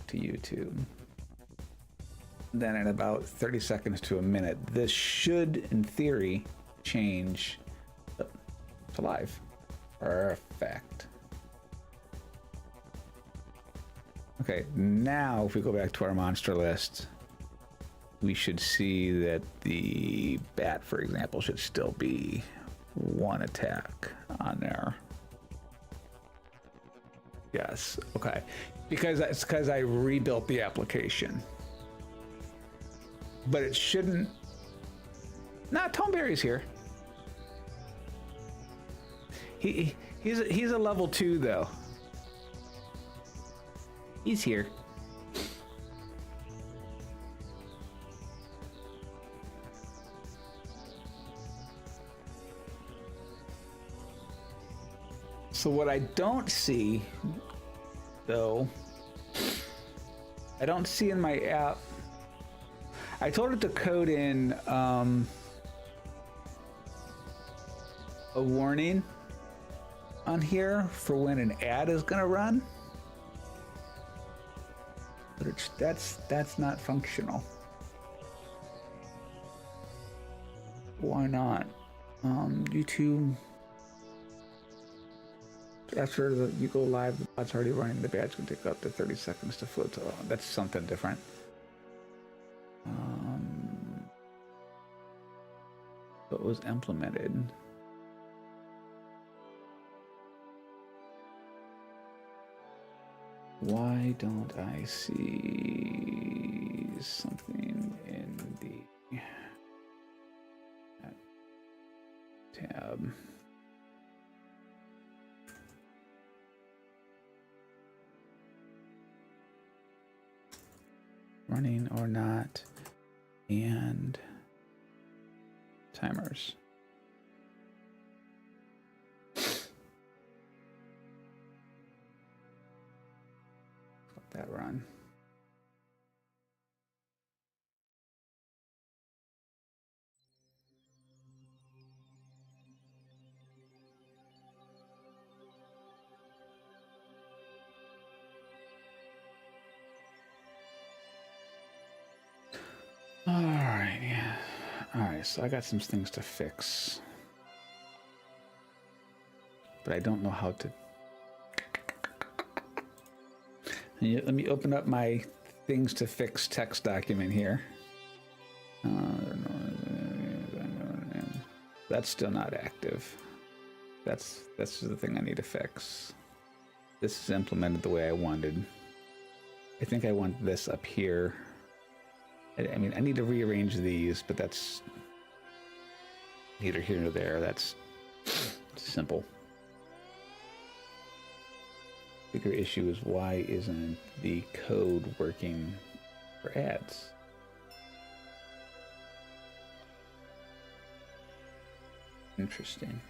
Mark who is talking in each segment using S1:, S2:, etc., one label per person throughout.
S1: to YouTube. Then in about 30 seconds to a minute, this should, in theory, change to live. Perfect. Okay, now if we go back to our monster list, we should see that the bat, for example, should still be 1 attack on there. Yes, okay. Because it's because I rebuilt the application. But it shouldn't... Nah, Toneberry's here. He's a level 2 though. He's here. So what I don't see, though, I don't see in my app, I told it to code in a warning on here for when an ad is gonna run, but that's not functional. Why not? YouTube. After you go live, the bot's already running. The badge can take up to 30 seconds to float. So that's something different. What was implemented? Why don't I see something in the tab? Running or not, and timers. Let that run. Alright, yeah. Alright, so I got some things to fix. But I don't know how to... Let me open up my things to fix text document here. That's still not active. That's the thing I need to fix. This is implemented the way I wanted. I think I want this up here. I mean, I need to rearrange these, but that's neither here nor there. That's simple. Bigger issue is why isn't the code working for ads? Interesting.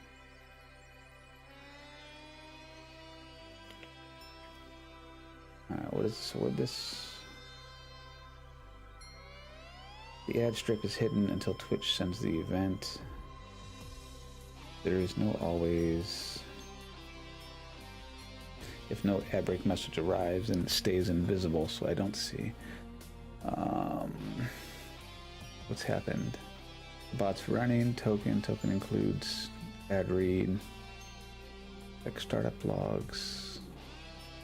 S1: What is this? What this? The ad strip is hidden until Twitch sends the event. There is no always. If no ad break message arrives, and it stays invisible, so I don't see. What's happened? The bot's running. Token includes ad read. Quick startup logs.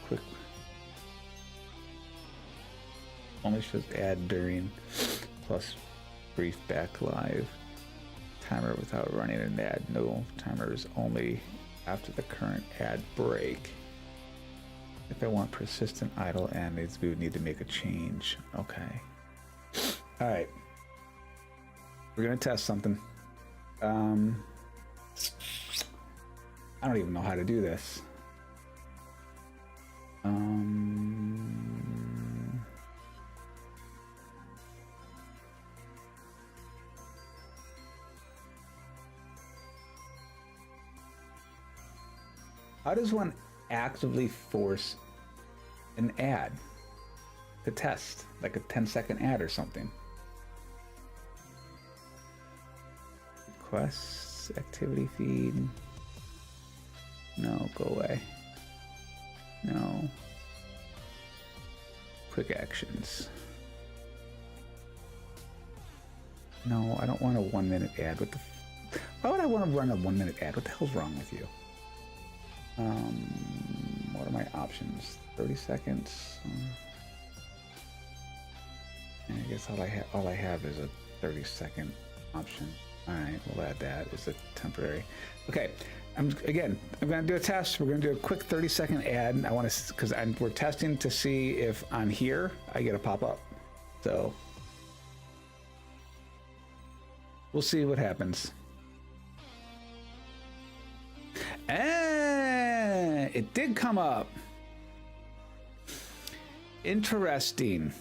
S1: Quick. Only shows ad during. Plus brief back live. Timer without running an ad. No, timer is only after the current ad break. If I want persistent idle ads, we would need to make a change. Okay. Alright. We're gonna test something. I don't even know how to do this. How does one actively force an ad to test, like a 10-second ad or something? Requests, activity feed. No, go away. No. Quick actions. No, I don't want a 1 minute ad. Why would I want to run a 1 minute ad? What the hell's wrong with you? What are my options? 30 seconds. I guess all I have is a 30-second option. All right, we'll add that as a temporary. Okay, I'm gonna do a test. We're gonna do a quick 30-second ad. I want to, because we're testing to see if on here I get a pop-up. So we'll see what happens. And it did come up. Interesting.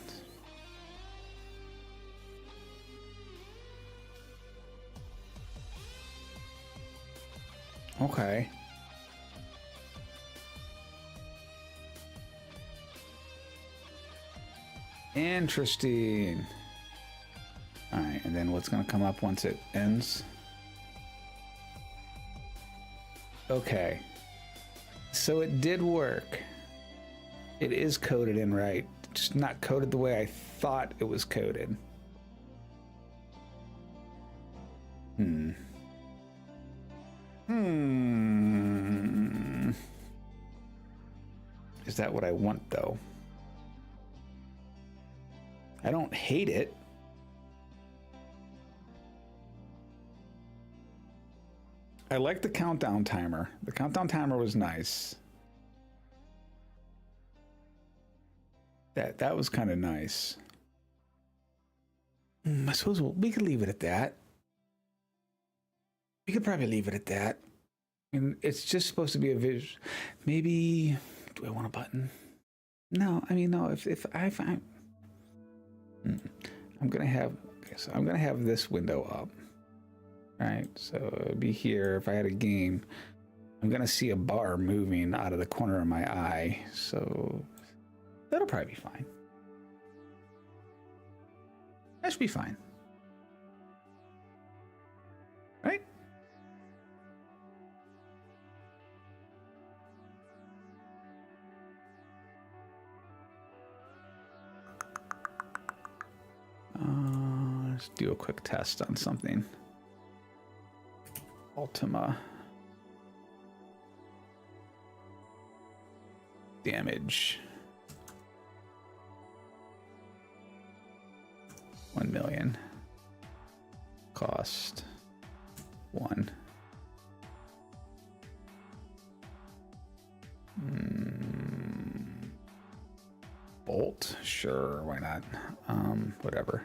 S1: Okay. Interesting. All right, and then what's going to come up once it ends? Okay. So it did work. It is coded in right. Just not coded the way I thought it was coded. Is that what I want, though? I don't hate it. I like the countdown timer. The countdown timer was nice. That was kind of nice. I suppose we could leave it at that. We could probably leave it at that. I mean, it's just supposed to be a visual. Maybe, do I want a button? No, I mean, no, if I'm gonna have, okay, so I'm gonna have this window up. All right, so it'd be here. If I had a game, I'm gonna see a bar moving out of the corner of my eye. So that'll probably be fine. That should be fine. Right? Let's do a quick test on something. Ultima. Damage. 1 million. Cost 1. Bolt, sure, why not? Whatever.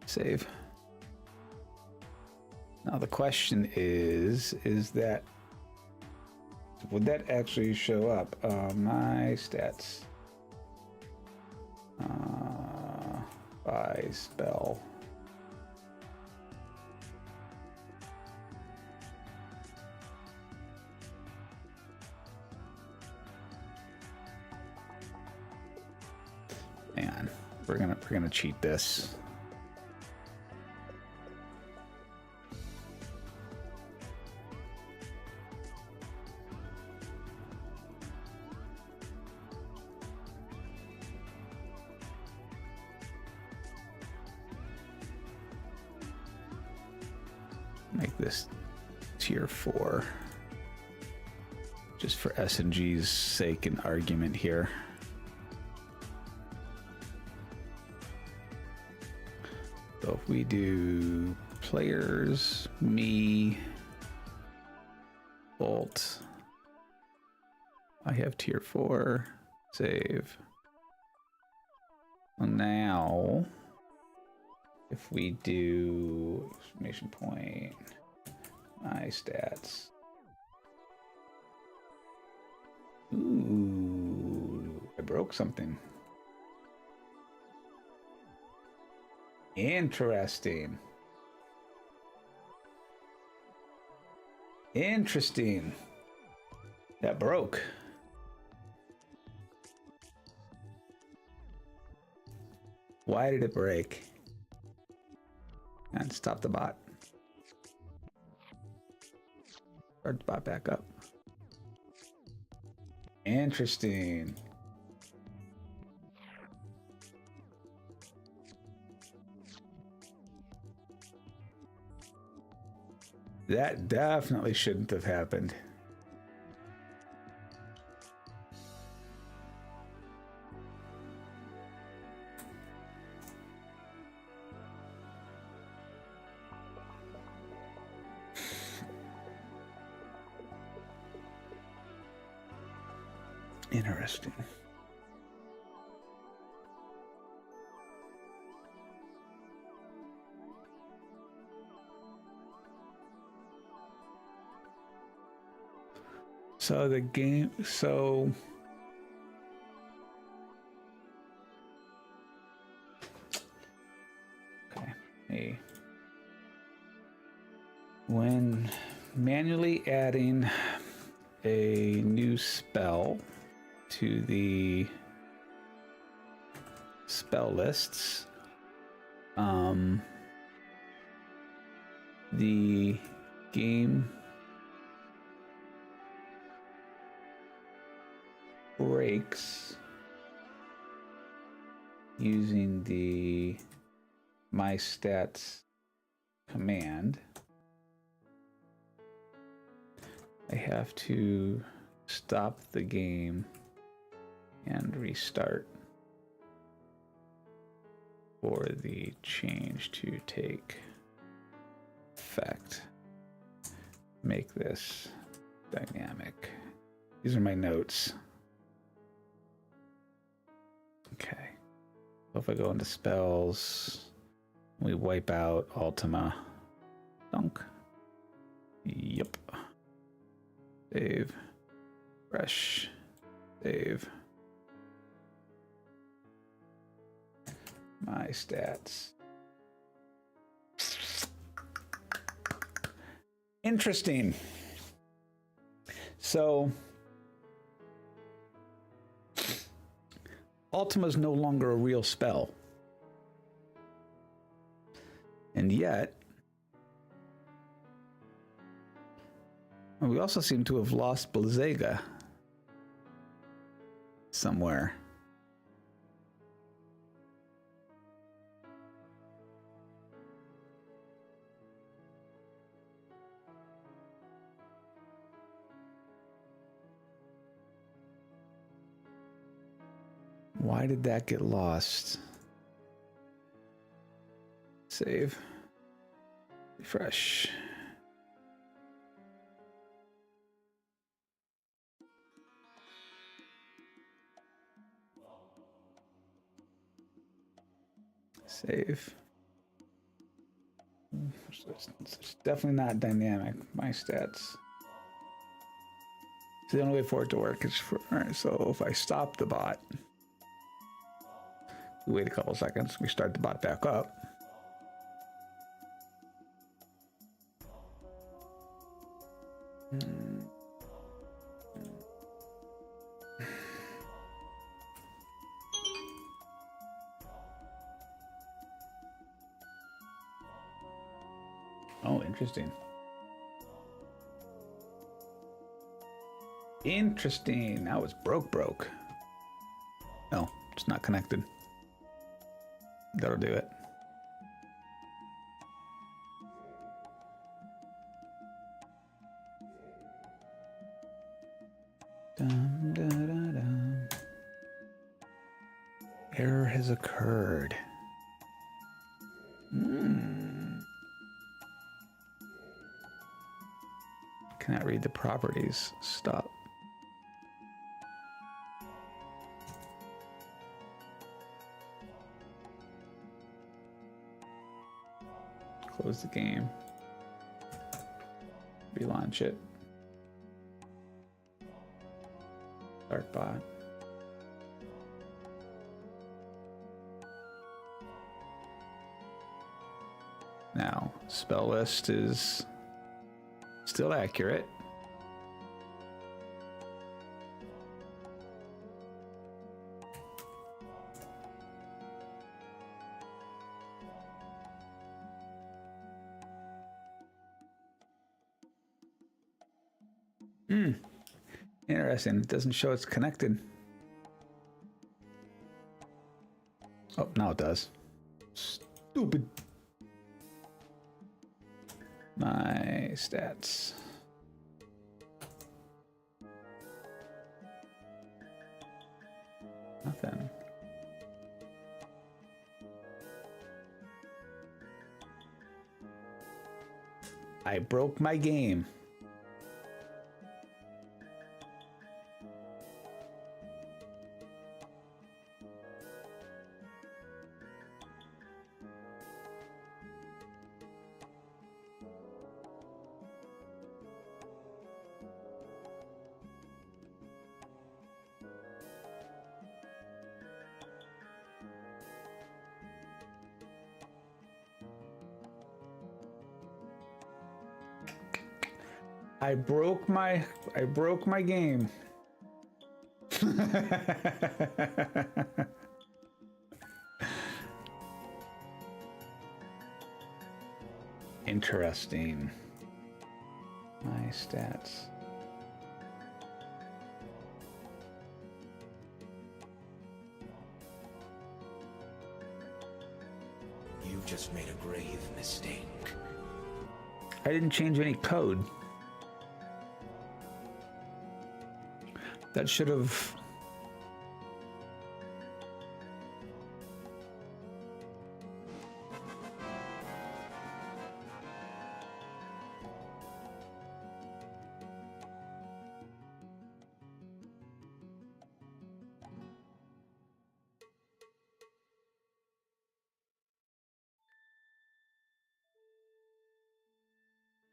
S1: Save. Now the question is that, would that actually show up? My stats. By spell. Hang on, we're gonna cheat this. Make this tier 4, just for S&G's sake and argument here. So if we do players, me, Bolt, I have tier 4, save. Well, now, if we do exclamation point, my stats. Ooh, I broke something. Interesting. Interesting. That broke. Why did it break? And stop the bot. Start the bot back up. Interesting. That definitely shouldn't have happened. Interesting. So the game, okay, hey. When manually adding a new spell to the spell lists, the game breaks using the my stats command. I have to stop the game and restart for the change to take effect. Make this dynamic. These are my notes. Okay. So if I go into spells, we wipe out Ultima. Dunk. Yep. Save. Fresh. Save. My stats. Interesting. So Ultima is no longer a real spell. And yet, we also seem to have lost Blazega somewhere. Why did that get lost? Save. Refresh. Save. It's definitely not dynamic. My stats. So the only way for it to work is for. Alright, so if I stop the bot, we wait a couple seconds, we start the bot back up. Oh, interesting. Interesting. Now it's broke. No, it's not connected. That'll do it. Dun, dun, dun, dun. Error has occurred. Cannot read the properties. Stop. Close the game. Relaunch it. Start bot. Now, spell list is still accurate. Interesting. It doesn't show it's connected. Oh, now it does. Stupid. My stats. Nothing. I broke my game. I broke my game. Interesting. My stats.
S2: You just made a grave mistake.
S1: I didn't change any code. That should have...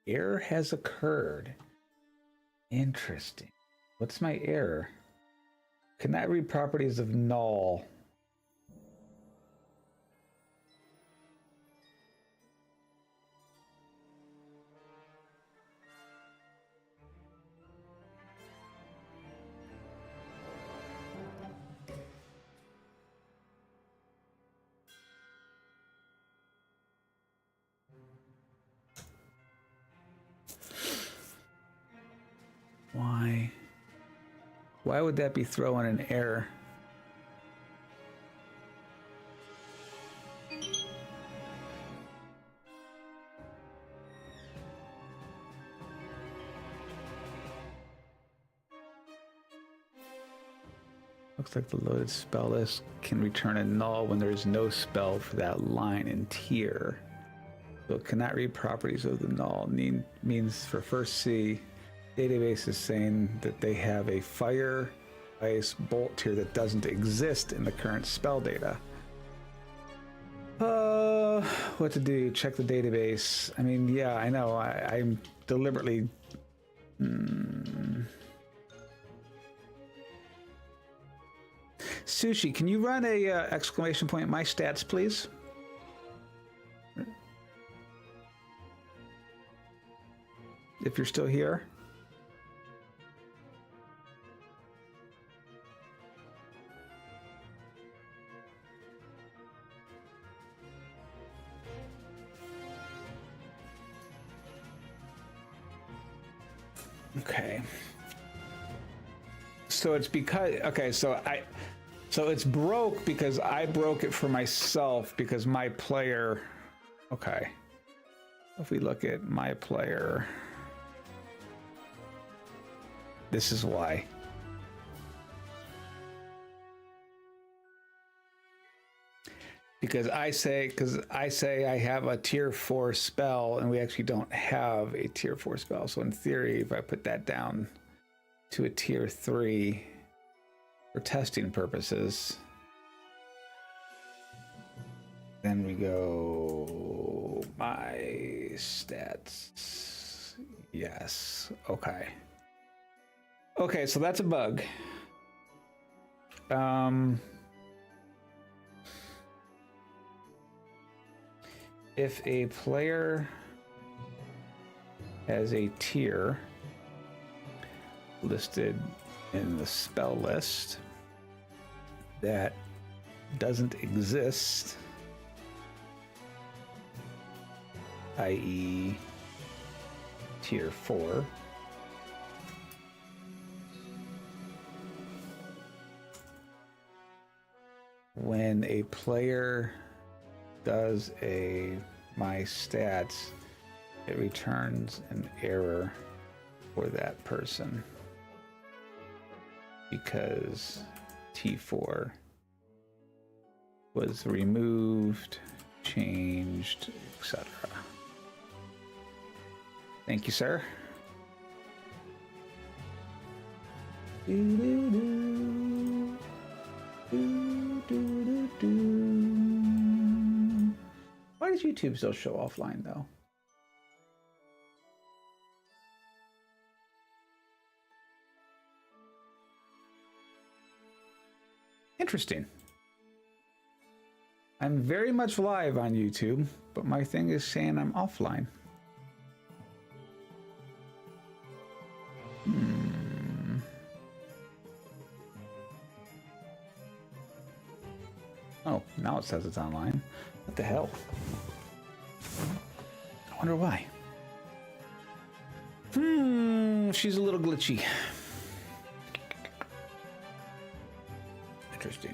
S1: Error has occurred. Interesting. What's my error? Cannot read properties of null. Why? Why would that be throwing an error? Looks like the loaded spell list can return a null when there is no spell for that line in tier. So it cannot read properties of the null. Means for first C, database is saying that they have a fire, ice, bolt tier that doesn't exist in the current spell data. What to do? Check the database. I mean, yeah, I know. I'm deliberately... Sushi, can you run a exclamation point my stats, please? If you're still here. Okay. So it's because, okay, so it's broke because I broke it for myself because my player, okay. If we look at my player, this is why. Because I say I have a tier 4 spell and we actually don't have a tier 4 spell. So in theory, if I put that down to a tier 3 for testing purposes, then we go my stats. Yes. Okay. Okay, so that's a bug. If a player has a tier listed in the spell list that doesn't exist, i.e. tier 4, when a player does a my stats it returns an error for that person because T4 was removed, changed, etc. Thank you, sir. Why does YouTube still show offline though? Interesting. I'm very much live on YouTube, but my thing is saying I'm offline. Oh, now it says it's online. What the hell? I wonder why. She's a little glitchy. Interesting.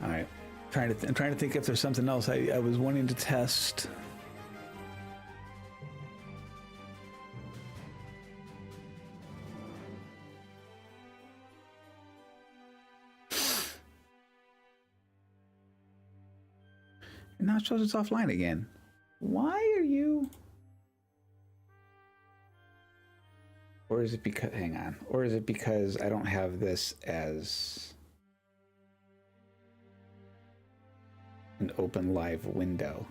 S1: All right, I'm trying to think if there's something else I was wanting to test. And now it shows it's offline again. Why are you? Or is it because, hang on, or is it because I don't have this as an open live window?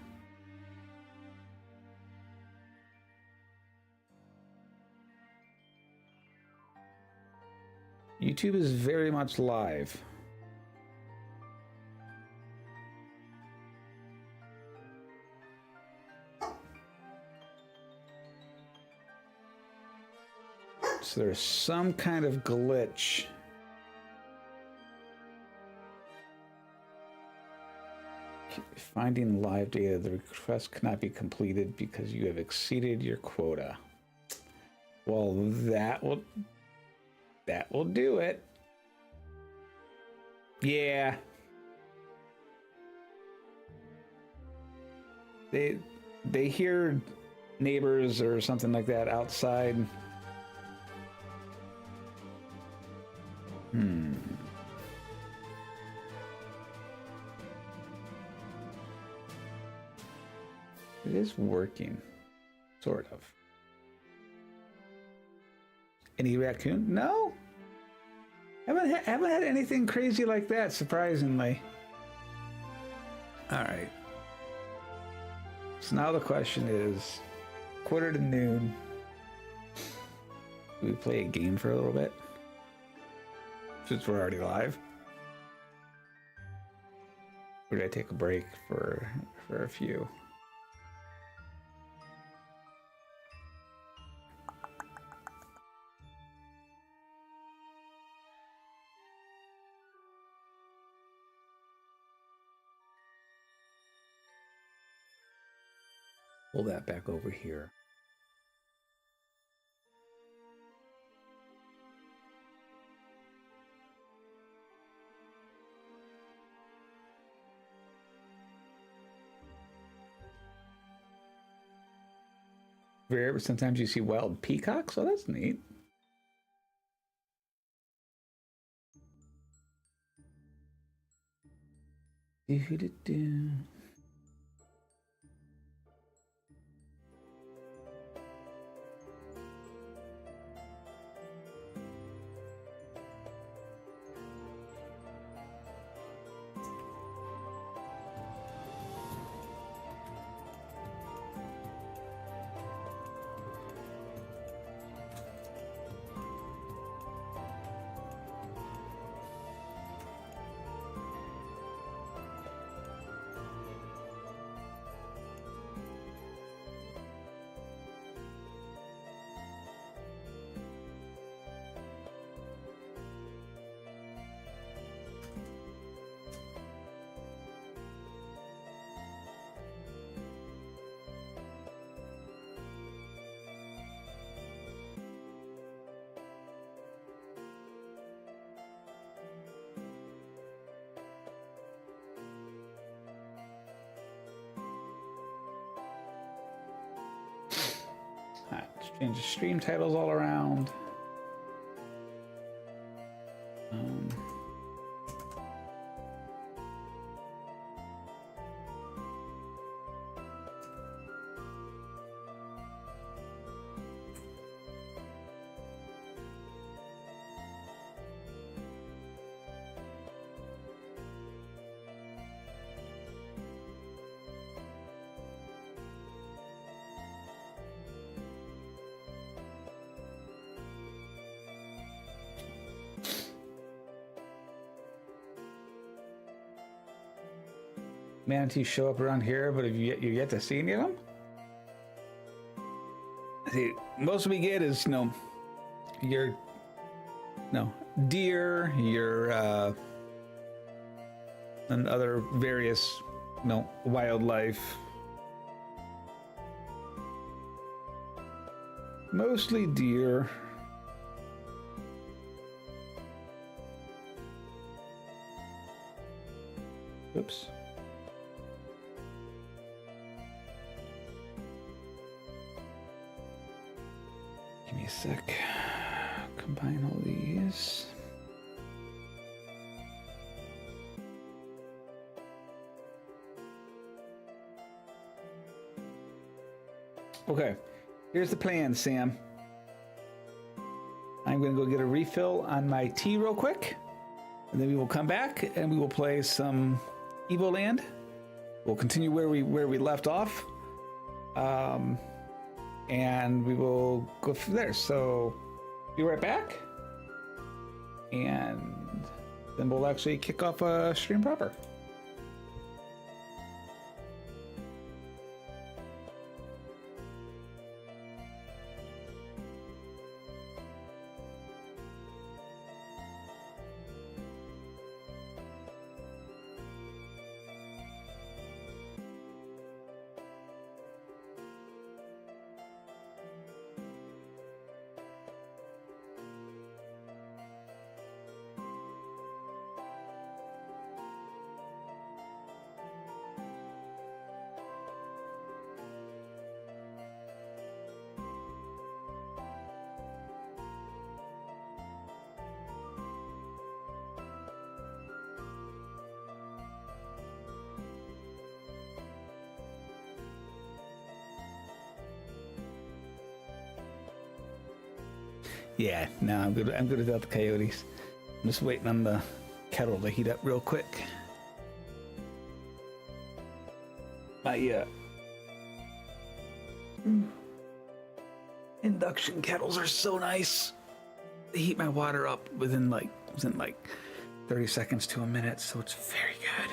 S1: YouTube is very much live. So there's some kind of glitch. Finding live data, the request cannot be completed because you have exceeded your quota. Well, that will do it. Yeah. They hear neighbors or something like that outside. It is working, sort of. Any raccoon? No. Haven't had anything crazy like that, surprisingly. All right. So now the question is, 1:45. Do we play a game for a little bit? Since we're already live. Or did I take a break for a few? Pull that back over here. Rare, but sometimes you see wild peacocks, so that's neat. Do-do-do. Change the stream titles all around. Manatees show up around here, but have you yet to see any of them? See, most we get is your deer, your and other various wildlife. Mostly deer. Oops. Give me a sec. Combine all these. Okay, here's the plan, Sam. I'm gonna go get a refill on my tea real quick, and then we will come back and we will play some Evoland. We'll continue where we left off. And we will go from there. So be right back, and then we'll actually kick off a stream proper. Yeah, no, I'm good. I'm good without the coyotes. I'm just waiting on the kettle to heat up real quick. My induction kettles are so nice. They heat my water up within like 30 seconds to a minute, so it's very good.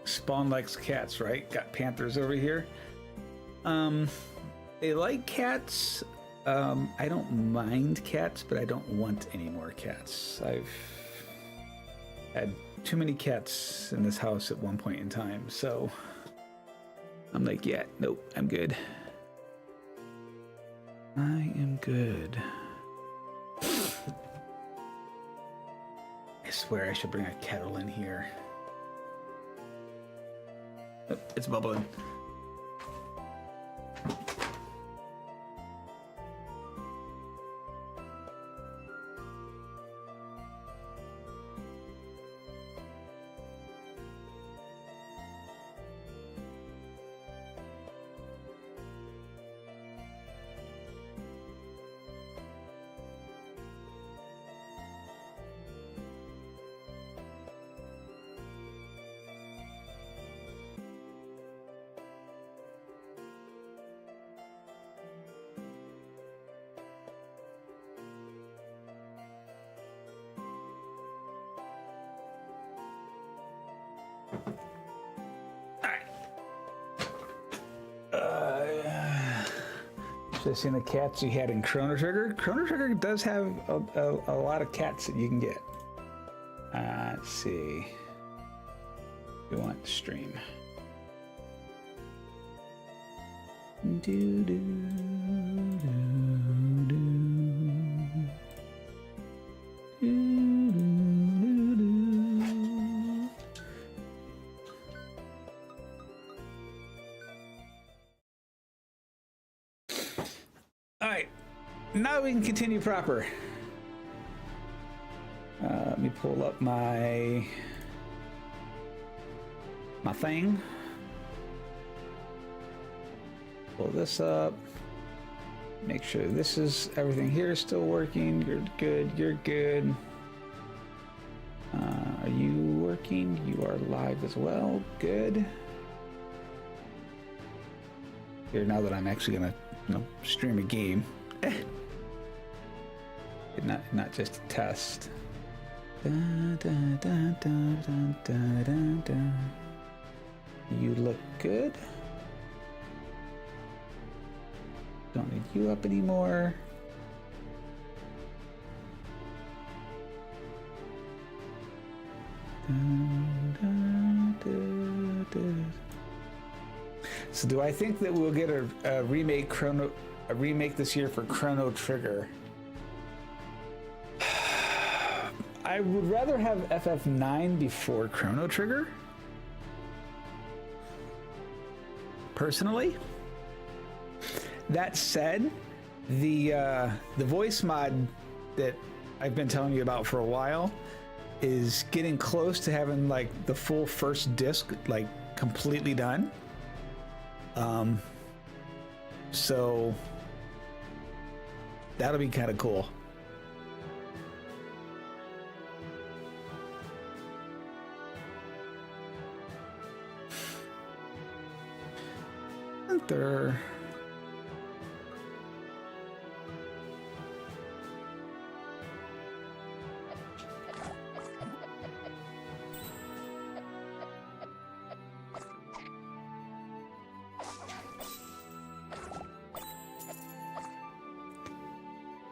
S1: Spawn likes cats, right? Got panthers over here. They like cats. I don't mind cats, but I don't want any more cats. I've had too many cats in this house at one point in time, so I'm like, yeah, nope, I'm good. I am good. I swear I should bring a kettle in here. Oh, it's bubbling. Should have seen the cats you had in Chrono Trigger. Chrono Trigger does have a lot of cats that you can get. Let's see. We want stream. Do, do, do, do. Do, do, do. All right, now we can continue proper. Let me pull up my thing. Pull this up. Make sure this is everything here is still working. You're good. You're good. Are you working? You are live as well. Good. Here, now that I'm actually gonna, stream a game, not just a test. Da, da, da, da, da, da, da. You look good. Don't need you up anymore. Da, da, da, da. So do I think that we'll get a remake this year for Chrono Trigger? I would rather have FF9 before Chrono Trigger. Personally. That said, the voice mod that I've been telling you about for a while is getting close to having like the full first disc like completely done. So that'll be kind of cool. Enter.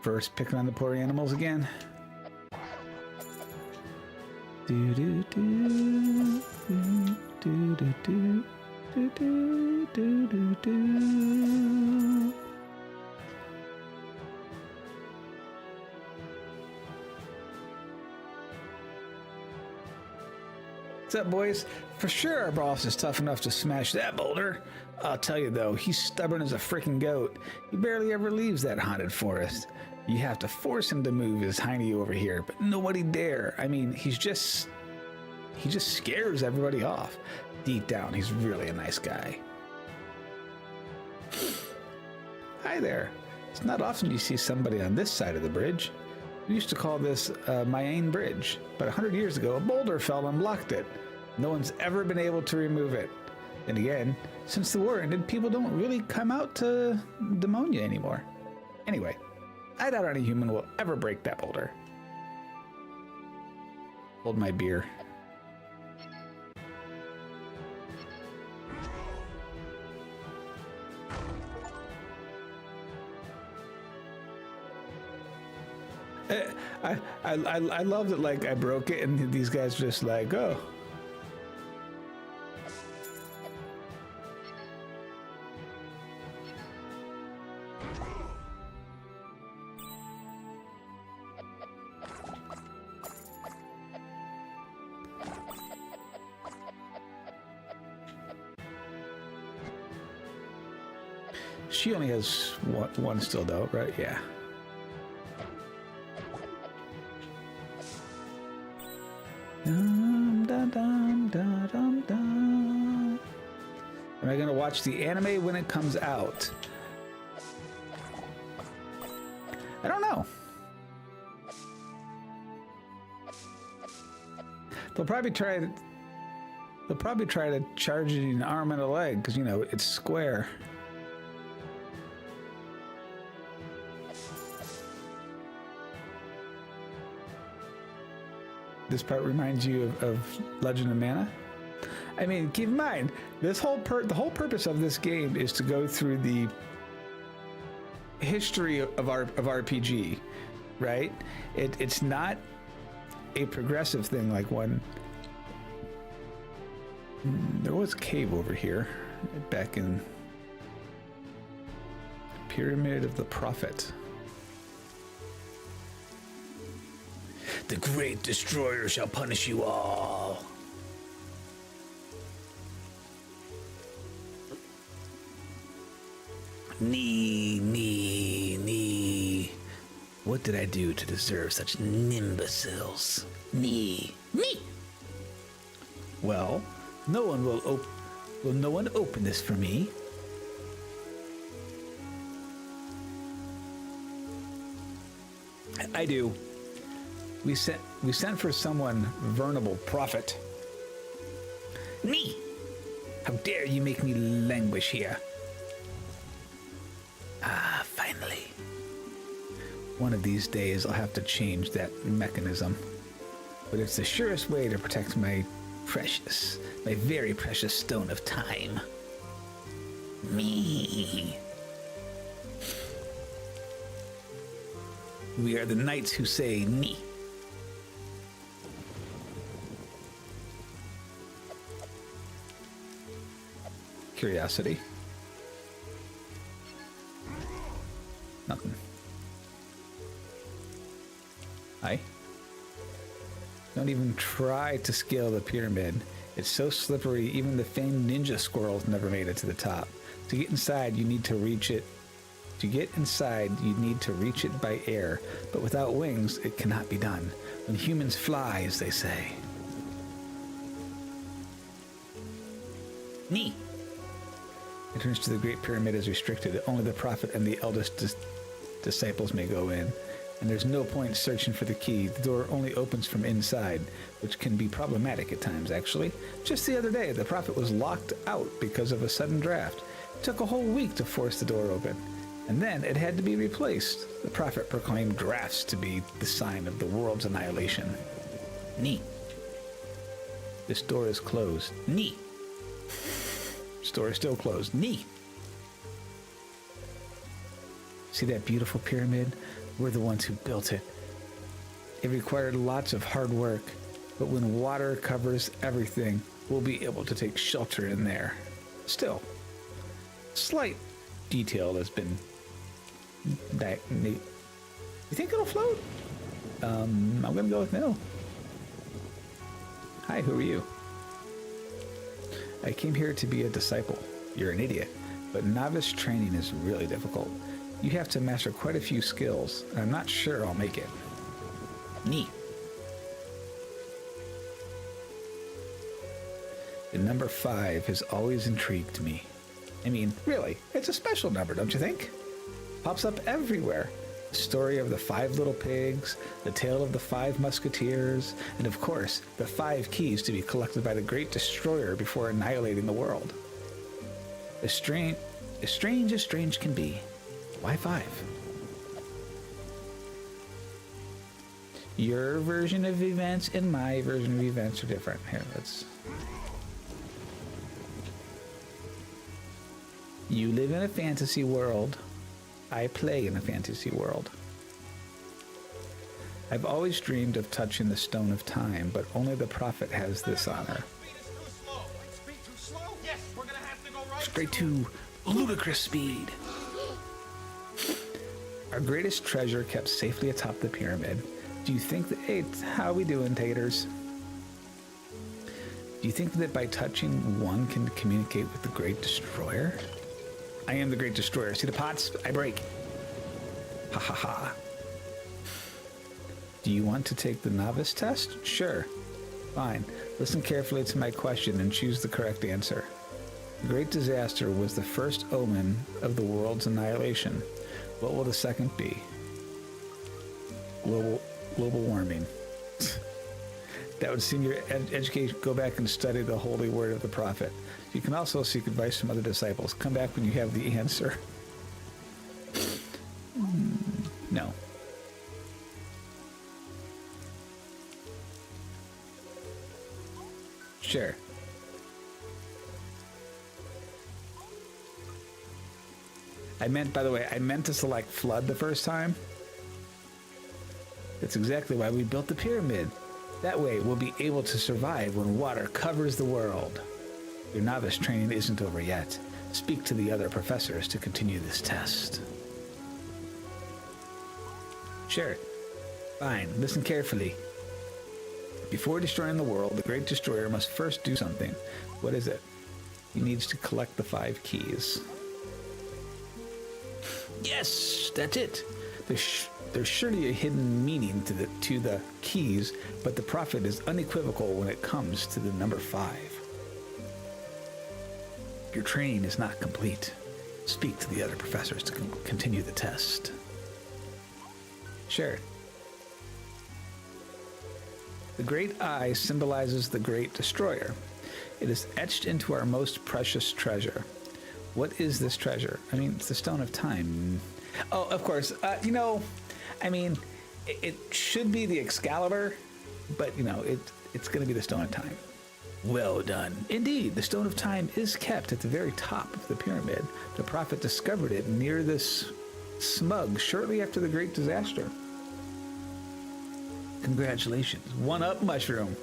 S1: First, picking on the poor animals again. Do do do do do do do do do do do. What's up, boys? For sure, our boss is tough enough to smash that boulder. I'll tell you though, he's stubborn as a freaking goat. He barely ever leaves that haunted forest. You have to force him to move his hiney over here, but nobody dare. I mean, he just scares everybody off. Deep down, he's really a nice guy. Hi there. It's not often you see somebody on this side of the bridge. We used to call this Mayan Bridge, but 100 years ago, a boulder fell and blocked it. No one's ever been able to remove it. And again, since the war ended, people don't really come out to Demonia anymore. Anyway, I doubt any human will ever break that boulder. Hold my beer. I love that, like, I broke it and these guys just like, oh. She only has one still though, right? Yeah. Dum, dum, dum, dum, dum, dum. Am I gonna watch the anime when it comes out? I don't know. They'll probably try to charge it an arm and a leg because, you know, it's square. This part reminds you of Legend of Mana. I mean, keep in mind, the whole purpose of this game is to go through the history of RPG, right? It's not a progressive thing like one. There was a cave over here back in Pyramid of the Prophet. The Great Destroyer shall punish you all. Nee. What did I do to deserve such imbeciles? Nee. Well, no one will no one open this for me? I do. We sent for someone venerable prophet. Me! How dare you make me languish here? Ah, finally. One of these days I'll have to change that mechanism. But it's the surest way to protect my very precious stone of time. Me. We are the knights who say me. Curiosity. Nothing. Hi. Don't even try to scale the pyramid. It's so slippery, even the famed ninja squirrels never made it to the top. To get inside, you need to reach it. To get inside, you need to reach it by air, but without wings, it cannot be done. When humans fly, as they say. Knee. Entrance to the Great Pyramid is restricted. Only the Prophet and the eldest disciples may go in. And there's no point searching for the key. The door only opens from inside, which can be problematic at times, actually. Just the other day, the Prophet was locked out because of a sudden draft. It took a whole week to force the door open. And then it had to be replaced. The Prophet proclaimed drafts to be the sign of the world's annihilation. Knee. This door is closed. Knee. This door is still closed. Knee. See that beautiful pyramid? We're the ones who built it. It required lots of hard work, but when water covers everything, we'll be able to take shelter in there. Still, slight detail has been back. You think it'll float? I'm gonna go with no. Hi, who are you? I came here to be a disciple. You're an idiot, but novice training is really difficult. You have to master quite a few skills, and I'm not sure I'll make it. Neat. The number 5 has always intrigued me. I mean, really, it's a special number, don't you think? Pops up everywhere. The story of the 5 little pigs, the tale of the 5 musketeers, and of course, the 5 keys to be collected by the Great Destroyer before annihilating the world. As strange as strange can be. Why 5? Your version of events and my version of events are different. Here, let's... You live in a fantasy world. I play in a fantasy world. I've always dreamed of touching the Stone of Time, but only the Prophet has this honor. Straight to ludicrous speed. Our greatest treasure kept safely atop the pyramid. Do you think that... Hey, how we doing, taters? Do you think that by touching one can communicate with the Great Destroyer? I am the Great Destroyer. See the pots? I break. Ha ha ha. Do you want to take the novice test? Sure. Fine. Listen carefully to my question and choose the correct answer. The Great Disaster was the first omen of the world's annihilation. What will the second be? Global warming. That would seem your education. Go back and study the holy word of the Prophet. You can also seek advice from other disciples. Come back when you have the answer. No. Sure. By the way, I meant to select flood the first time. That's exactly why we built the pyramid. That way, we'll be able to survive when water covers the world. Your novice training isn't over yet. Speak to the other professors to continue this test. Sure. Fine. Listen carefully. Before destroying the world, the Great Destroyer must first do something. What is it? He needs to collect the 5 keys. Yes, that's it. There's surely a hidden meaning to the keys, but the prophet is unequivocal when it comes to the number 5. Your training is not complete. Speak to the other professors to continue the test. Sure. The Great Eye symbolizes the Great Destroyer. It is etched into our most precious treasure. What is this treasure? I mean, it's the Stone of Time. Oh, of course. You know, I mean, it should be the Excalibur, but, you know, it's going to be the Stone of Time. Well done. Indeed, the Stone of Time is kept at the very top of the pyramid. The prophet discovered it near this smug shortly after the Great Disaster. Congratulations. 1-up, Mushroom.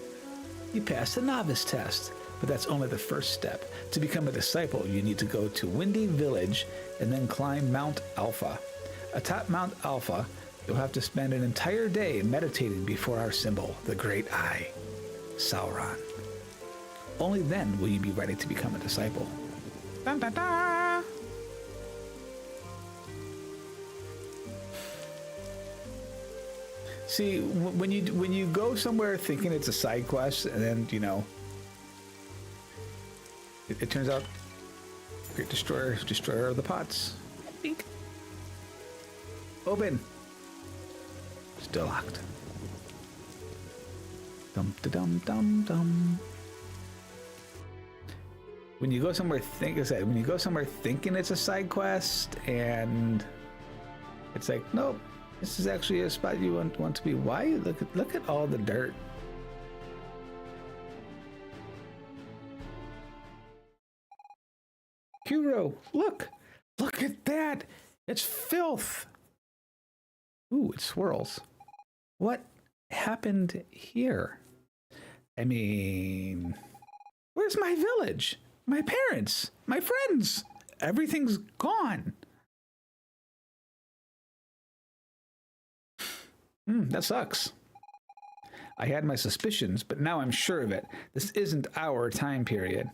S1: You passed the novice test, but that's only the first step. To become a disciple, you need to go to Windy Village and then climb Mount Alpha. Atop Mount Alpha, you'll have to spend an entire day meditating before our symbol, the Great Eye, Sauron. Only then will you be ready to become a disciple. Dun, dun, dun. See, when you go somewhere thinking it's a side quest, and then, you know, it turns out Great Destroyer of the Pots. Bink. Open. Still locked. Dum da dum dum dum. When you go somewhere when you go somewhere thinking it's a side quest, and it's like, nope, this is actually a spot you want to be. Why? Look at all the dirt. Kuro, look at that. It's filth. Ooh, it swirls. What happened here? I mean, where's my village? My parents, my friends, everything's gone. That sucks. I had my suspicions, but now I'm sure of it. This isn't our time period.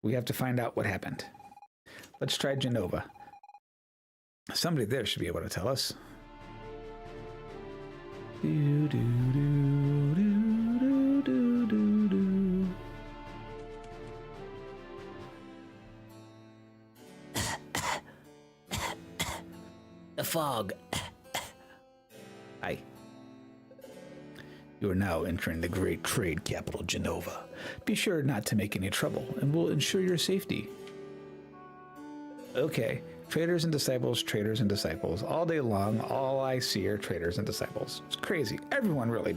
S1: We have to find out what happened. Let's try Genova. Somebody there should be able to tell us. Do, do, do, do, do, do, do, do. The fog. Hi. You are now entering the great trade capital, Genova. Be sure not to make any trouble, and we'll ensure your safety. Okay, traders and disciples, all day long, all I see are traders and disciples. It's crazy. Everyone really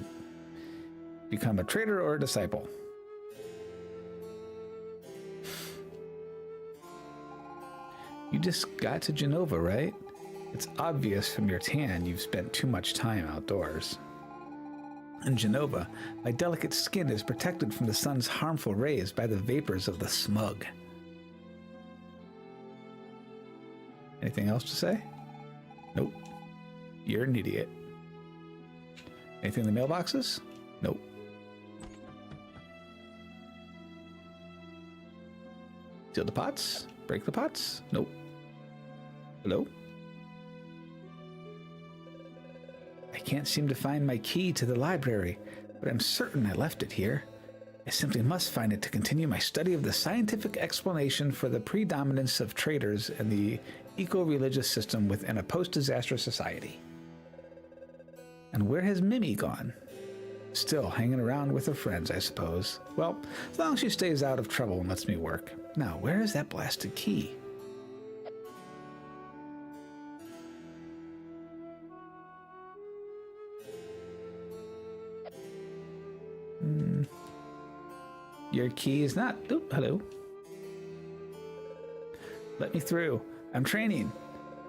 S1: become a trader or a disciple. You just got to Genova, right? It's obvious from your tan you've spent too much time outdoors. In Genova, my delicate skin is protected from the sun's harmful rays by the vapors of the smug. Anything else to say? Nope. You're an idiot. Anything in the mailboxes? Nope. Steal the pots? Break the pots? Nope. Hello? I can't seem to find my key to the library, but I'm certain I left it here. I simply must find it to continue my study of the scientific explanation for the predominance of traders and the eco-religious system within a post-disaster society. And where has Mimi gone? Still hanging around with her friends, I suppose. Well, as long as she stays out of trouble and lets me work. Now, where is that blasted key? Your key is not... Oh, hello. Let me through. I'm training.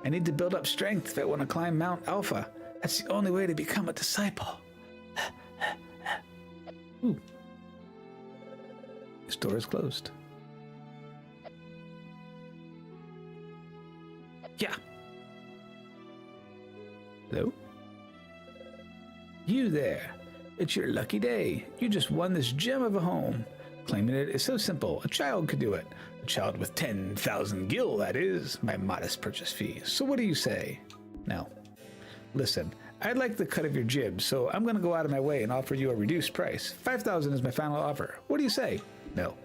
S1: I need to build up strength if I want to climb Mount Alpha. That's the only way to become a disciple. Ooh. This door is closed. Yeah. Hello? You there. It's your lucky day. You just won this gem of a home. Claiming it is so simple. A child could do it. A child with 10,000 gil, that is. My modest purchase fee. So what do you say? No. Listen, I'd like the cut of your jib, so I'm going to go out of my way and offer you a reduced price. 5,000 is my final offer. What do you say? No.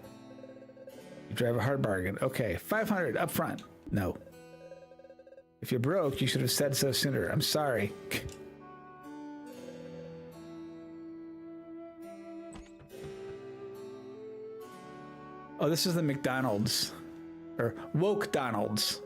S1: You drive a hard bargain. Okay, 500 up front. No. If you're broke, you should have said so sooner. I'm sorry. Oh, this is the McDonald's. Or Woke Donald's.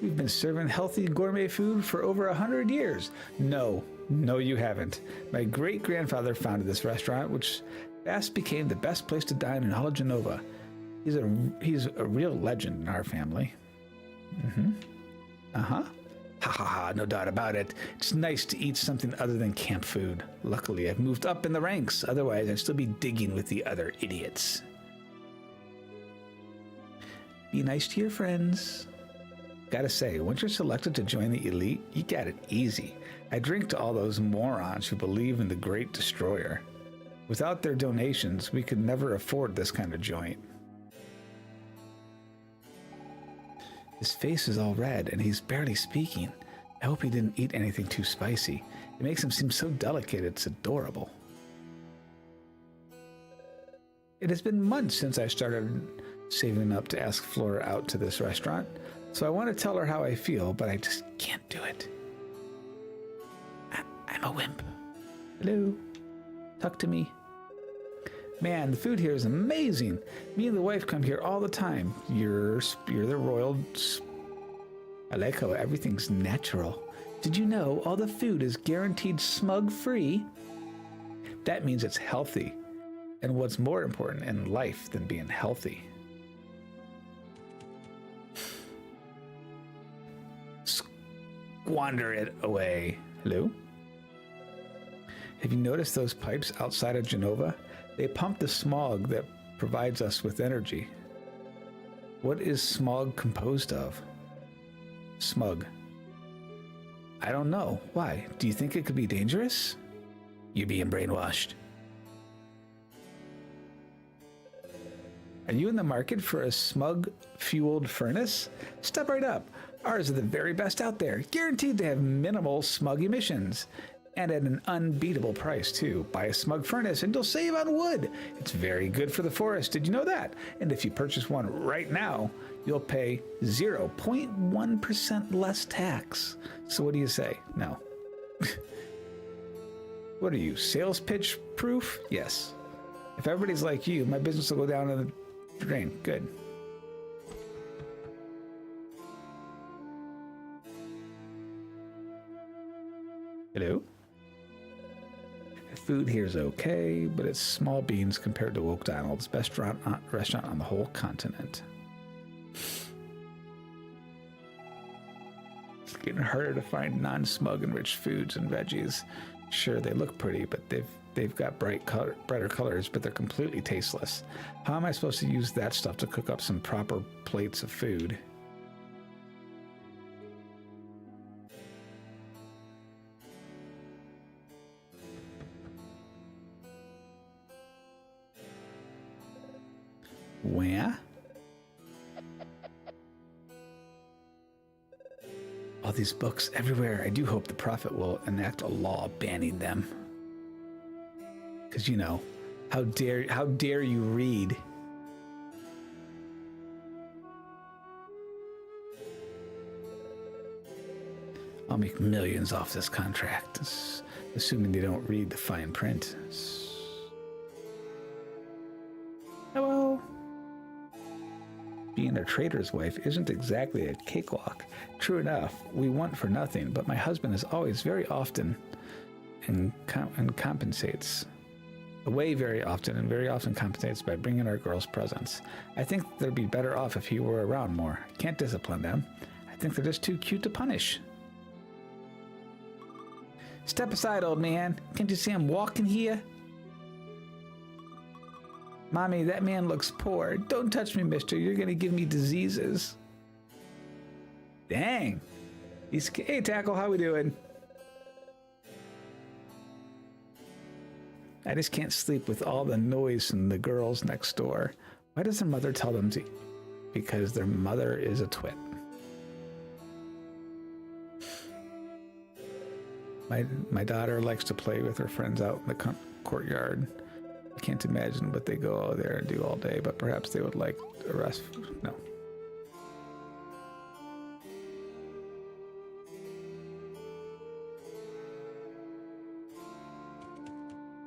S1: We've been serving healthy gourmet food for over 100 years. No, you haven't. My great-grandfather founded this restaurant, which fast became the best place to dine in all of Genova. He's a real legend in our family. Mm-hmm. Uh-huh. Ha ha ha, no doubt about it. It's nice to eat something other than camp food. Luckily, I've moved up in the ranks. Otherwise, I'd still be digging with the other idiots. Be nice to your friends. Gotta say, once you're selected to join the elite, you got it easy. I drink to all those morons who believe in the Great Destroyer. Without their donations, we could never afford this kind of joint. His face is all red, and he's barely speaking. I hope he didn't eat anything too spicy. It makes him seem so delicate, it's adorable. It has been months since I started saving up to ask Flora out to this restaurant, so I want to tell her how I feel, but I just can't do it. I'm a wimp. Hello? Talk to me. Man, the food here is amazing. Me and the wife come here all the time. You're the royal... I like how everything's natural. Did you know all the food is guaranteed smug-free? That means it's healthy. And what's more important in life than being healthy? Squander it away. Hello? Have you noticed those pipes outside of Genova? They pump the smog that provides us with energy. What is smog composed of? Smug. I don't know. Why? Do you think it could be dangerous? You're being brainwashed. Are you in the market for a smug-fueled furnace? Step right up. Ours are the very best out there, guaranteed to have minimal smug emissions. And at an unbeatable price, too. Buy a smug furnace and you'll save on wood. It's very good for the forest. Did you know that? And if you purchase one right now, you'll pay 0.1% less tax. So what do you say? No. What are you, sales pitch proof? Yes. If everybody's like you, my business will go down in the drain. Good. Hello? Food here is okay, but it's small beans compared to Woke Donald's, best restaurant on the whole continent. It's getting harder to find non-smug enriched foods and veggies. Sure, they look pretty, but they've got brighter colors, but they're completely tasteless. How am I supposed to use that stuff to cook up some proper plates of food? Where? All these books everywhere. I do hope the prophet will enact a law banning them. Because, you know, how dare you read? I'll make millions off this contract, assuming they don't read the fine print. Hello. Being a trader's wife isn't exactly a cakewalk. True enough, we want for nothing, but my husband is always very often and compensates. Away very often compensates by bringing our girls presents. I think they'd be better off if he were around more. I can't discipline them. I think they're just too cute to punish. Step aside, old man. Can't you see I'm walking here? Mommy, that man looks poor. Don't touch me, mister. You're gonna give me diseases. Dang. Hey, Tackle, how we doing? I just can't sleep with all the noise from the girls next door. Why does their mother tell them to? Because their mother is a twit. My daughter likes to play with her friends out in the courtyard. I can't imagine what they go out there and do all day, but perhaps they would like a rest. No.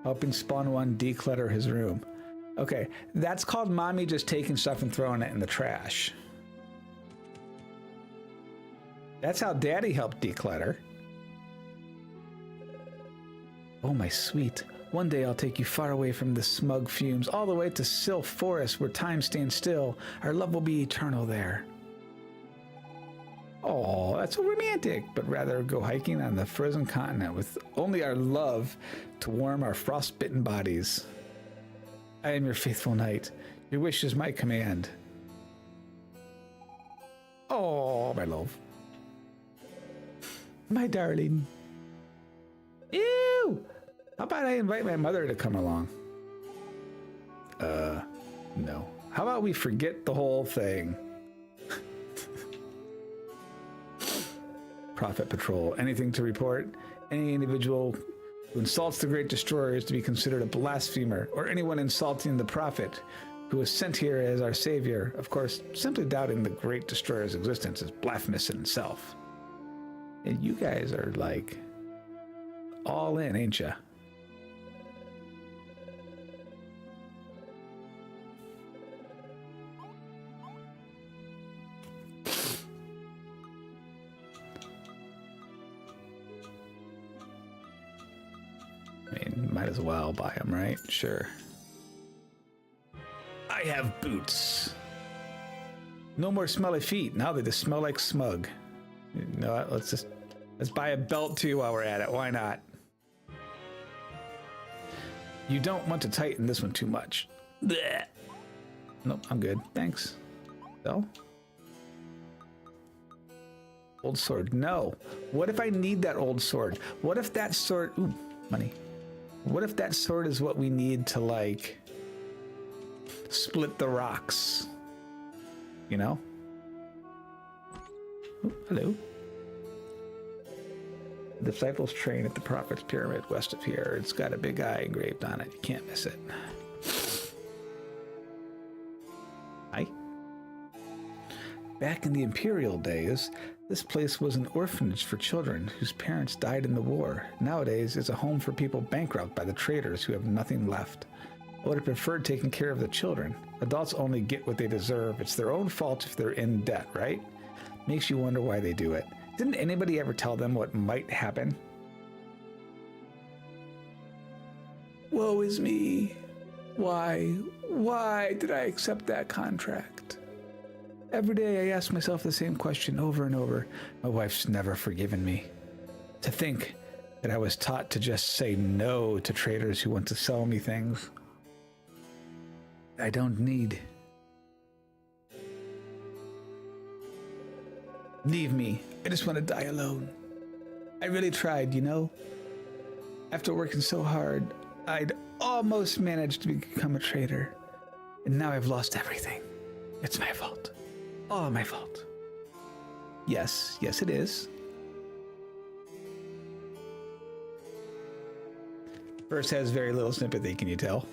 S1: Helping Spawn One declutter his room. Okay, that's called mommy just taking stuff and throwing it in the trash. That's how daddy helped declutter. Oh, my sweet. One day I'll take you far away from the smug fumes, all the way to Sylph Forest where time stands still. Our love will be eternal there. Oh, that's so romantic. But rather go hiking on the frozen continent with only our love to warm our frostbitten bodies. I am your faithful knight. Your wish is my command. Oh, my love. My darling. Ew! How about I invite my mother to come along? No. How about we forget the whole thing? Prophet Patrol. Anything to report? Any individual who insults the Great Destroyer is to be considered a blasphemer, or anyone insulting the Prophet, who was sent here as our savior. Of course, simply doubting the Great Destroyer's existence is blasphemous in itself. And you guys are like all in, ain't ya? I mean, might as well buy them, right? Sure. I have boots. No more smelly feet. Now they just smell like smug. You know what? Let's buy a belt too while we're at it. Why not? You don't want to tighten this one too much. Blech. Nope, I'm good. Thanks. So? Old sword. No. What if I need that old sword? What if that sword... Ooh, money. What if that sword is what we need to, like, split the rocks? You know? Ooh, hello. Disciples train at the Prophet's Pyramid west of here. It's got a big eye engraved on it. You can't miss it. Hi. Back in the Imperial days, this place was an orphanage for children whose parents died in the war. Nowadays, it's a home for people bankrupt by the traders who have nothing left. I would have preferred taking care of the children. Adults only get what they deserve. It's their own fault if they're in debt, right? Makes you wonder why they do it. Didn't anybody ever tell them what might happen? Woe is me. Why did I accept that contract? Every day I ask myself the same question over and over. My wife's never forgiven me. To think that I was taught to just say no to traders who want to sell me things I don't need. Leave me. I just want to die alone. I really tried, you know? After working so hard, I'd almost managed to become a trader. And now I've lost everything. It's my fault. All my fault. Yes, it is. Verse has very little sympathy, can you tell?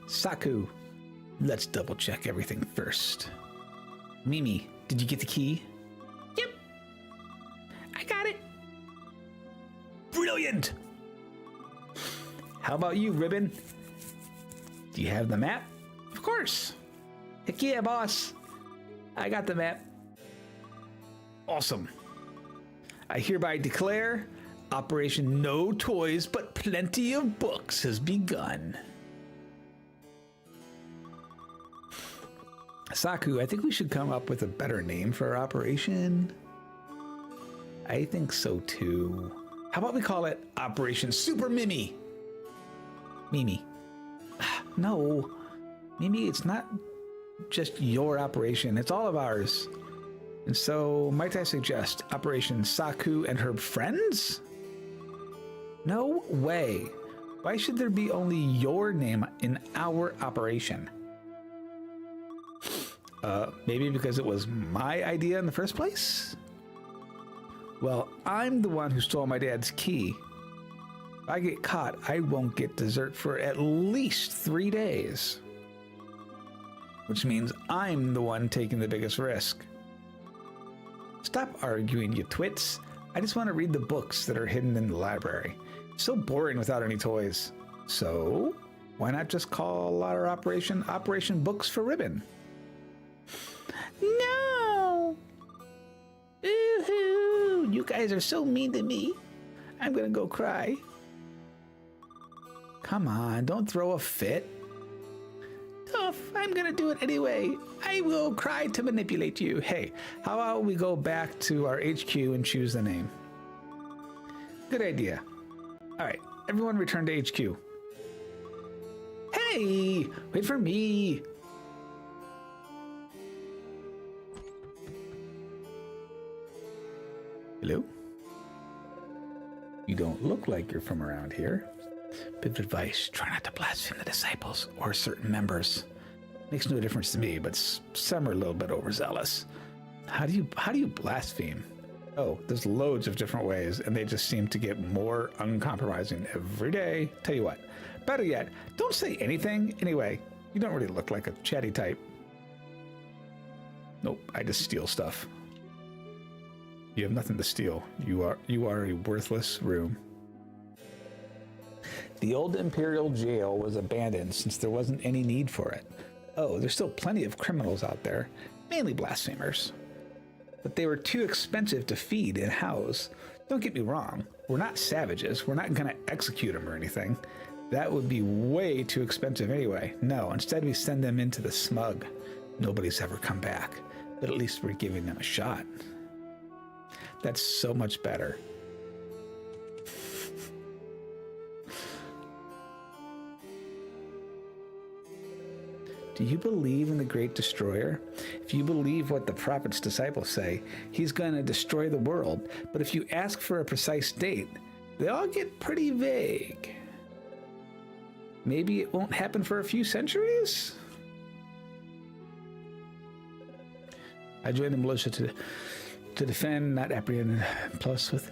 S1: Saku, let's double check everything first. Mimi, did you get the key? Yep. I got it. Brilliant. How about you, Ribbon? Do you have the map? Of course. Heck yeah, boss. I got the map. Awesome. I hereby declare Operation No Toys But Plenty of Books has begun. Saku, I think we should come up with a better name for our operation. I think so too. How about we call it Operation Super Mimi? Mimi. No, Mimi, it's not just your operation, it's all of ours. And so, might I suggest Operation Saku and her friends? No way. Why should there be only your name in our operation? Maybe because it was my idea in the first place? Well, I'm the one who stole my dad's key. If I get caught, I won't get dessert for at least 3 days. Which means I'm the one taking the biggest risk. Stop arguing, you twits. I just want to read the books that are hidden in the library. It's so boring without any toys. So, why not just call our operation Operation Books for Ribbon? No! Boo-hoo! You guys are so mean to me. I'm gonna go cry. Come on, don't throw a fit. Tough, I'm gonna do it anyway. I will cry to manipulate you. Hey, how about we go back to our HQ and choose the name? Good idea. All right, everyone return to HQ. Hey, wait for me. Hello? You don't look like you're from around here. Bit of advice, try not to blaspheme the disciples or certain members. Makes no difference to me, but some are a little bit overzealous. How do you blaspheme? Oh, there's loads of different ways, and they just seem to get more uncompromising every day. Tell you what, better yet, don't say anything. Anyway, you don't really look like a chatty type. Nope, I just steal stuff. You have nothing to steal. You are a worthless room. The old Imperial jail was abandoned since there wasn't any need for it. Oh, there's still plenty of criminals out there, mainly blasphemers. But they were too expensive to feed and house. Don't get me wrong, we're not savages. We're not gonna execute them or anything. That would be way too expensive anyway. No, instead we send them into the smug. Nobody's ever come back, but at least we're giving them a shot. That's so much better. Do you believe in the Great Destroyer? If you believe what the prophet's disciples say, he's going to destroy the world. But if you ask for a precise date, they all get pretty vague. Maybe it won't happen for a few centuries? I joined the militia to defend, not apprehend. Plus, with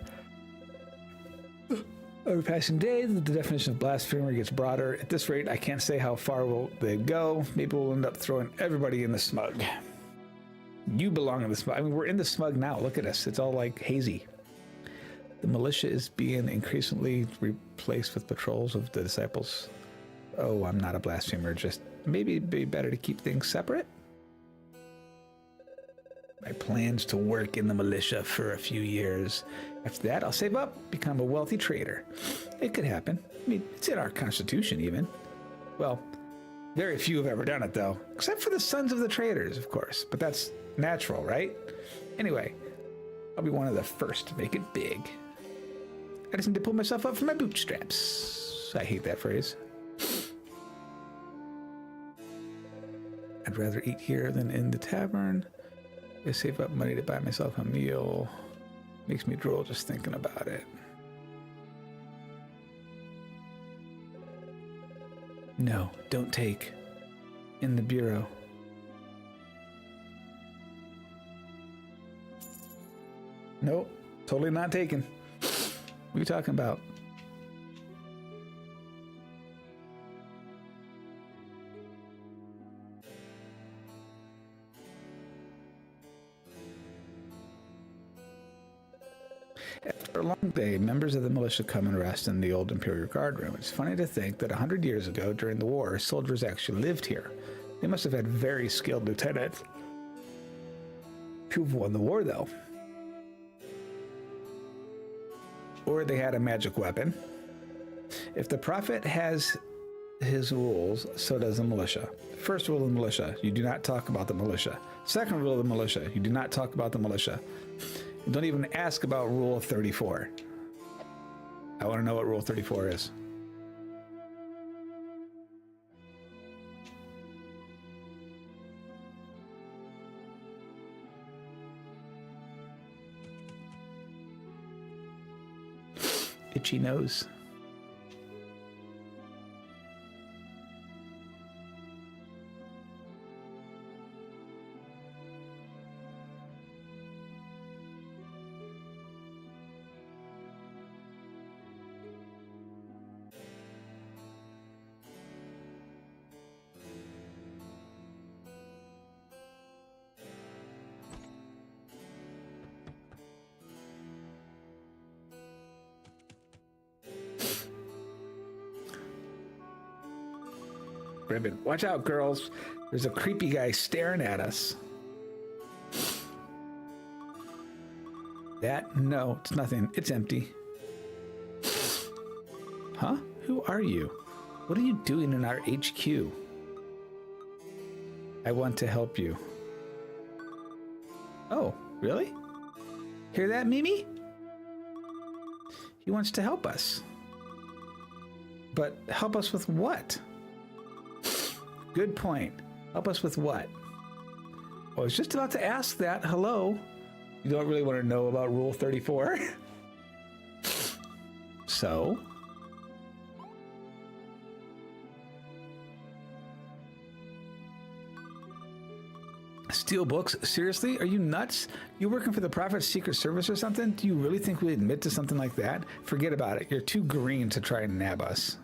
S1: every passing day, the definition of blasphemer gets broader. At this rate, I can't say how far will they go. Maybe we'll end up throwing everybody in the smug. You belong in the smug. I mean, we're in the smug now. Look at us. It's all like hazy. The militia is being increasingly replaced with patrols of the disciples. Oh, I'm not a blasphemer. Just maybe it'd be better to keep things separate. My plan's to work in the militia for a few years. After that, I'll save up, become a wealthy trader. It could happen. I mean, it's in our constitution even. Well, very few have ever done it though, except for the sons of the traders, of course. But that's natural, right? Anyway, I'll be one of the first to make it big. I just need to pull myself up from my bootstraps. I hate that phrase. I'd rather eat here than in the tavern. I save up money to buy myself a meal. Makes me drool just thinking about it. No, don't take. In the bureau. Nope, totally not taken. What are you talking about? After a long day, members of the militia come and rest in the old Imperial Guard room. It's funny to think that 100 years ago, during the war, soldiers actually lived here. They must have had very skilled lieutenants. Who've won the war, though. Or they had a magic weapon. If the prophet has his rules, so does the militia. First rule of the militia, you do not talk about the militia. Second rule of the militia, you do not talk about the militia. And don't even ask about rule 34. I want to know what rule 34 is. Itchy nose. Ribbon. Watch out, girls. There's a creepy guy staring at us. That? No, it's nothing. It's empty. Huh? Who are you? What are you doing in our HQ? I want to help you. Oh, really? Hear that, Mimi? He wants to help us. But help us with what? Good point. Help us with what? I was just about to ask that. Hello? You don't really want to know about Rule 34? So? Steal books? Seriously? Are you nuts? You working for the Prophet's Secret Service or something? Do you really think we admit to something like that? Forget about it. You're too green to try and nab us.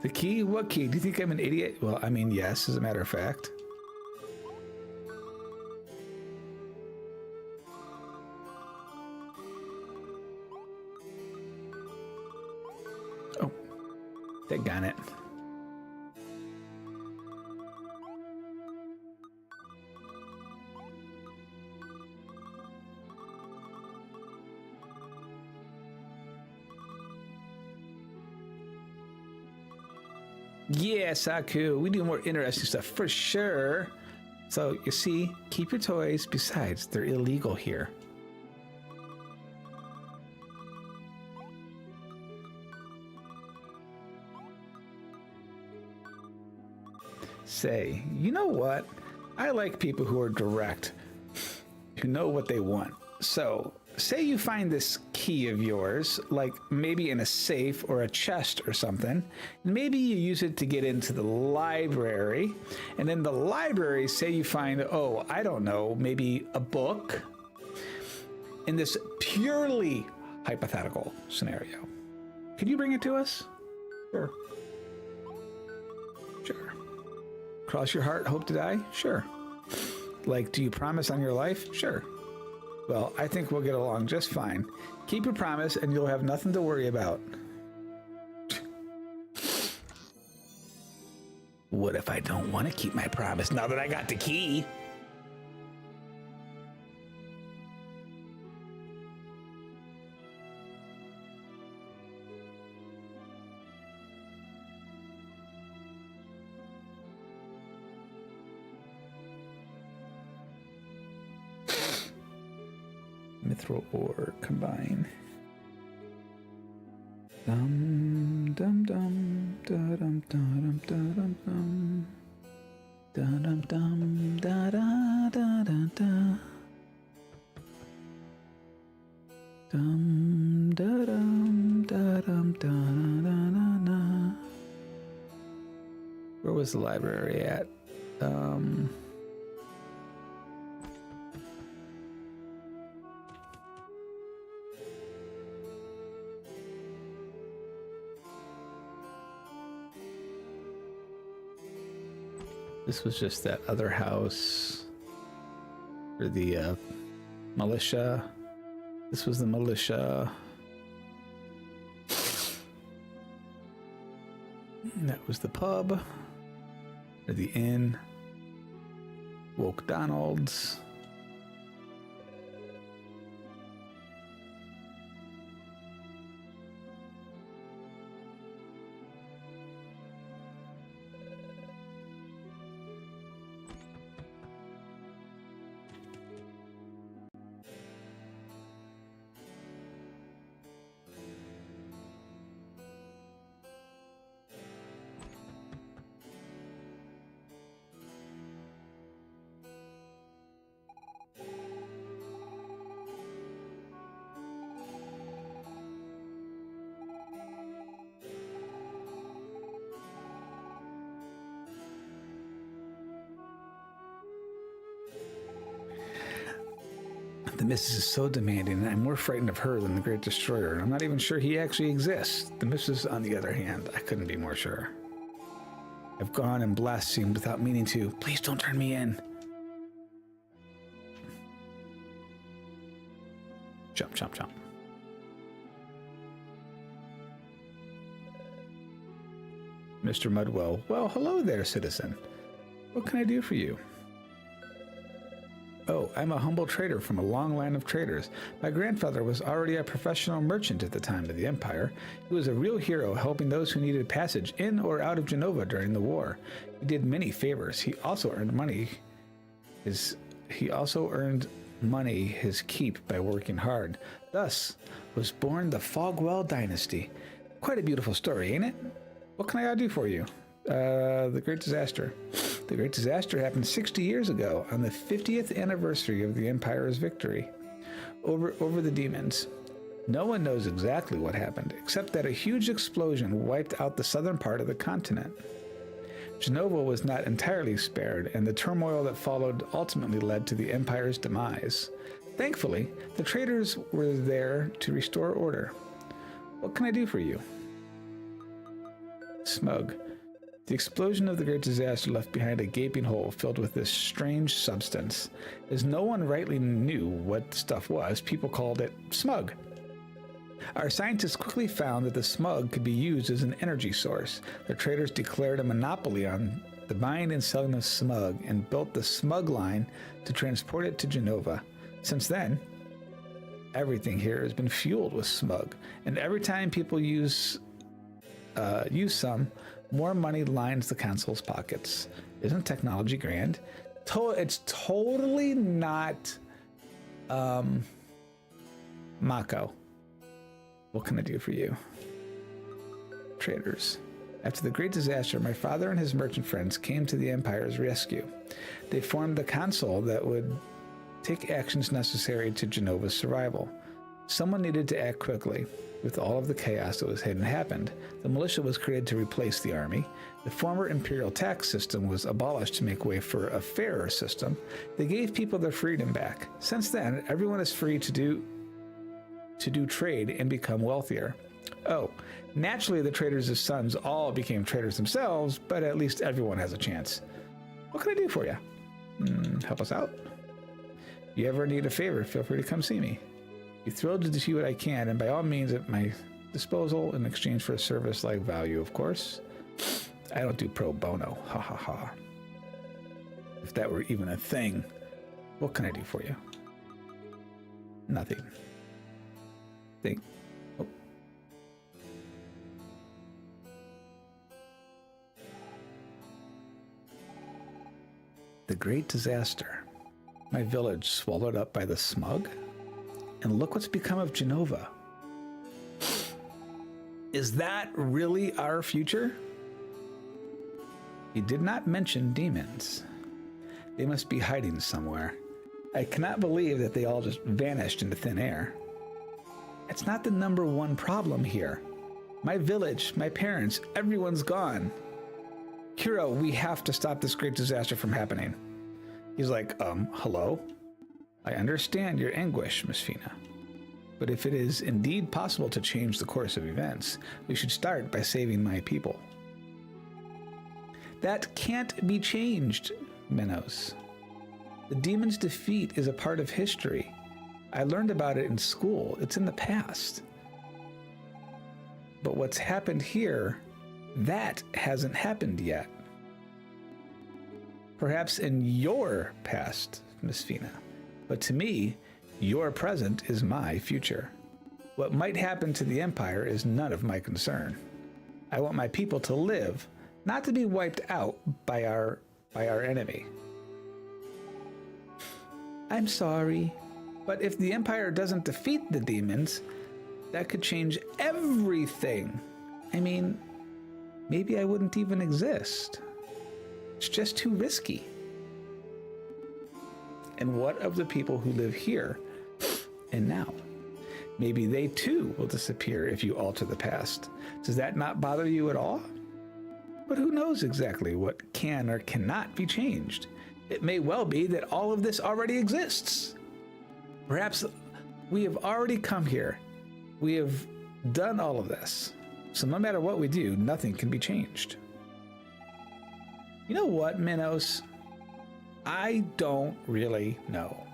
S1: The key? What key? Do you think I'm an idiot? Well, I mean, yes, as a matter of fact. Oh, daggone it. Yeah, Saku, we do more interesting stuff for sure. So, you see, keep your toys. Besides, they're illegal here. Say, you know what? I like people who are direct, who know what they want. So, say you find this key of yours, like maybe in a safe or a chest or something. Maybe you use it to get into the library. And in the library, say you find, oh, I don't know, maybe a book. In this purely hypothetical scenario. Can you bring it to us? Sure. Sure. Cross your heart, hope to die? Sure. Like, do you promise on your life? Sure. Well, I think we'll get along just fine. Keep your promise and you'll have nothing to worry about. What if I don't want to keep my promise now that I got the key? Mithril ore combine. Dum dum dum da dum da dum da dum dum da dum dum da da da da da dum da dum da dum da da da da. Where was the library at? This was just that other house for the militia. This was the militia. That was the pub. Or the inn. Woke Donald's. The Missus is so demanding, and I'm more frightened of her than the Great Destroyer. I'm not even sure he actually exists. The Missus, on the other hand, I couldn't be more sure. I've gone and blasphemed without meaning to. Please don't turn me in. Jump, jump, jump. Mr. Mudwell. Well, hello there, citizen. What can I do for you? Oh, I'm a humble trader from a long line of traders. My grandfather was already a professional merchant at the time of the Empire. He was a real hero, helping those who needed passage in or out of Genova during the war. He did many favors. He also earned money his keep by working hard. Thus was born the Fogwell dynasty. Quite a beautiful story, ain't it? What can I do for you? The Great Disaster. The Great Disaster happened 60 years ago on the 50th anniversary of the Empire's victory over the demons. No one knows exactly what happened, except that a huge explosion wiped out the southern part of the continent. Genova was not entirely spared, and the turmoil that followed ultimately led to the Empire's demise. Thankfully, the traders were there to restore order. What can I do for you? Smug. The explosion of the Great Disaster left behind a gaping hole filled with this strange substance. As no one rightly knew what the stuff was, people called it smug. Our scientists quickly found that the smug could be used as an energy source. The traders declared a monopoly on the buying and selling of smug and built the smug line to transport it to Genova. Since then, everything here has been fueled with smug, and every time people use some, more money lines the council's pockets. Isn't technology grand? It's totally not Mako. What can I do for you? Traders. After the Great Disaster, my father and his merchant friends came to the Empire's rescue. They formed the council that would take actions necessary to Genova's survival. Someone needed to act quickly. With all of the chaos that was hidden happened, the militia was created to replace the army. The former imperial tax system was abolished to make way for a fairer system. They gave people their freedom back. Since then, everyone is free to do trade and become wealthier. Oh, naturally the traders' sons all became traders themselves, but at least everyone has a chance. What can I do for you? Help us out? If you ever need a favor, feel free to come see me. Be thrilled to do what I can, and by all means at my disposal in exchange for a service like value, of course. I don't do pro bono. Ha ha ha. If that were even a thing. What can I do for you? Nothing. Think. Oh. The Great Disaster. My village swallowed up by the smug? And look what's become of Genova. Is that really our future? He did not mention demons. They must be hiding somewhere. I cannot believe that they all just vanished into thin air. It's not the #1 problem here. My village, my parents, everyone's gone. Kiro, we have to stop this Great Disaster from happening. He's like, hello? I understand your anguish, Miss Fina. But if it is indeed possible to change the course of events, we should start by saving my people. That can't be changed, Minos. The demon's defeat is a part of history. I learned about it in school. It's in the past. But what's happened here That hasn't happened yet. Perhaps in your past, Miss Fina, but to me, your present is my future. What might happen to the Empire is none of my concern. I want my people to live, not to be wiped out by our enemy. I'm sorry, but if the Empire doesn't defeat the demons, that could change everything. I mean, maybe I wouldn't even exist. It's just too risky. And what of the people who live here and now? Maybe they too will disappear if you alter the past. Does that not bother you at all? But who knows exactly what can or cannot be changed? It may well be that all of this already exists. Perhaps we have already come here. We have done all of this. So no matter what we do, nothing can be changed. You know what, Minos? I don't really know.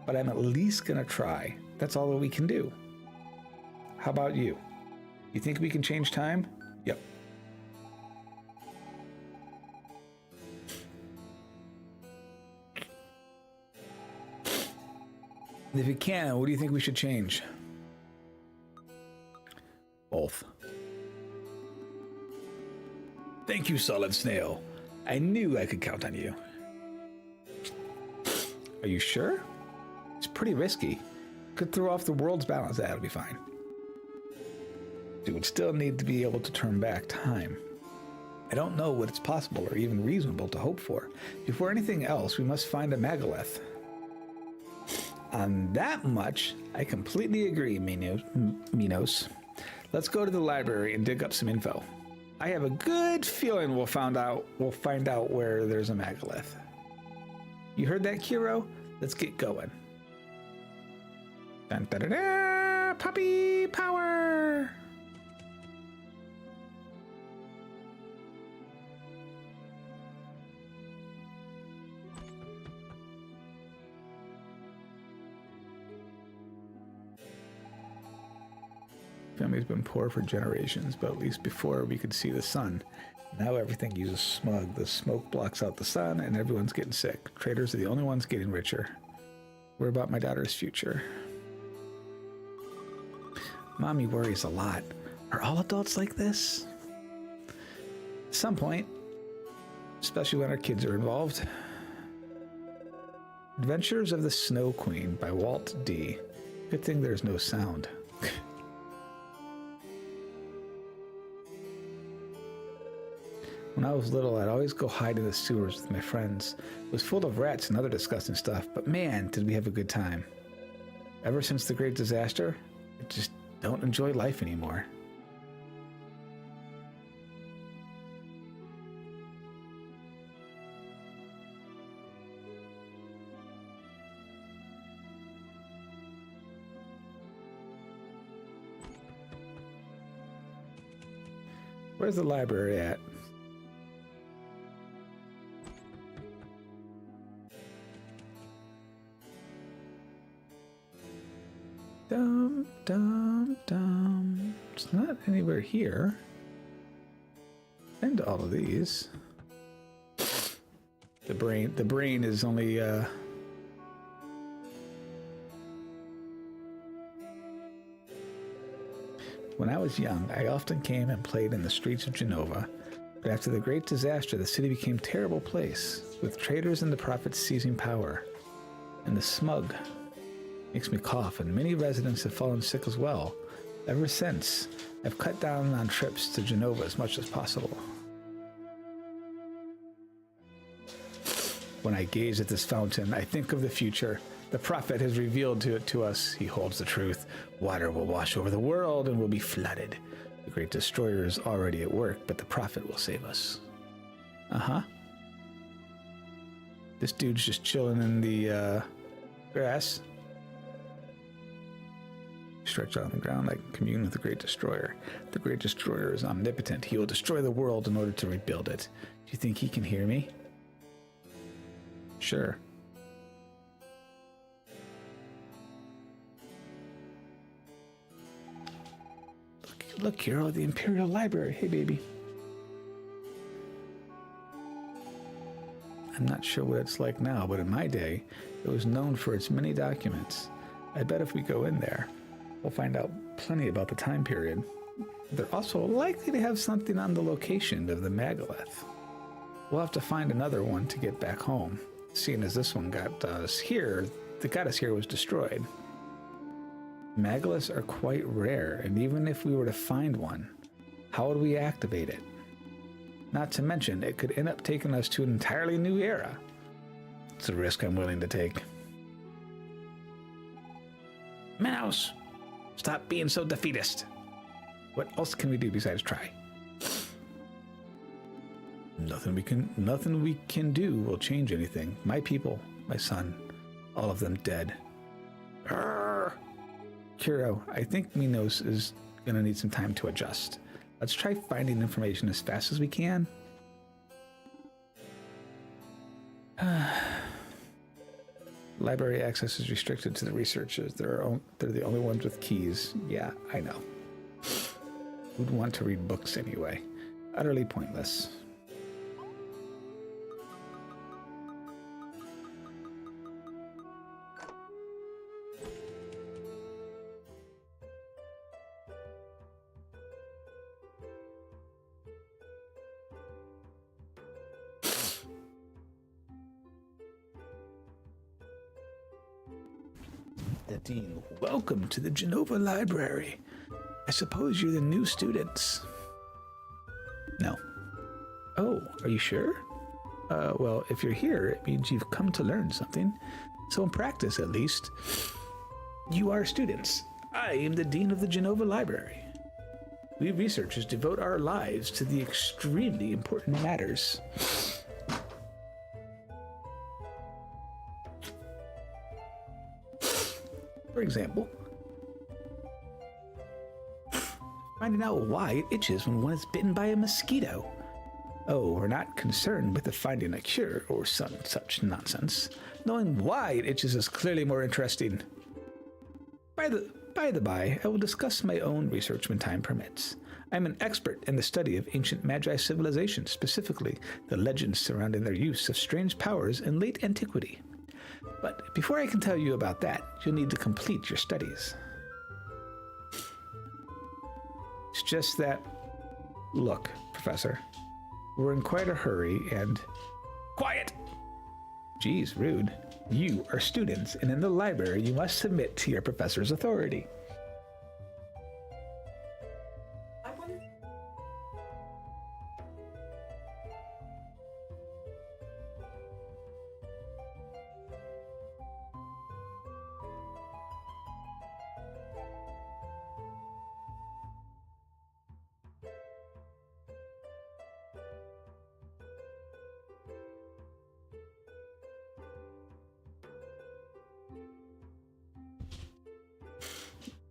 S1: But I'm at least gonna try. That's all that we can do. How about you? You think we can change time? Yep. If you can, what do you think we should change? Both. Thank you, Solid Snail. I knew I could count on you. Are you sure? It's pretty risky. Could throw off the world's balance. That'll be fine. You would still need to be able to turn back time. I don't know what it's possible or even reasonable to hope for. Before anything else, we must find a Megalith. On that much, I completely agree, Minos. Let's go to the library and dig up some info. I have a good feeling we'll find out where there's a Megalith. You heard that, Kiro? Let's get going. Dun, da, da, da, puppy power! Family's been poor for generations, but at least before we could see the sun. Now everything uses smog. The smoke blocks out the sun and everyone's getting sick. Traders are the only ones getting richer. Worry about my daughter's future. Mommy worries a lot. Are all adults like this? At some point, especially when our kids are involved. Adventures of the Snow Queen by Walt D. Good thing there's no sound. When I was little, I'd always go hide in the sewers with my friends. It was full of rats and other disgusting stuff, but man, did we have a good time. Ever since the Great Disaster, I just don't enjoy life anymore. Where's the library at? Dum, dum, dum. It's not anywhere here. And all of these. The brain is only, When I was young, I often came and played in the streets of Genova. But after the Great Disaster, the city became a terrible place, with traders and the prophets seizing power. And the smug makes me cough, and many residents have fallen sick as well. Ever since, I've cut down on trips to Genova as much as possible. When I gaze at this fountain, I think of the future. The prophet has revealed it to us. He holds the truth. Water will wash over the world and will be flooded. The great destroyer is already at work, but the prophet will save us. Uh-huh. This dude's just chilling in the grass. Stretched out on the ground, I can commune with the great destroyer. The great destroyer is omnipotent. He will destroy the world in order to rebuild it. Do you think he can hear me? Sure. Look, hero, the Imperial Library. Hey, baby. I'm not sure what it's like now, but in my day, it was known for its many documents. I bet if we go in there, we'll find out plenty about the time period. They're also likely to have something on the location of the megalith. We'll have to find another one to get back home, seeing as this one got us here. That got us here was destroyed. Megaliths are quite rare, and even if we were to find one, how would we activate it? Not to mention, it could end up taking us to an entirely new era. It's a risk I'm willing to take. Mouse! Stop being so defeatist. What else can we do besides try? Nothing we can do will change anything. My people, my son, all of them dead. Arrgh. Kuro, I think Minos is gonna need some time to adjust. Let's try finding information as fast as we can. Library access is restricted to the researchers. They're the only ones with keys. Yeah, I know. Who'd want to read books anyway? Utterly pointless. The Dean, welcome to the Genova Library. I suppose you're the new students. No. Oh, are you sure? Well, if you're here, it means you've come to learn something. So in practice, at least, you are students. I am the Dean of the Genova Library. We researchers devote our lives to the extremely important matters. For example, finding out why it itches when one is bitten by a mosquito. Oh, we're not concerned with finding a cure or some such nonsense. Knowing why it itches is clearly more interesting. By the by, I will discuss my own research when time permits. I'm an expert in the study of ancient Magi civilizations, specifically the legends surrounding their use of strange powers in late antiquity. But before I can tell you about that, you'll need to complete your studies. It's just that, look, Professor, we're in quite a hurry and... Quiet! Geez, rude. You are students, and in the library you must submit to your professor's authority.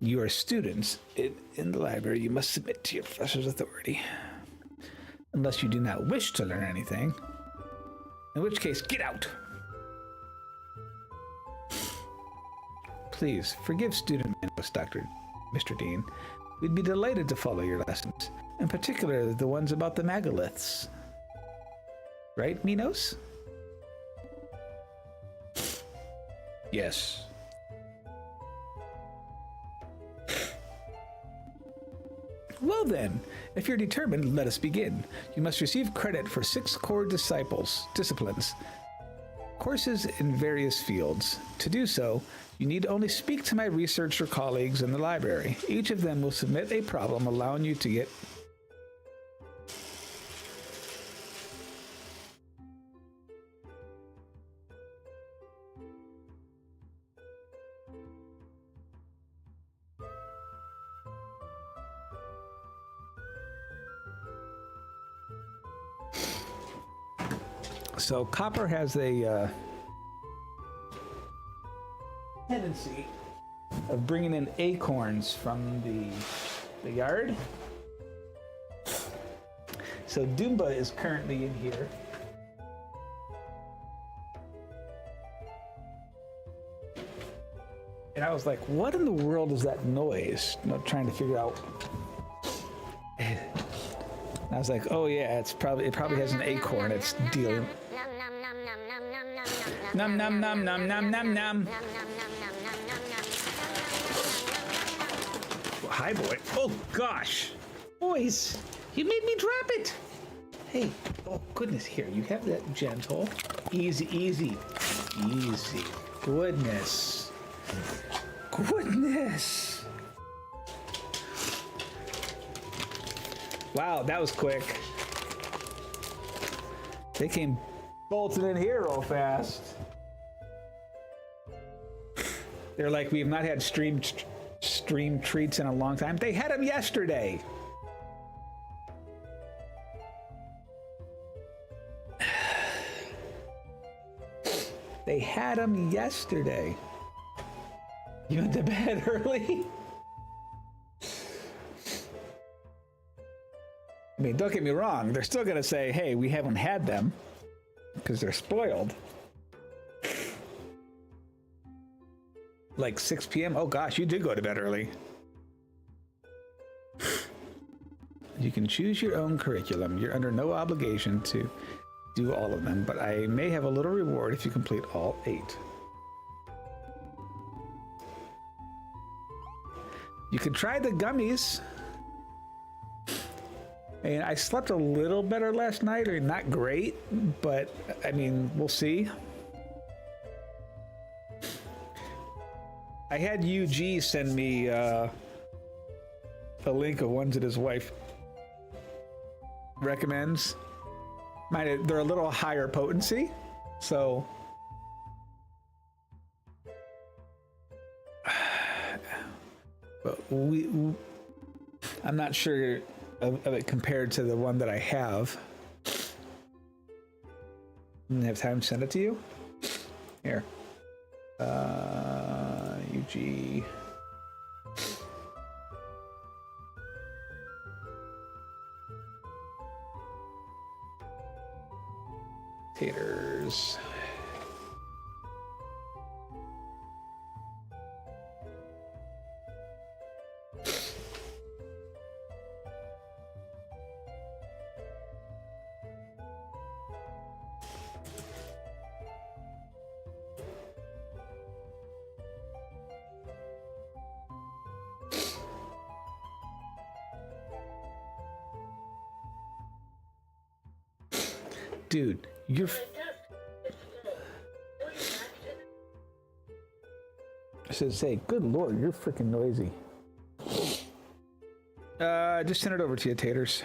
S1: You are students in the library. You must submit to your professor's authority. Unless you do not wish to learn anything. In which case, get out! Please, forgive student Minos, Mr. Dean. We'd be delighted to follow your lessons. In particular, the ones about the megaliths. Right, Minos? Yes. Well then, if you're determined, let us begin. You must receive credit for 6 core disciplines, courses in various fields. To do so, you need only speak to my researcher colleagues in the library. Each of them will submit a problem allowing you to get... So Copper has a tendency of bringing in acorns from the yard. So Doomba is currently in here. And I was like, what in the world is that noise? I'm trying to figure out I was like, oh yeah, it probably has an acorn. It's dealing. Num num num num num num num. Hi, boy. Oh gosh, boys, you made me drop it. Hey, oh goodness, here you have that gentle, easy, easy, easy. Goodness, goodness. Wow, that was quick. They came bolting in here real fast. They're like, we've not had stream treats in a long time. They had them yesterday. They had them yesterday. You went to bed early? I mean, don't get me wrong. They're still going to say, hey, we haven't had them because they're spoiled. Like 6 p.m. Oh gosh, you did go to bed early. You can choose your own curriculum. You're under no obligation to do all of them, but I may have a little reward if you complete all 8. You could try the gummies. And I slept a little better last night, or not great, but I mean, we'll see. I had UG send me a link of ones that his wife recommends. They're a little higher potency, so but I'm not sure of it compared to the one that I have. Didn't have time to send it to you. Here, UG. Taters. Dude, you're... I should say, good lord, you're freaking noisy. Just send it over to you, Taters.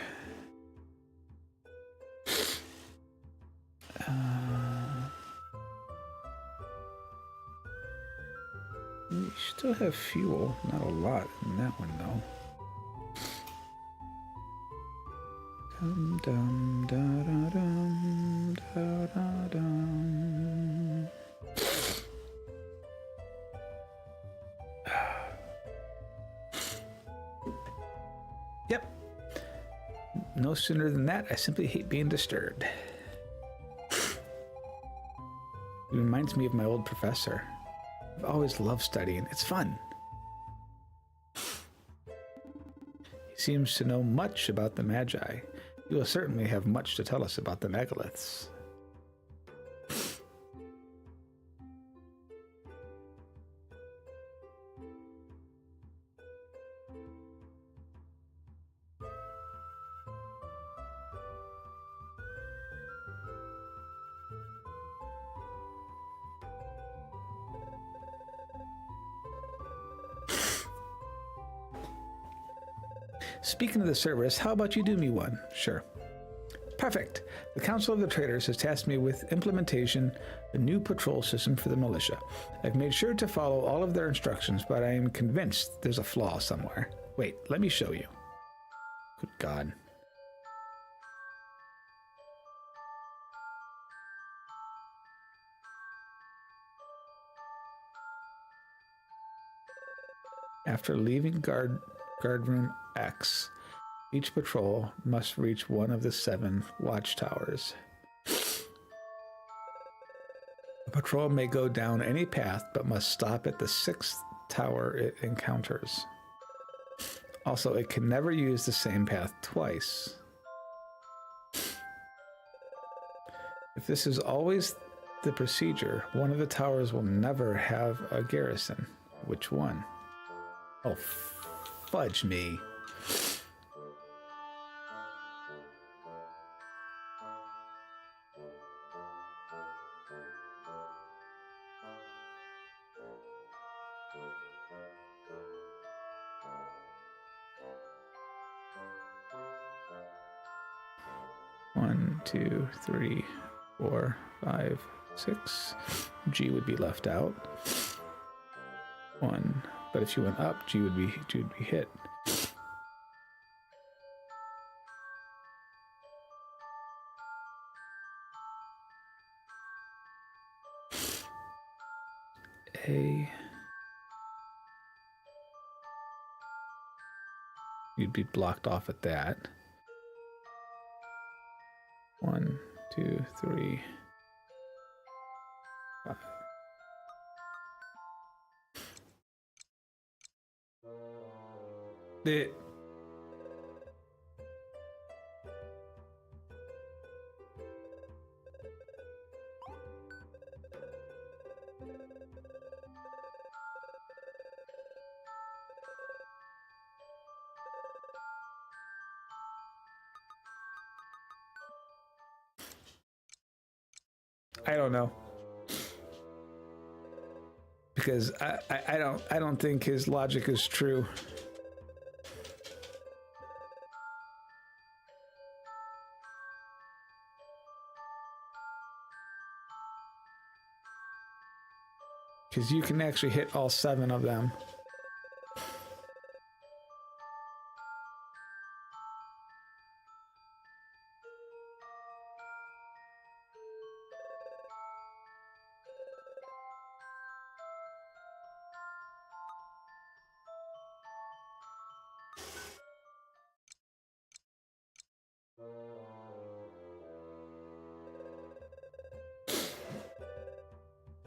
S1: You still have fuel. Not a lot in that one, though. Dum dum da da dum da da dum. Yep. No sooner than that, I simply hate being disturbed. It reminds me of my old professor. I've always loved studying. It's fun. He seems to know much about the Magi. He will certainly have much to tell us about the megaliths. Speaking of the service, how about you do me one? Sure. Perfect. The Council of the Traders has tasked me with implementation a new patrol system for the militia. I've made sure to follow all of their instructions, but I am convinced there's a flaw somewhere. Wait, let me show you. Good God. After leaving guard room X, each patrol must reach one of the 7 watchtowers. A patrol may go down any path, but must stop at the 6th tower it encounters. Also, it can never use the same path twice. If this is always the procedure, one of the towers will never have a garrison. Which one? Oh, fudge me. One, two, three, 4, 5, 6. G would be left out. 1, but if you went up, G would be hit. A. You'd be blocked off at that. 1, 2, 3, 5. I don't know, because I don't think his logic is true. Because you can actually hit all 7 of them.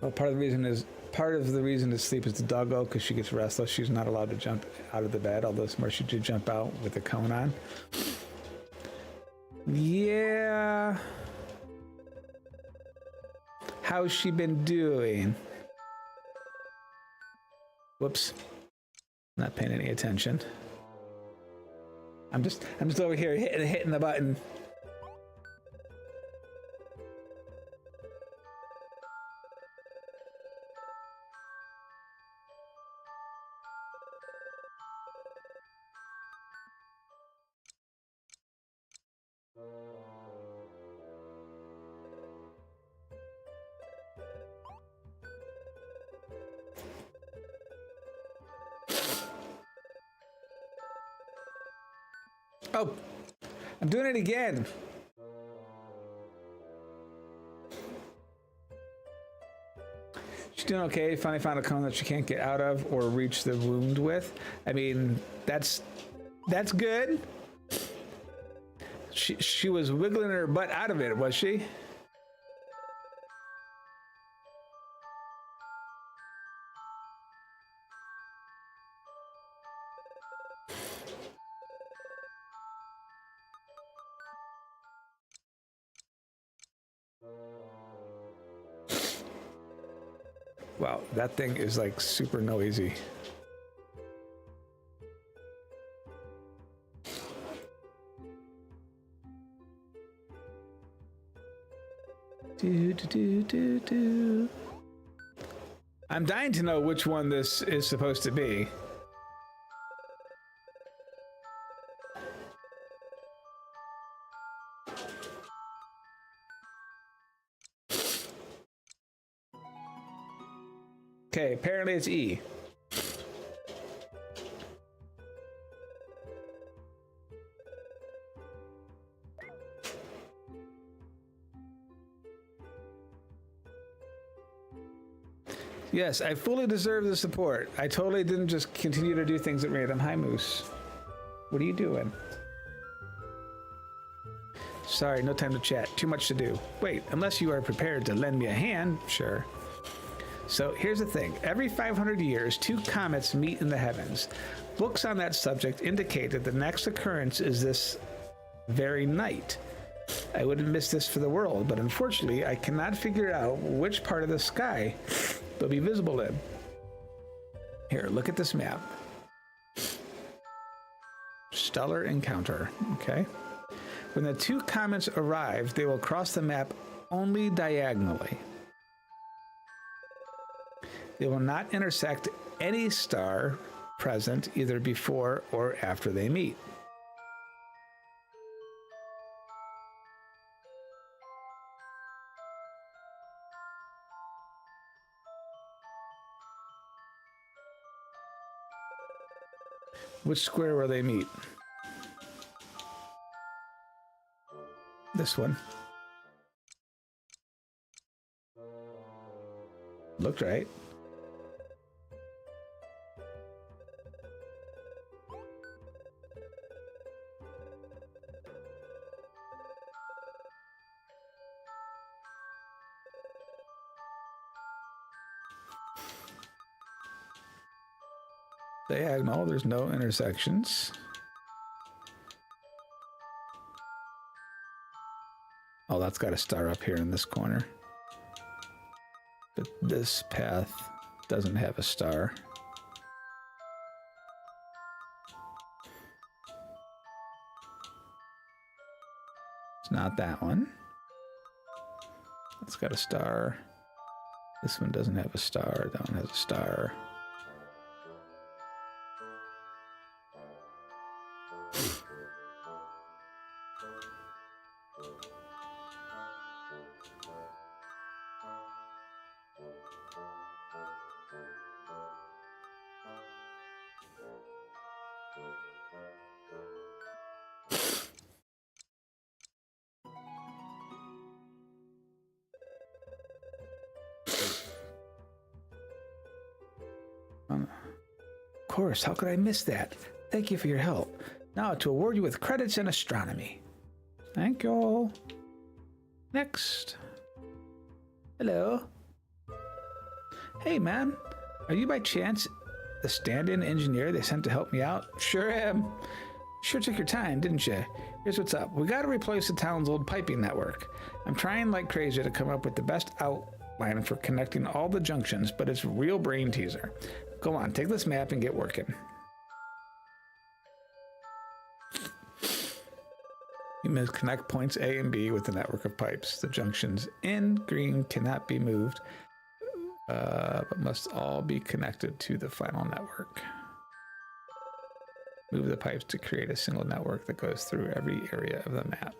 S1: Well, part of the reason to sleep is the doggo, because she gets restless. She's not allowed to jump out of the bed, although it's more she did jump out with the cone on. Yeah. How's she been doing? Whoops. Not paying any attention. I'm just over here hitting the button. Oh, I'm doing it again. She's doing okay. Finally found a cone that she can't get out of or reach the wound with. I mean, that's good. She was wiggling her butt out of it, was she? Wow, that thing is like super noisy. Do. I'm dying to know which one this is supposed to be. Okay, apparently it's E. Yes, I fully deserve the support. I totally didn't just continue to do things at random. Hi, Moose. What are you doing? Sorry, no time to chat. Too much to do. Wait, unless you are prepared to lend me a hand, sure. So here's the thing. Every 500 years, 2 comets meet in the heavens. Books on that subject indicate that the next occurrence is this very night. I wouldn't miss this for the world, but unfortunately, I cannot figure out which part of the sky they'll be visible in. Here, look at this map. Stellar encounter, okay? When the two comets arrive, they will cross the map only diagonally. They will not intersect any star present either before or after they meet. Which square will they meet? This one. Looked right. Diagonal, there's no intersections. Oh, that's got a star up here in this corner. But this path doesn't have a star. It's not that one. It's got a star. This one doesn't have a star. That one has a star. Of course, how could I miss that? Thank you for your help. Now to award you with credits in astronomy. Thank you all. Next. Hello. Hey man, are you by chance the stand-in engineer they sent to help me out? Sure am. Sure took your time, didn't you? Here's what's up. We gotta replace the town's old piping network. I'm trying like crazy to come up with the best outline for connecting all the junctions, but it's a real brain teaser. Go on, take this map and get working. You must connect points A and B with the network of pipes. The junctions in green cannot be moved, but must all be connected to the final network. Move the pipes to create a single network that goes through every area of the map.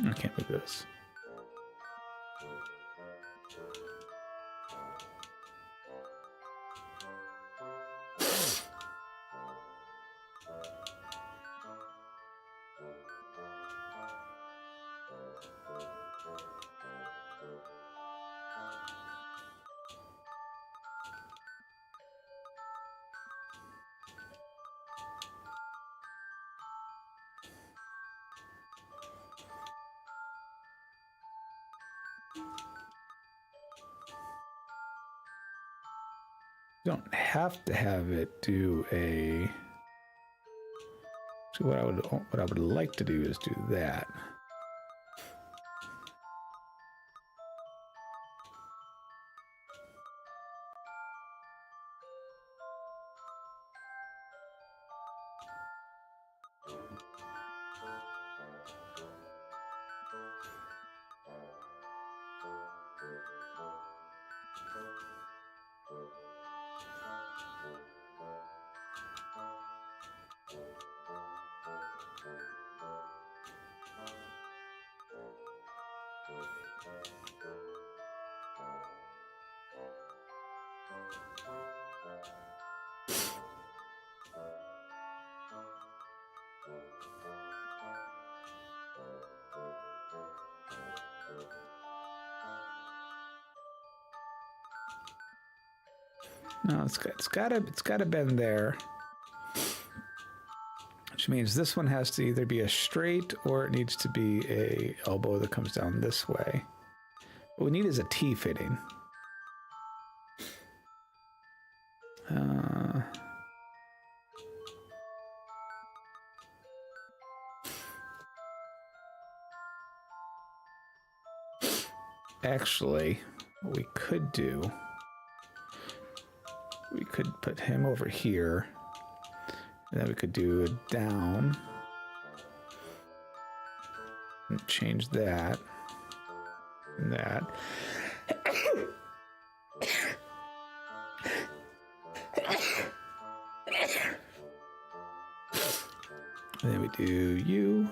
S1: I can't move this. You don't have to have it do a. So what I would like to do is do that. No, it's gotta bend there. Which means this one has to either be a straight or it needs to be a elbow that comes down this way. What we need is a T fitting. Actually, what we could do, we could put him over here, and then we could do a down, and change that, and that. And then we do you.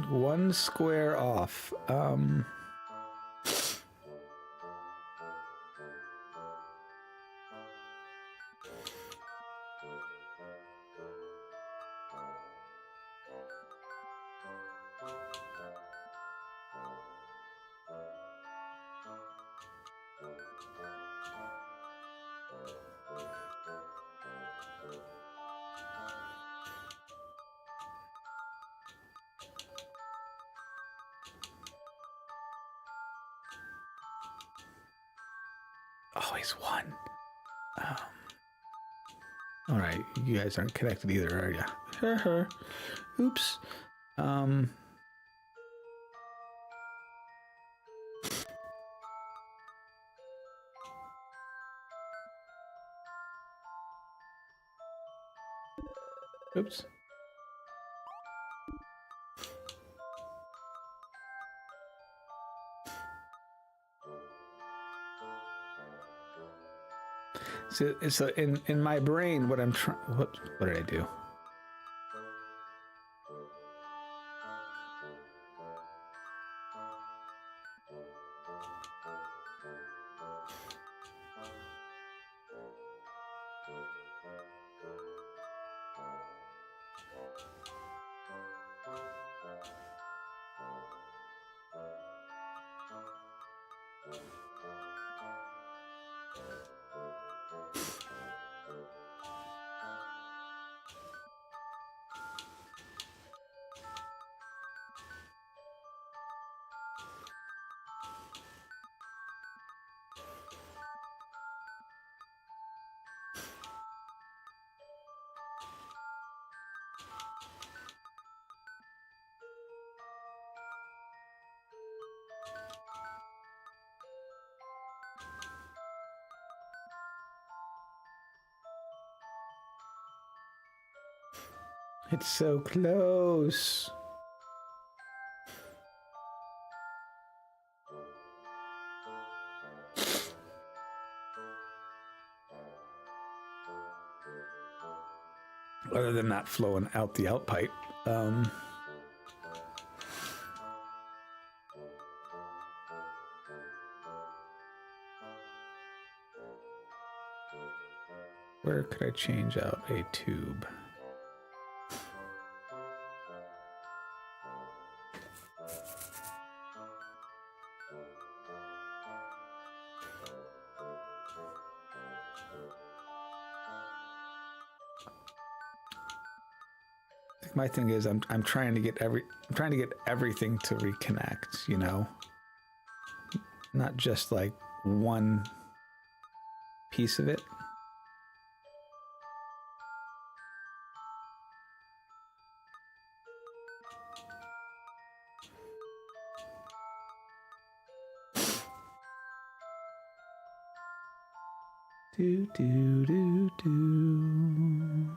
S1: One square off. Always one. All right, you guys aren't connected either, are you? Oops. Oops. So in my brain, what I'm trying, what did I do? It's so close. Other than not flowing out the outpipe. Where could I change out a tube? My thing is I'm trying to get everything to reconnect, you know? not just like one piece of it. Do, do, do, do.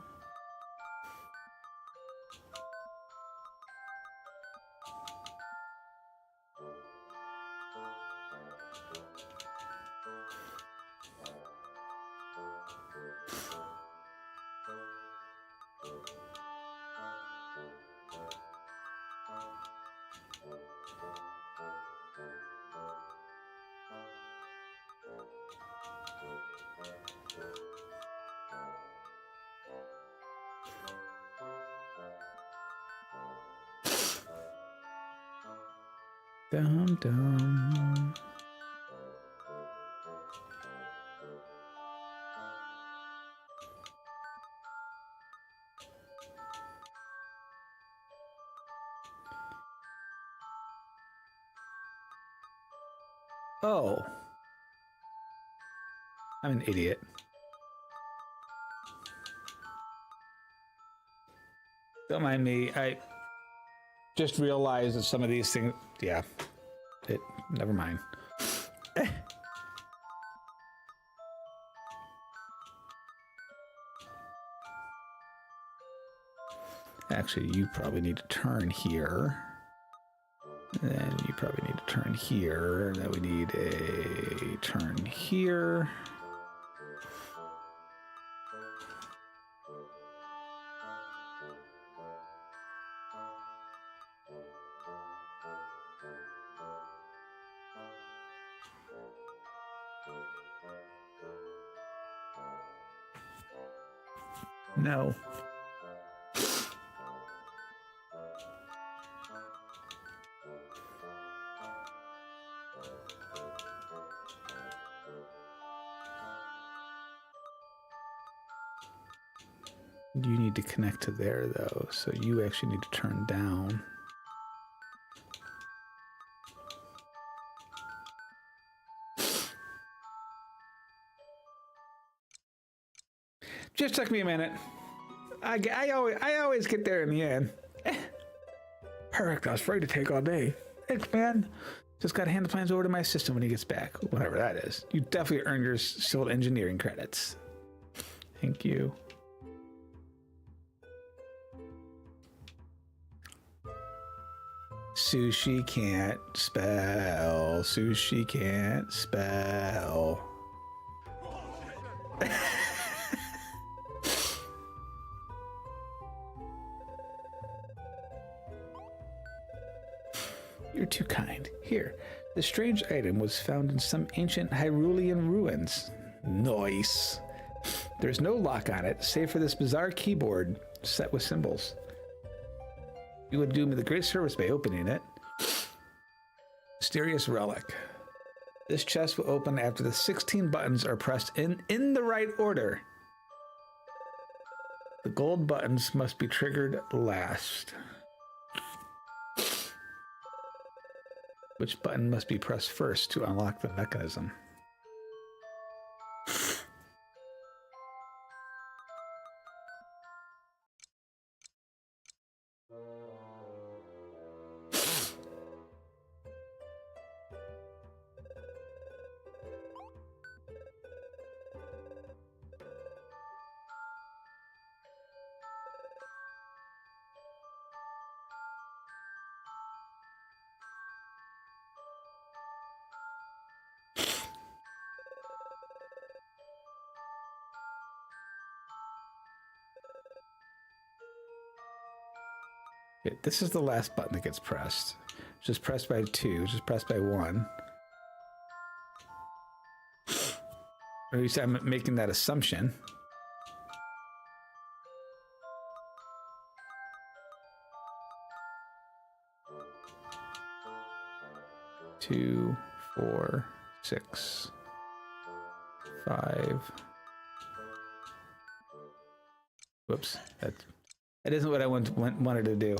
S1: Dum dum. Oh. I'm an idiot. Don't mind me. I just realized that some of these things, yeah. Never mind. Actually, you probably need to turn here. And then you probably need to turn here. And then we need a turn here. No. You need to connect to there, though, so you actually need to turn down. Just took me a minute. I always get there in the end. Perfect. I was afraid to take all day. Thanks, man. Just got to hand the plans over to my assistant when he gets back. Whatever that is. You definitely earned your civil engineering credits. Thank you. Sushi can't spell. Sushi can't spell. You're too kind. Here, this strange item was found in some ancient Hyrulean ruins. Nice. There's no lock on it, save for this bizarre keyboard set with symbols. You would do me the great service by opening it. Mysterious relic. This chest will open after the 16 buttons are pressed in the right order. The gold buttons must be triggered last. Which button must be pressed first to unlock the mechanism? Okay, this is the last button that gets pressed. Just pressed by 2, just pressed by 1. Or at least I'm making that assumption. Two, 4, 6, 5. Whoops, that isn't what I wanted to do.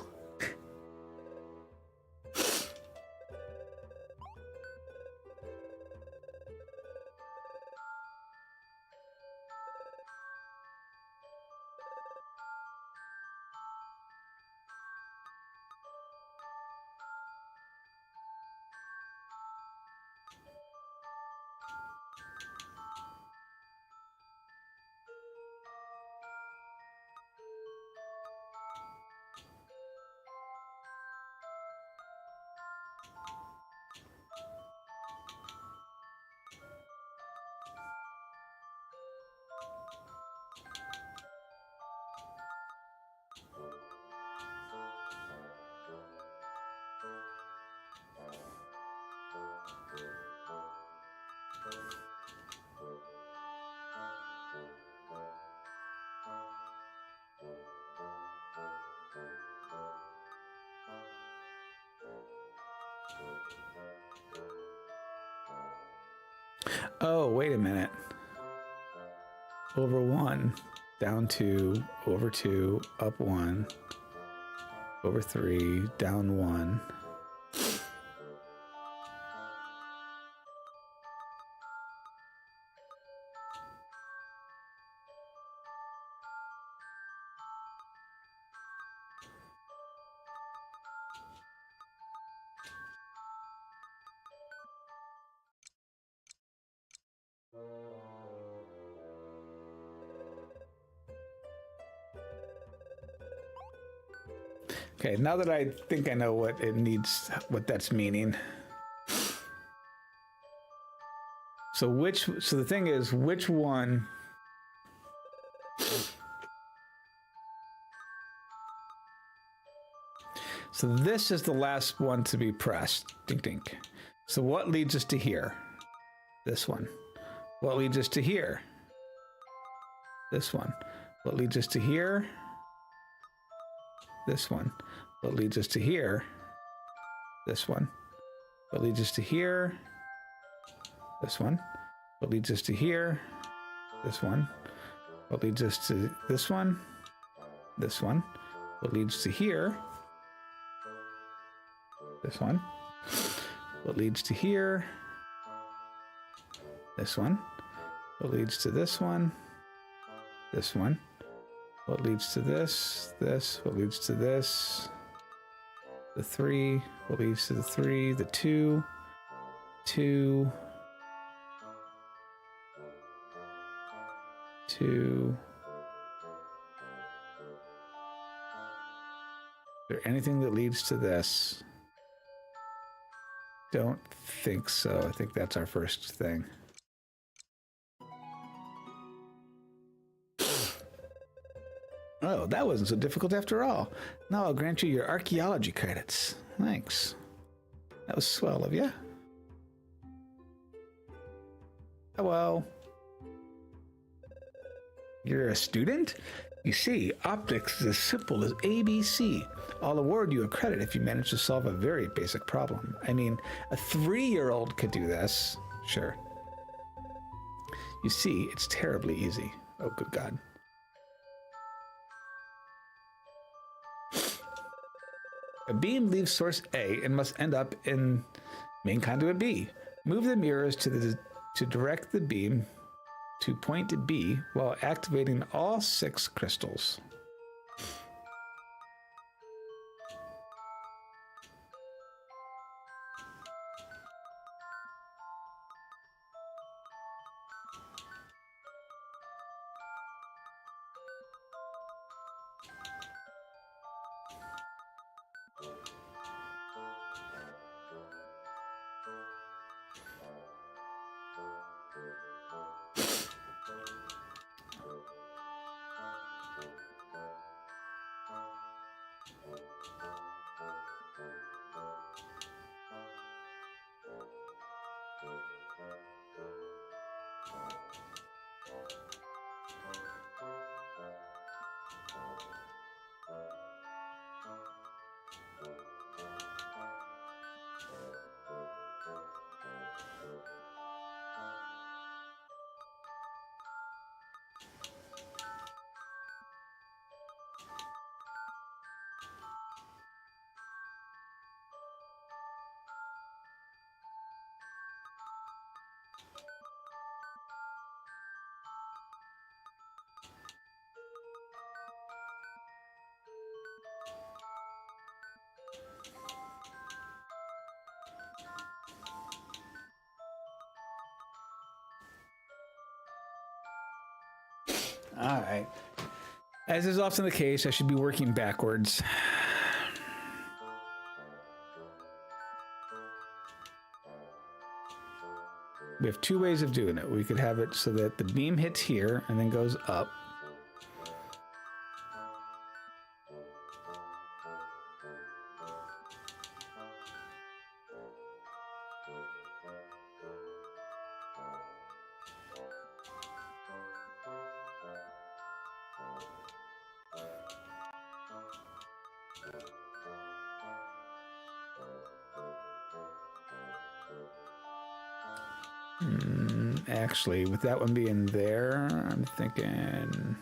S1: Oh, wait a minute. Over 1, down 2, over 2, up 1, over 3, down 1. Okay, now that I think I know what it needs, what that's meaning. So the thing is, which one? So this is the last one to be pressed. Dink, dink. So what leads us to here? This one. What leads us to here? This one. What leads us to here? This one. What leads us to here? This one. What leads us to here? This one. What leads us to here? This one. What leads us to this one? This one. What leads to here? This one. What leads to here? This one. What leads to this one? This one. What leads to this? This. What leads to this? The 3. What leads to the 3? The 2. 2. 2. Is there anything that leads to this? Don't think so. I think that's our first thing. Oh, that wasn't so difficult after all. Now I'll grant you your archaeology credits. Thanks. That was swell of you. Oh, well. You're a student? You see, optics is as simple as ABC. I'll award you a credit if you manage to solve a very basic problem. I mean, a 3-year-old could do this. Sure. You see, it's terribly easy. Oh, good God. A beam leaves source A and must end up in main conduit B. Move the mirrors to direct the beam to point B while activating all 6 crystals. All right. As is often the case, I should be working backwards. We have 2 ways of doing it. We could have it so that the beam hits here and then goes up. Actually, with that one being there, I'm thinking...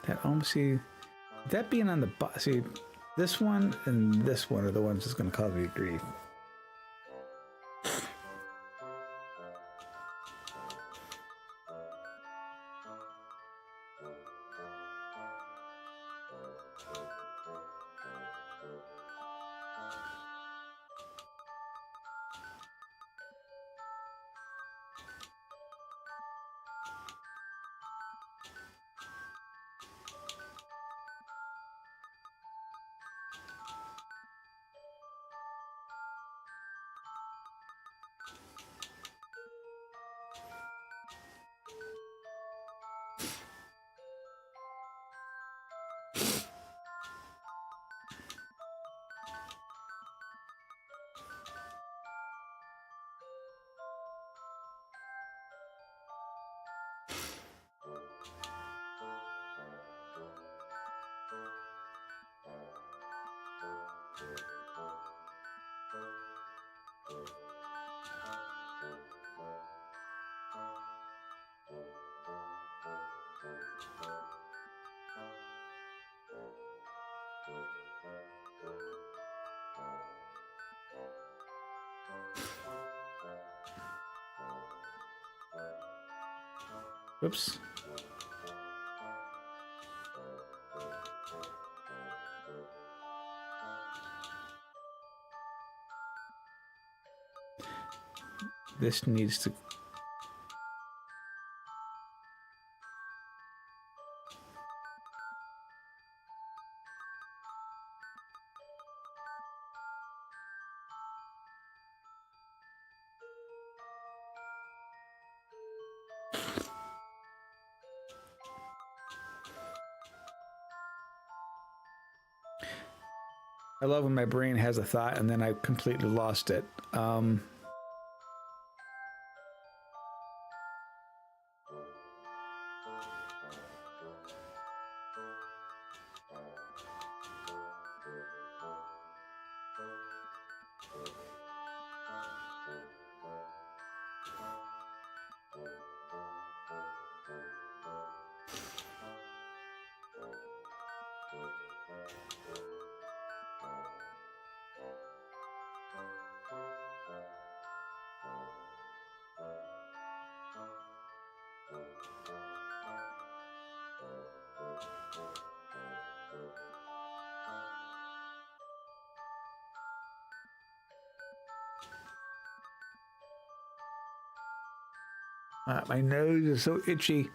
S1: That almost see that being on the see this one and this one are the ones that's going to cause me grief. Whoops. This needs to... I love when my brain has a thought and then I completely lost it. My nose is so itchy.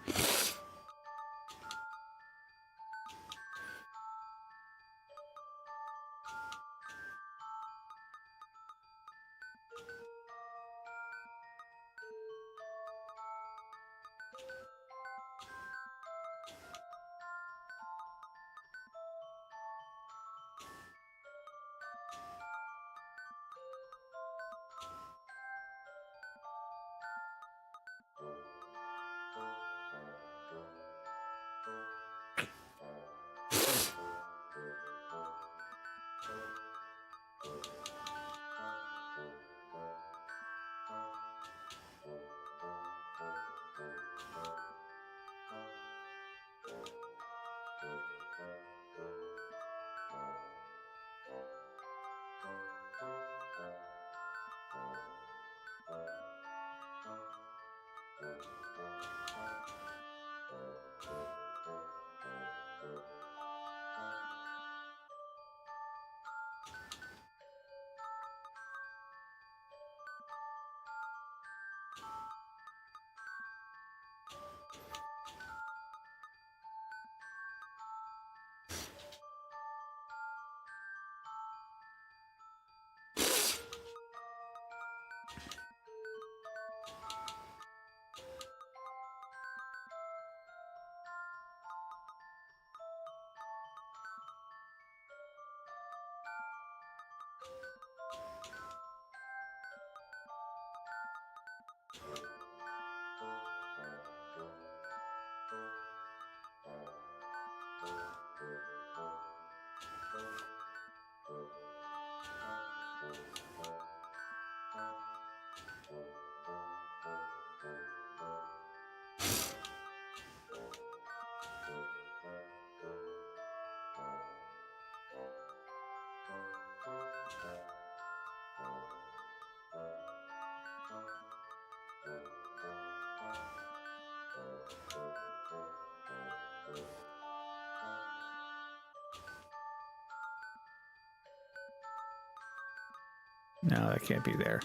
S1: No, that can't be there.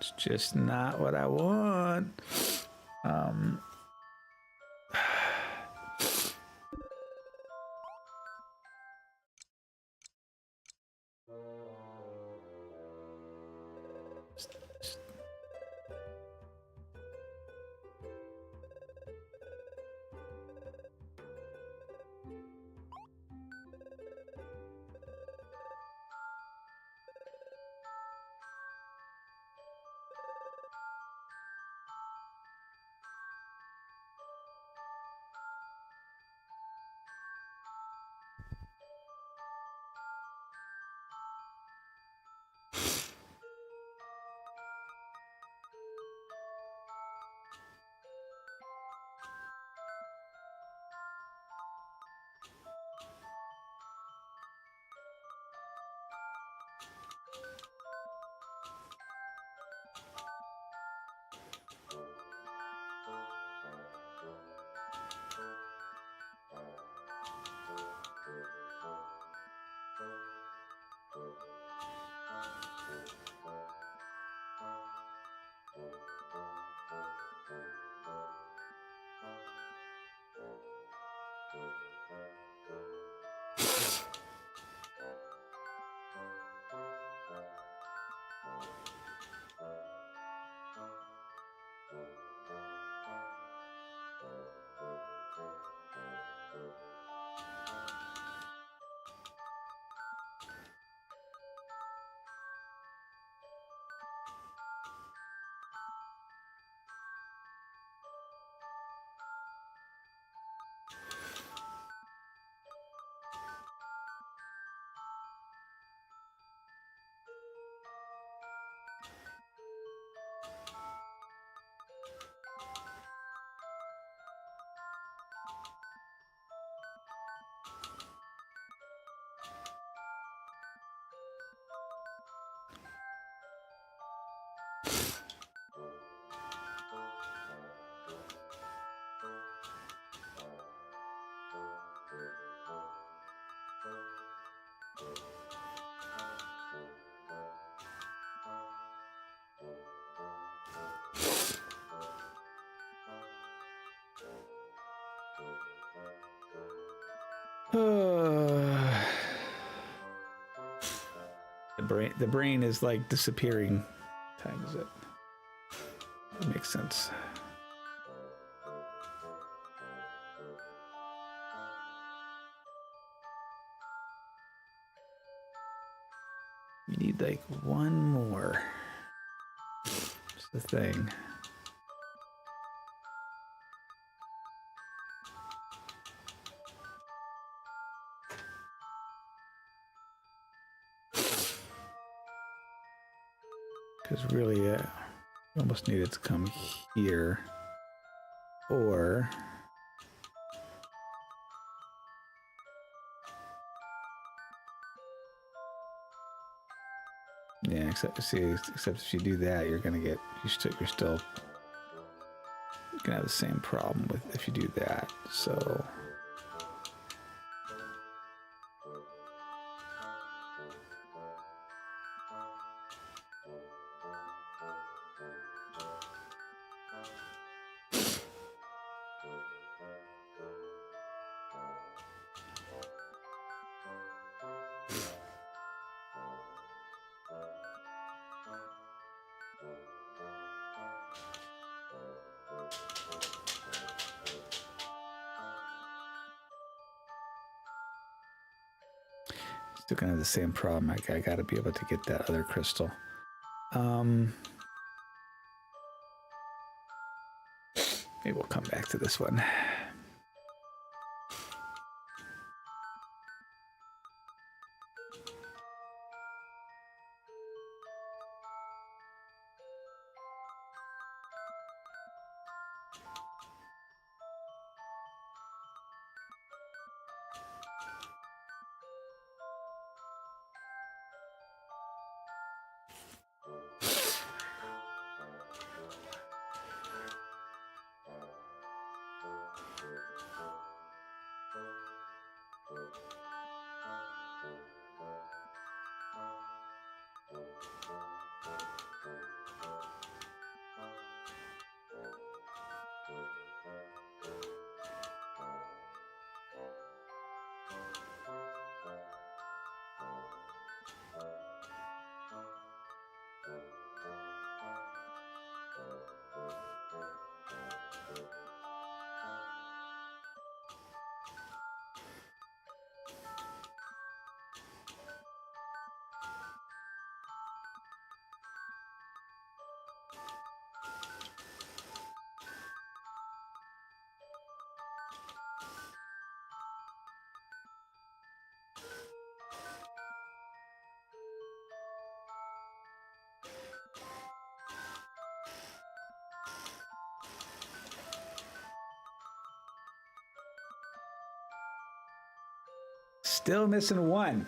S1: It's just not what I want. The brain is like disappearing. What time is it? That makes sense. You need like one more. That's the thing. Because really, you almost need it to come here. Or... yeah, except if you do that, you're gonna get you're still gonna have the same problem with if you do that. So still gonna have the same problem. I gotta be able to get that other crystal. Maybe we'll come back to this one. Still missing one.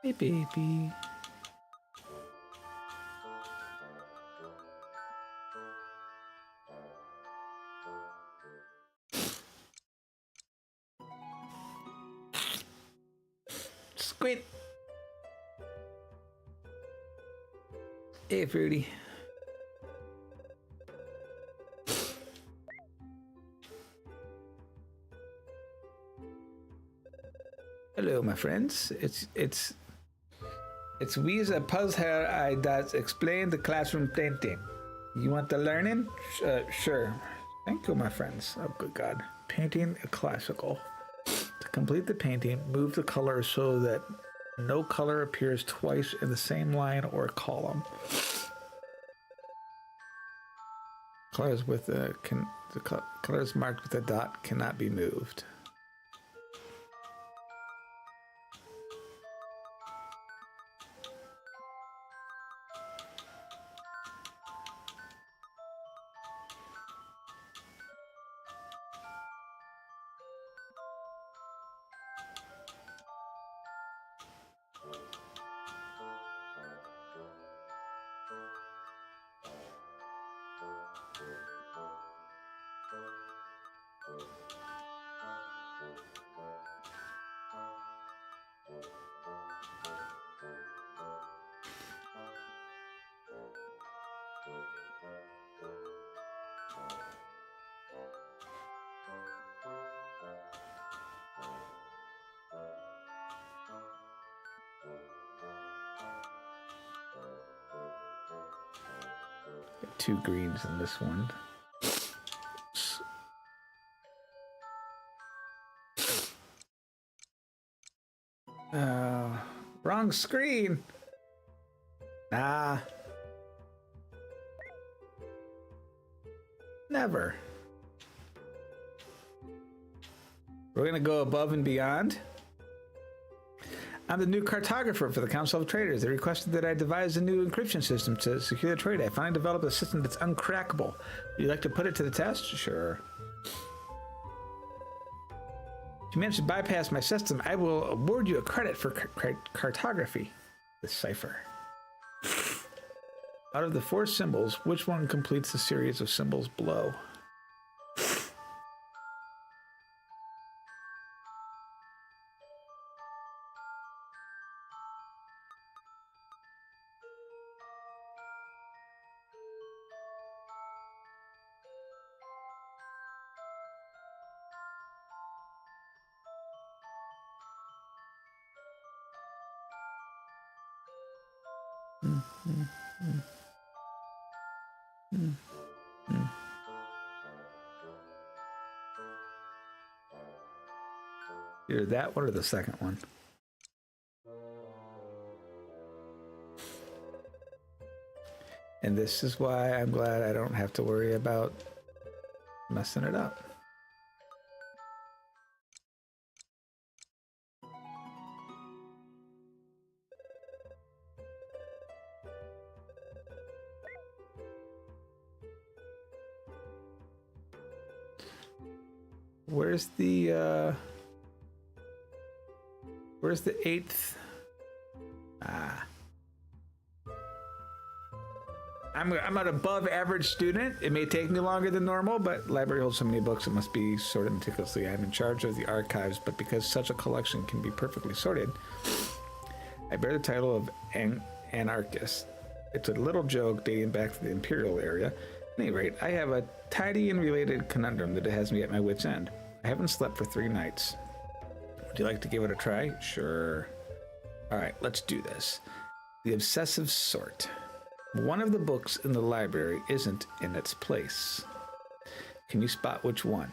S1: Hey, baby. Squid. Hey, Fruity. Hello, my friends. It's Visa Puzzher. I does explain the classroom painting. You want the learning? Sure. Thank you, my friends. Oh, good God. Painting a classical. To complete the painting, move the color so that No color appears twice in the same line or column. Colors with colors marked with a dot cannot be moved. Two greens in this one. Wrong screen. Nah. Never. We're gonna go above and beyond. I'm the new cartographer for the Council of Traders. They requested that I devise a new encryption system to secure the trade. I finally developed a system that's uncrackable. Would you like to put it to the test? Sure. If you manage to bypass my system, I will award you a credit for cartography. The cipher. Out of the 4 symbols, which one completes the series of symbols below? Either that one or the second one. And this is why I'm glad I don't have to worry about messing it up. Where's the 8th? I'm an above average student. It may take me longer than normal, but library holds so many books it must be sorted meticulously. I'm in charge of the archives, but because such a collection can be perfectly sorted, I bear the title of anarchist. It's a little joke dating back to the Imperial era. At any rate, I have a tidy and related conundrum that has me at my wit's end. I haven't slept for 3 nights. Would you like to give it a try? Sure. All right, let's do this. The obsessive sort. One of the books in the library isn't in its place. Can you spot which one?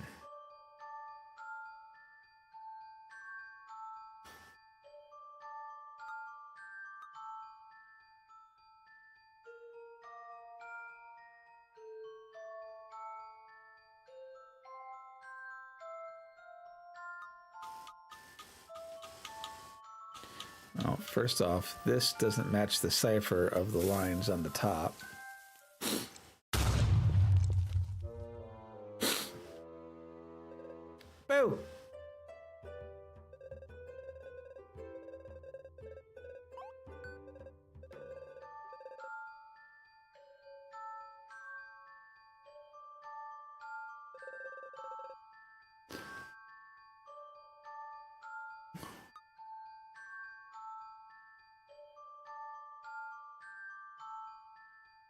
S1: Well, first off, this doesn't match the cipher of the lines on the top. Boo!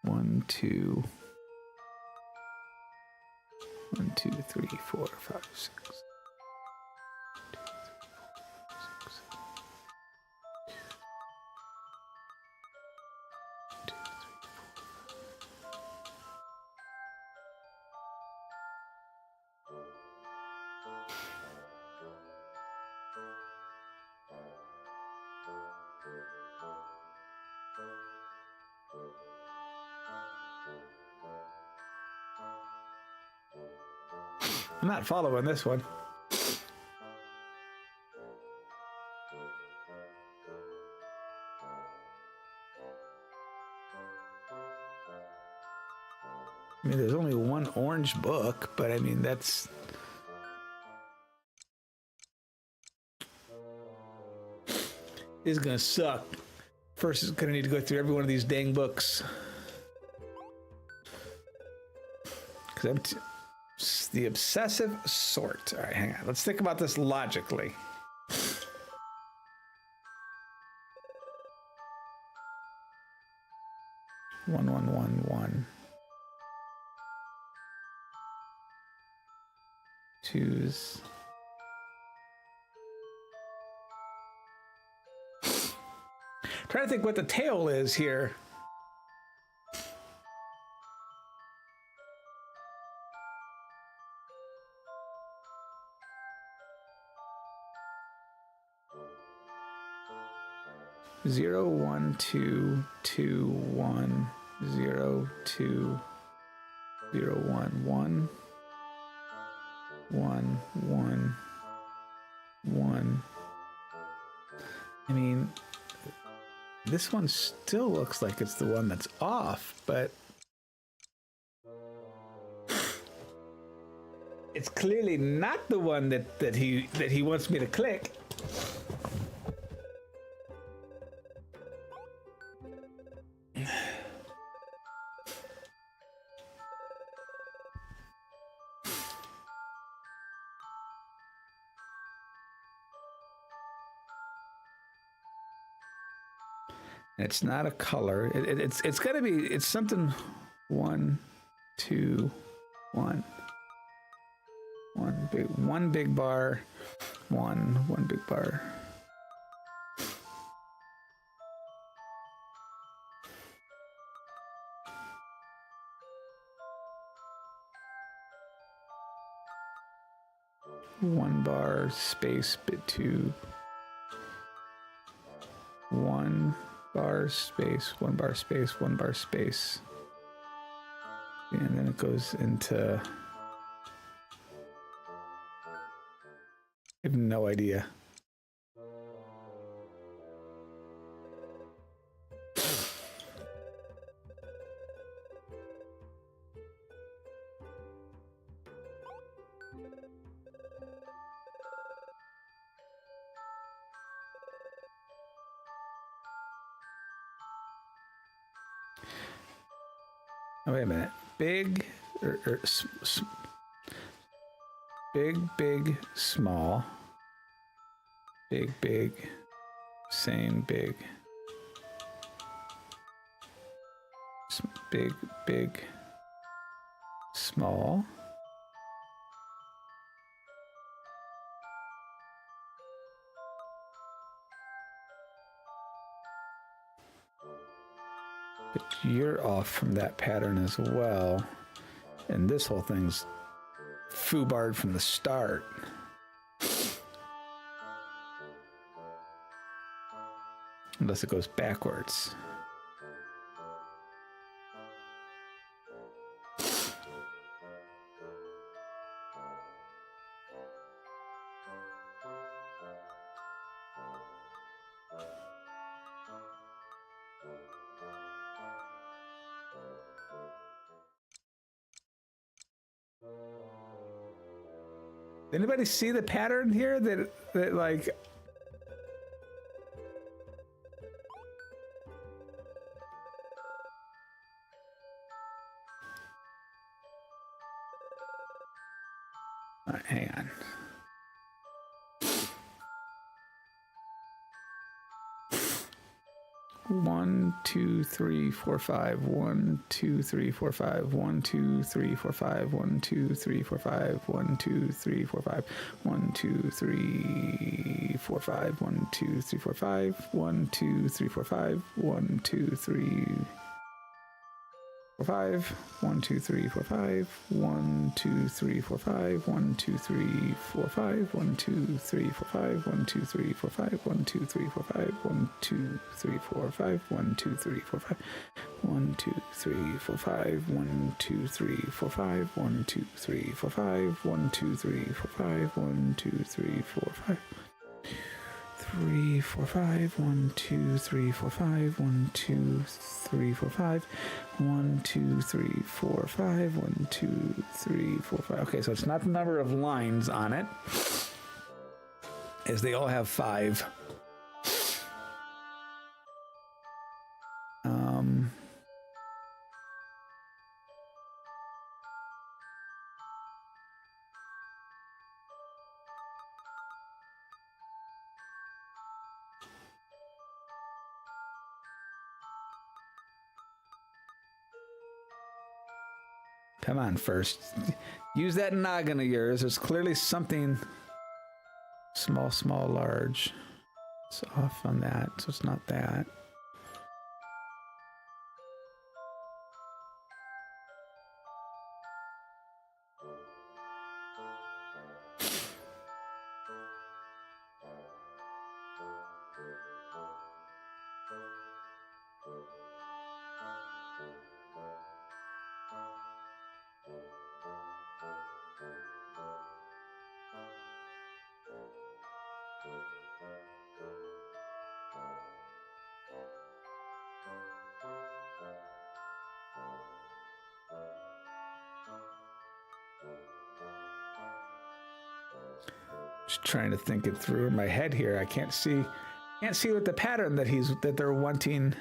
S1: One, two, 3, 4, 5, 6. I'm not following this one. I mean, there's only one orange book, but I mean, that's... This is gonna suck. First is gonna need to go through every one of these dang books. Because I'm the obsessive sort. All right, hang on. Let's think about this logically. One, one, one, one. Choose. Trying to think what the tail is here. Zero, one, two, two, one, zero, two, zero, one, one, one, one, one. I mean, this one still looks like it's the one that's off, but it's clearly not the one that he wants me to click. It's not a color. It's got to be. It's something. One, two, one. One big bar. One big bar. One bar space bit two. One bar space, one bar space, one bar space. And then it goes into... I have no idea. Oh, wait a minute. Big, big, small. Big, same big. Big, small. But you're off from that pattern as well. And this whole thing's foobarred from the start. Unless it goes backwards. Anybody see the pattern here that like... All right, hang on. One, two, three, four, five. 1, 2, 3, 4, 5. 1, 2, 3, 4, 5. 1, 2, 3, 4, 5. 1, 2, 3, 4, 5. 1, 2, 3, 4, 5. 1, 2, 3, 4, 5. 1, 2, 3, 4, 5. 1, 2, 3, 4, 5. 1, 2, 3, 4, 5. 1, 2, 3, 4, 5. 1, 2, 3, 4, 5. 1, 2, 3, 4, 5. 1, 2, 3, 4, 5. 1, 2, 3, 4, 5. 1, 2, 3, 4, 5. 1, 2, 3, 4, 5. 1, 2, 3, 4, 5. 1, 2, 3, 4, 5. 1, 2, 3, 4, 5. 1, 2, 3, 4, 5. 1, 2, 3, 4, 5. 3, 4, 5. 1, 2, 3, 4, 5. 1, 2, 3, 4, 5. 1, 2, 3, 4, 5. 1, 2, 3, 4, 5. Okay, so it's not the number of lines on it, as they all have 5. Come on, first. Use that noggin of yours. There's clearly something small, small, large. It's off on that, so it's not that. Just trying to think it through in my head here. I can't see what the pattern that they're wanting.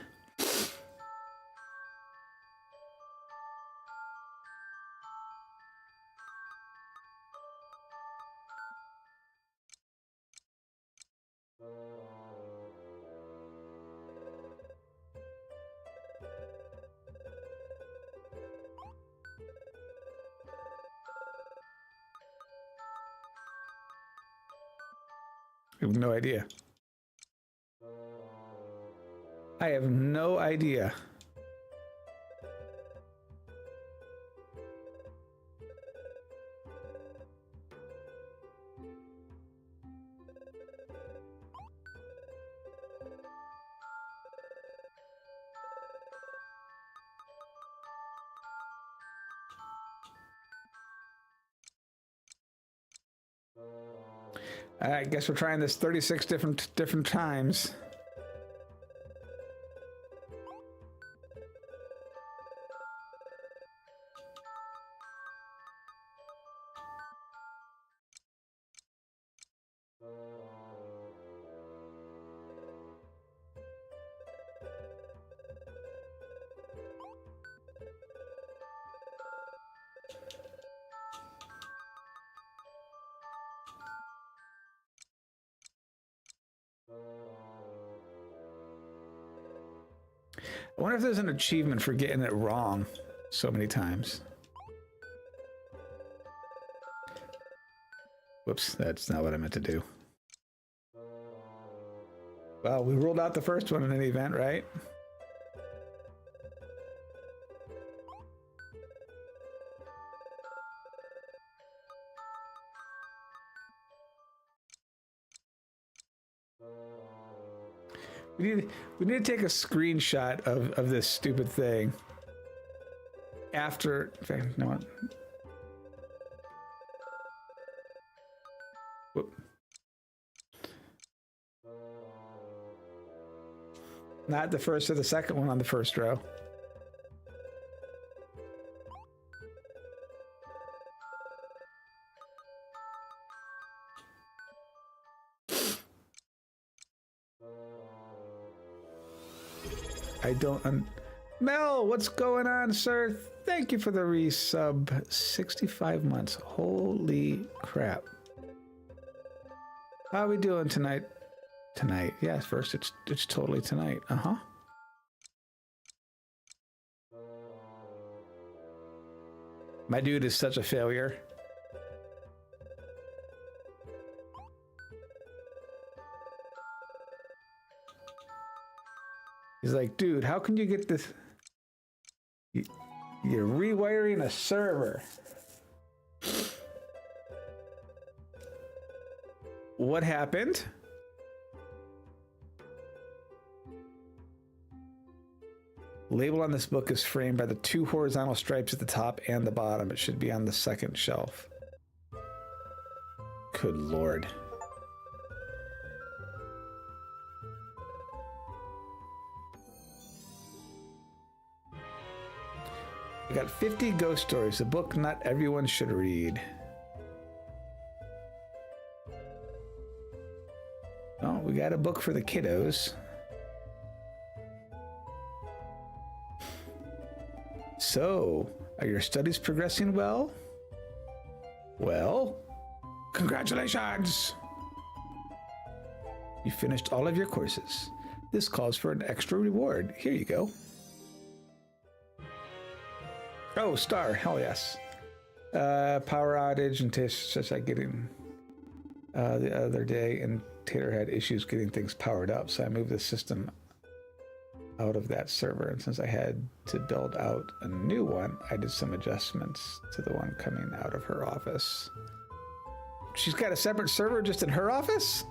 S1: I have no idea. I have no idea. I guess we're trying this 36 different times. I wonder if there's an achievement for getting it wrong so many times. Whoops, that's not what I meant to do. Well, we ruled out the first one in any event, right? We need to take a screenshot of this stupid thing. After, in fact, no one. Whoop. Not the first or the second one on the first row. I don't. Mel, what's going on, sir? Thank you for the resub. 65 months. Holy crap. How are we doing tonight? Tonight. Yeah, first it's totally tonight. Uh-huh. My dude is such a failure. He's like, dude, how can you get this? You're rewiring a server. What happened? Label on this book is framed by the 2 horizontal stripes at the top and the bottom. It should be on the second shelf. Good Lord. I got 50 ghost stories, a book not everyone should read. Oh, we got a book for the kiddos. So, are your studies progressing well? Well, congratulations! You finished all of your courses. This calls for an extra reward. Here you go. Oh, star, hell yes. Power outage and just like getting the other day, and Tater had issues getting things powered up, so I moved the system out of that server, and since I had to build out a new one, I did some adjustments to the one coming out of her office. She's got a separate server just in her office?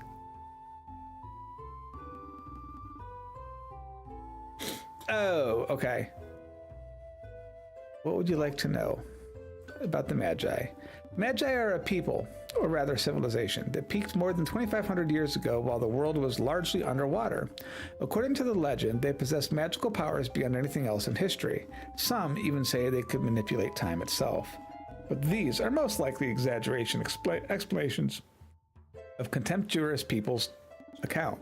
S1: Oh, okay. What would you like to know about the Magi? Magi are a people, or rather civilization, that peaked more than 2,500 years ago while the world was largely underwater. According to the legend, they possessed magical powers beyond anything else in history. Some even say they could manipulate time itself. But these are most likely exaggeration explanations of contemptuous people's account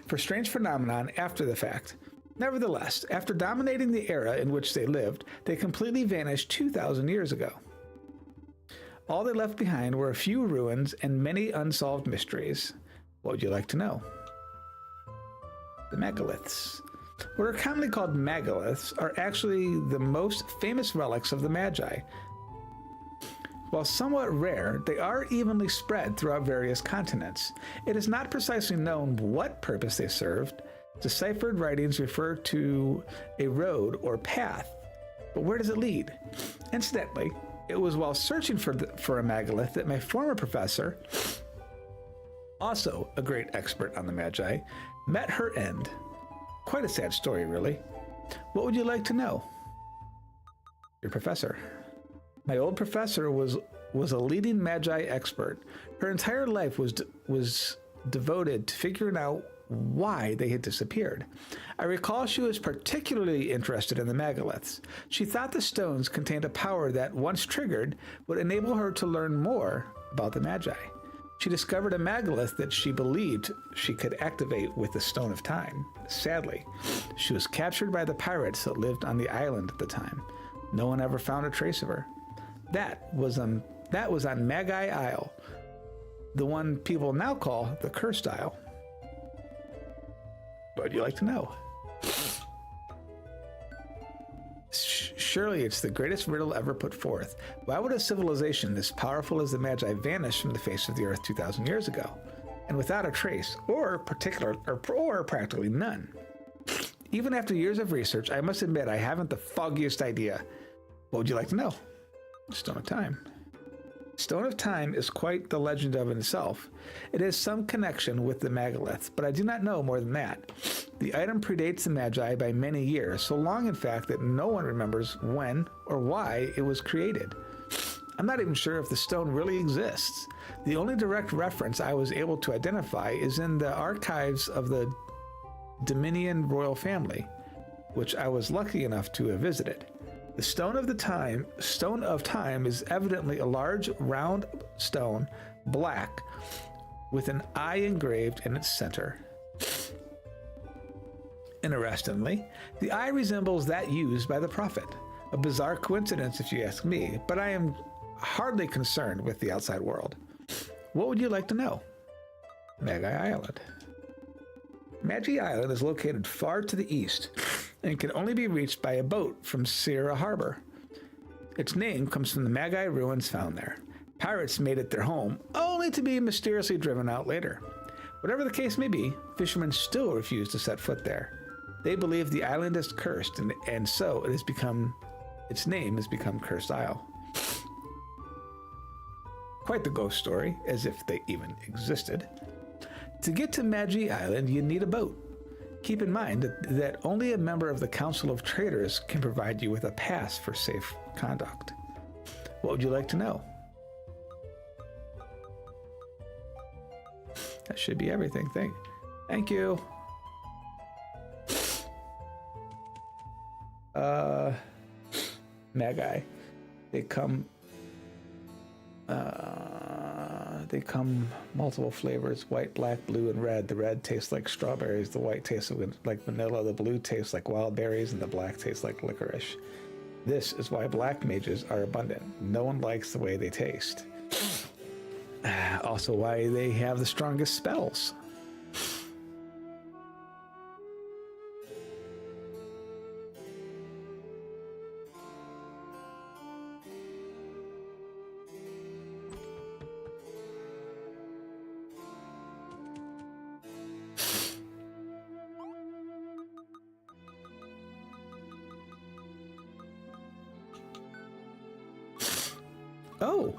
S1: for strange phenomenon after the fact. Nevertheless, after dominating the era in which they lived, they completely vanished 2,000 years ago. All they left behind were a few ruins and many unsolved mysteries. What would you like to know? The megaliths. What are commonly called megaliths are actually the most famous relics of the Magi. While somewhat rare, they are evenly spread throughout various continents. It is not precisely known what purpose they served. Deciphered writings refer to a road or path, but where does it lead? Incidentally, it was while searching for a megalith that my former professor, also a great expert on the Magi, met her end. Quite a sad story, really. What would you like to know? Your professor. My old professor was a leading Magi expert. Her entire life was devoted to figuring out why they had disappeared. I recall she was particularly interested in the megaliths. She thought the stones contained a power that, once triggered, would enable her to learn more about the Magi. She discovered a megalith that she believed she could activate with the Stone of Time. Sadly, she was captured by the pirates that lived on the island at the time. No one ever found a trace of her. That was on Magi Isle, the one people now call the Cursed Isle. What would you like to know? Surely it's the greatest riddle ever put forth. Why would a civilization as powerful as the Magi vanish from the face of the earth 2,000 years ago, and without a trace, or practically none? Even after years of research, I must admit I haven't the foggiest idea. What would you like to know? Stone of Time. Stone of Time is quite the legend of itself. It has some connection with the megalith, but I do not know more than that. The item predates the Magi by many years, so long in fact that no one remembers when or why it was created. I'm not even sure if the stone really exists. The only direct reference I was able to identify is in the archives of the Dominion royal family, which I was lucky enough to have visited. The Stone of Time is evidently a large, round stone, black, with an eye engraved in its center. Interestingly, the eye resembles that used by the prophet. A bizarre coincidence if you ask me, but I am hardly concerned with the outside world. What would you like to know? Magi Island. Magi Island is located far to the east and can only be reached by a boat from Sierra Harbor. Its name comes from the Magi ruins found there. Pirates made it their home, only to be mysteriously driven out later. Whatever the case may be, fishermen still refuse to set foot there. They believe the island is cursed, and so it has become Its name has become Cursed Isle. Quite the ghost story, as if they even existed. To get to Magi Island, you need a boat. Keep in mind that only a member of the Council of Traders can provide you with a pass for safe conduct. What would you like to know? That should be everything. Thank you. Magi. They come multiple flavors: white, black, blue, and red. The red tastes like strawberries, the white tastes like vanilla, the blue tastes like wild berries, and the black tastes like licorice. This is why black mages are abundant. No one likes the way they taste. Also why they have the strongest spells. Oh,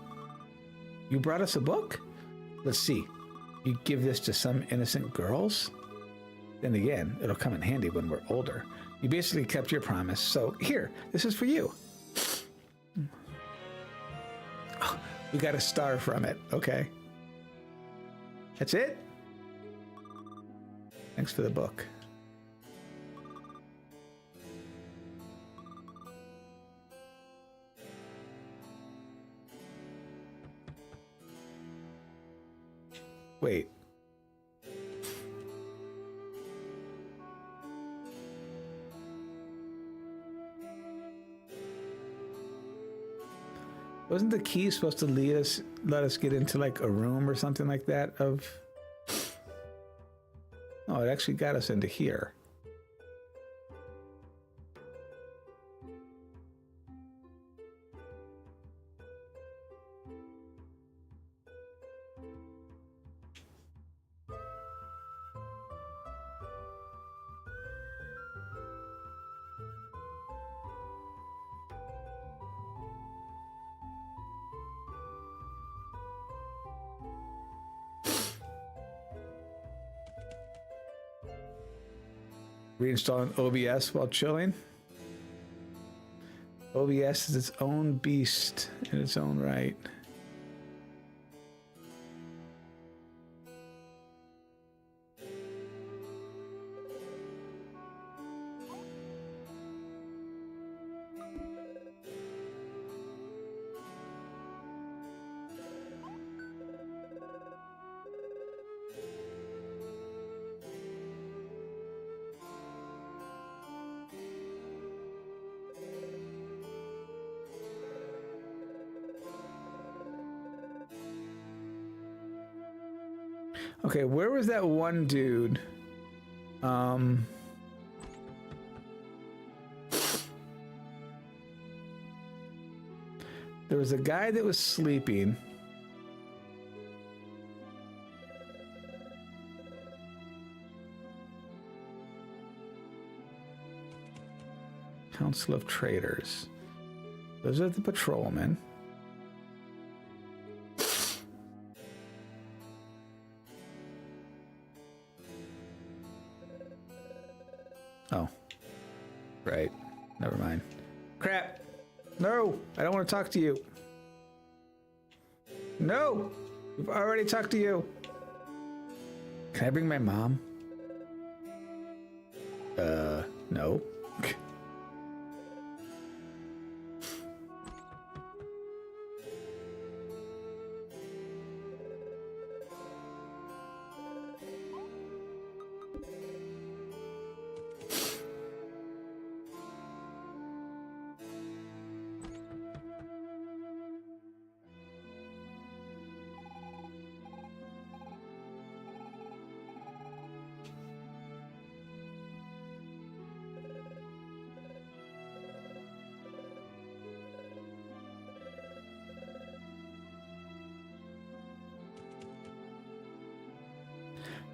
S1: you brought us a book? Let's see. You give this to some innocent girls? Then again, it'll come in handy when we're older. You basically kept your promise, so here, this is for you. Oh, we got a star from it. Okay. That's it? Thanks for the book. Wait. Wasn't the key supposed to let us get into like a room or something like that of... Oh, it actually got us into here. Reinstalling OBS while chilling. OBS is its own beast in its own right. Okay, where was that one dude? There was a guy that was sleeping. Council of Traders. Those are the patrolmen. Oh, right. Never mind. Crap. No, I don't want to talk to you. No, we've already talked to you. Can I bring my mom? No.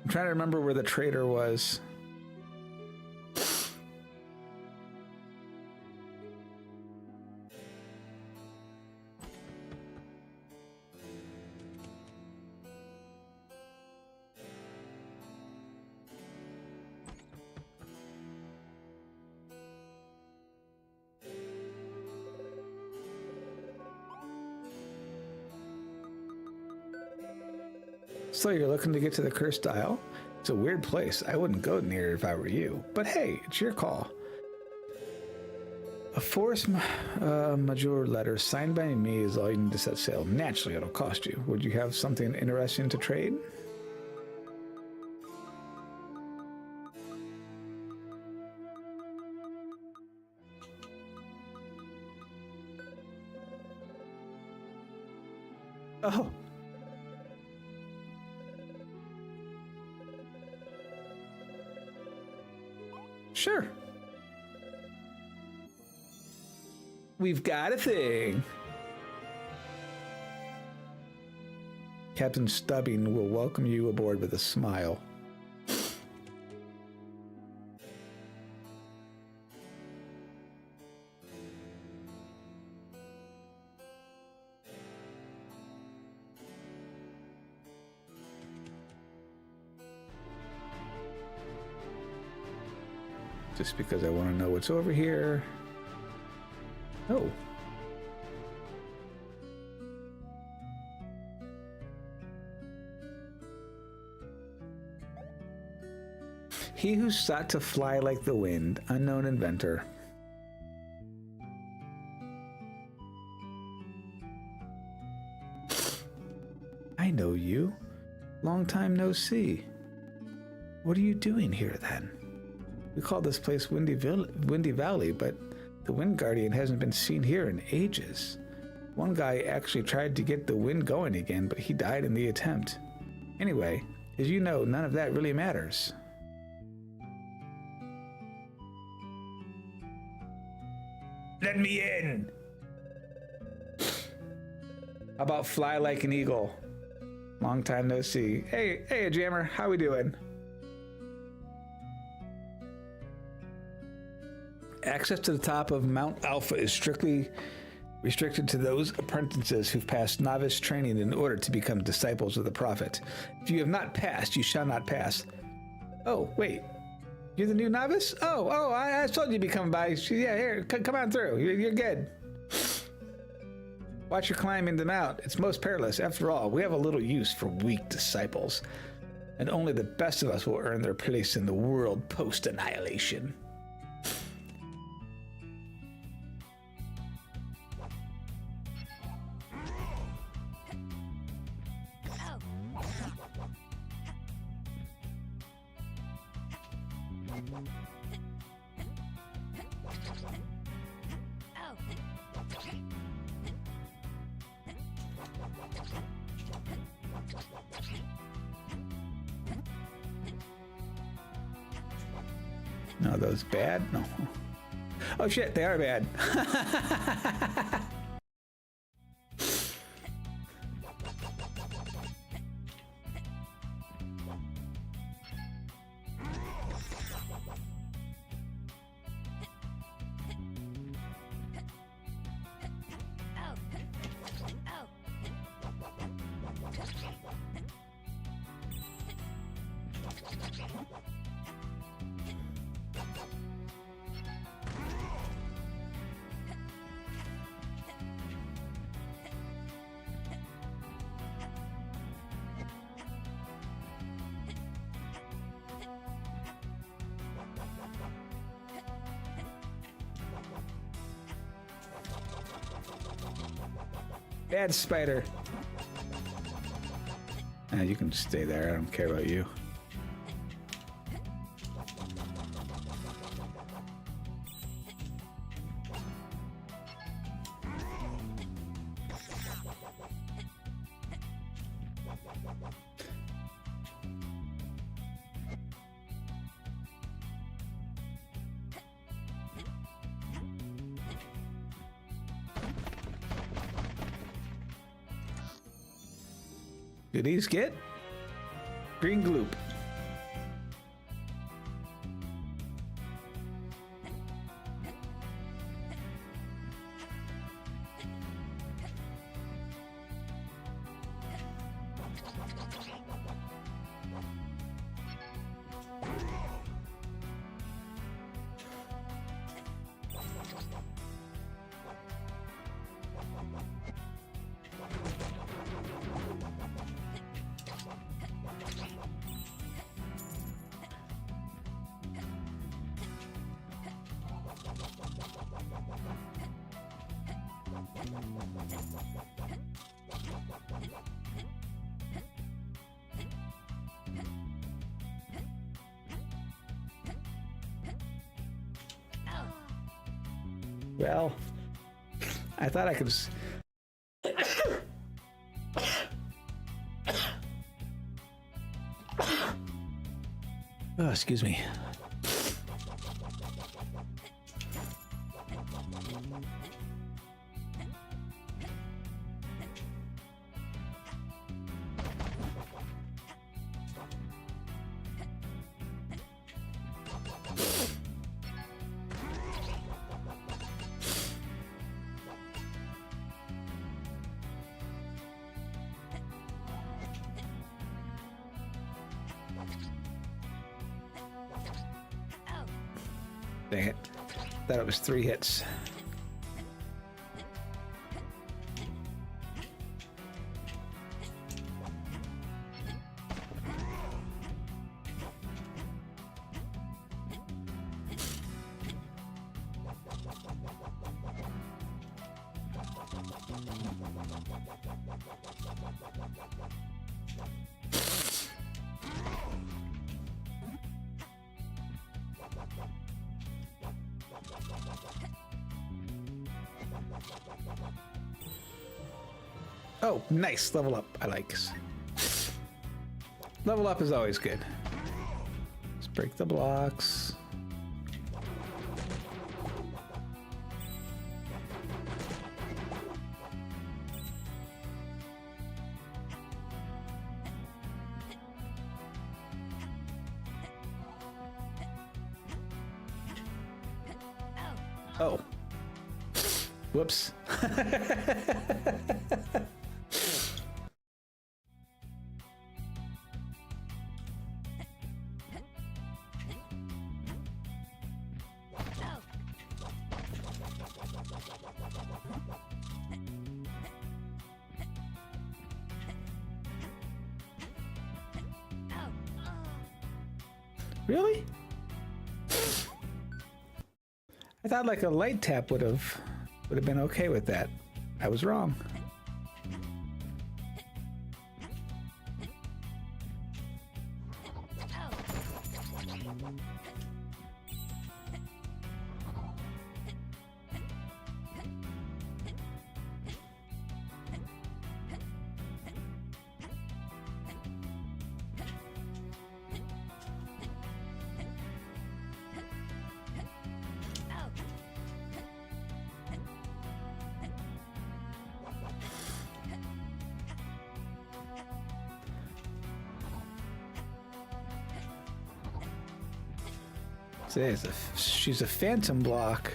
S1: I'm trying to remember where the trader was. So you're looking to get to the Cursed Isle? It's a weird place. I wouldn't go near it if I were you. But hey, it's your call. A force majeure letter signed by me is all you need to set sail. Naturally, it'll cost you. Would you have something interesting to trade? Oh. Sure. We've got a thing. Captain Stubbing will welcome you aboard with a smile. Just because I want to know what's over here. Oh. He who sought to fly like the wind, unknown inventor. I know you. Long time no see. What are you doing here then? We call this place Windy Valley, but the Wind Guardian hasn't been seen here in ages. One guy actually tried to get the wind going again, but he died in the attempt. Anyway, as you know, none of that really matters. Let me in! How about fly like an eagle? Long time no see. Hey, Jammer, how we doing? Access to the top of Mount Alpha is strictly restricted to those apprentices who've passed novice training in order to become disciples of the Prophet. If you have not passed, you shall not pass. Oh, wait. You're the new novice? I told you to be coming by. Yeah, here, come on through. You're good. Watch your climbing the mount. It's most perilous. After all, we have a little use for weak disciples. And only the best of us will earn their place in the world post-annihilation. No, those bad? No. Oh shit, they are bad. Bad spider. You can stay there. I don't care about you. Do these get? Green gloop. Well, I thought I could just... Oh, excuse me. Dang it. Thought it was 3 hits. Oh, nice. Level up. I like. Level up is always good. Let's break the blocks. Oh. Whoops. Really? I thought like a light tap would have been okay with that. I was wrong. She's a phantom block.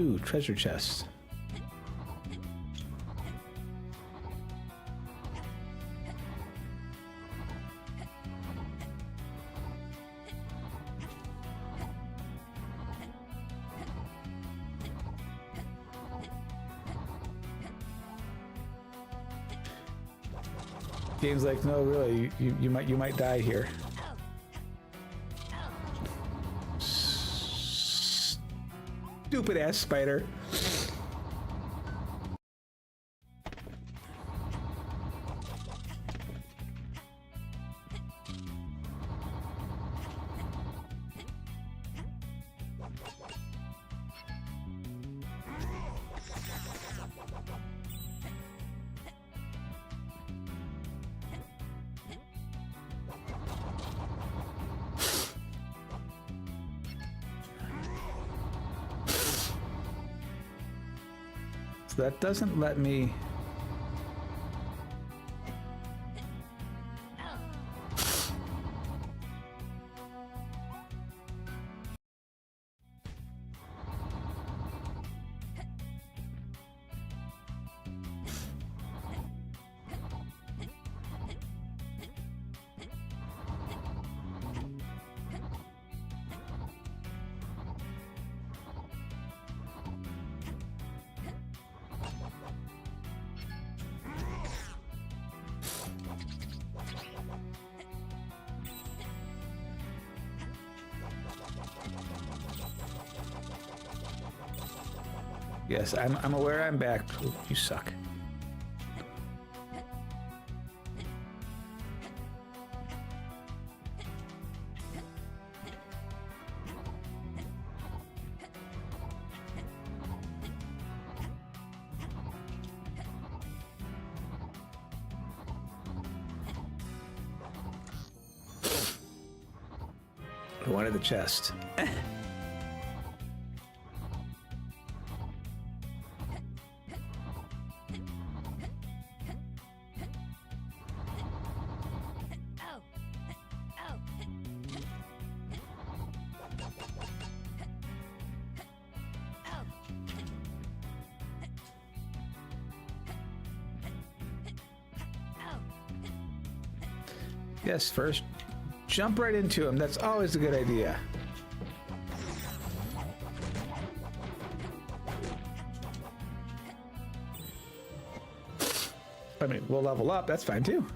S1: Ooh, treasure chest. Game's like, no, really, you might die here. Stupid ass spider. That doesn't let me... Yes, I'm aware I'm back. Ooh, you suck. I wanted the chest. Yes, first, jump right into him. That's always a good idea. I mean, we'll level up. That's fine, too.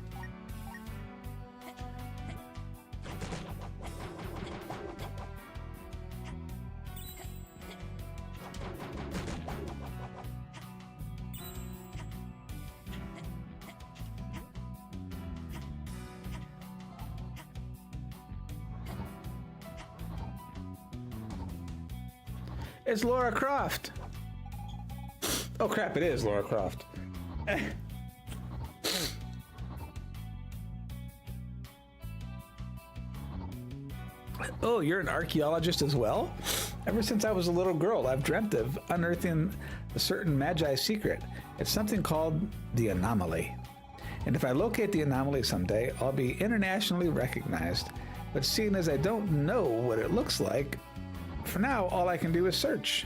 S1: It's Laura Croft. Oh crap, it is Laura Croft. Oh, you're an archaeologist as well? Ever since I was a little girl, I've dreamt of unearthing a certain Magi secret. It's something called the anomaly. And if I locate the anomaly someday, I'll be internationally recognized. But seeing as I don't know what it looks like, for now, all I can do is search.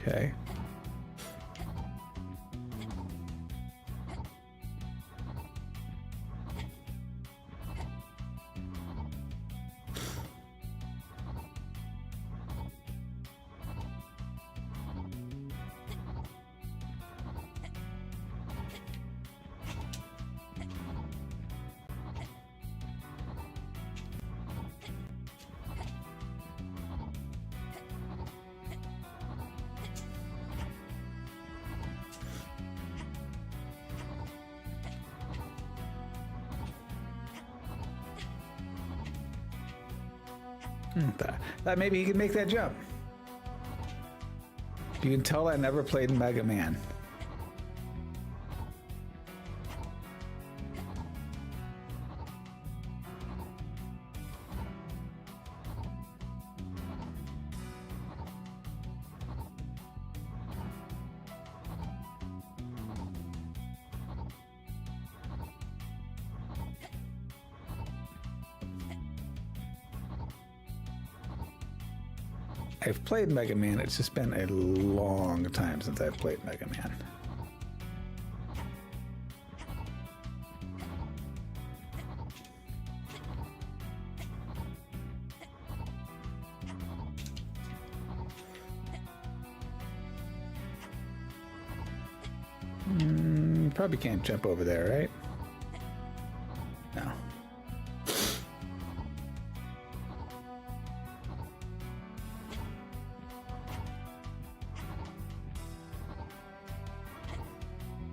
S1: Okay. Thought maybe he could make that jump. You can tell I never played Mega Man. I've played Mega Man, it's just been a long time since I've played Mega Man. Probably can't jump over there, right? No.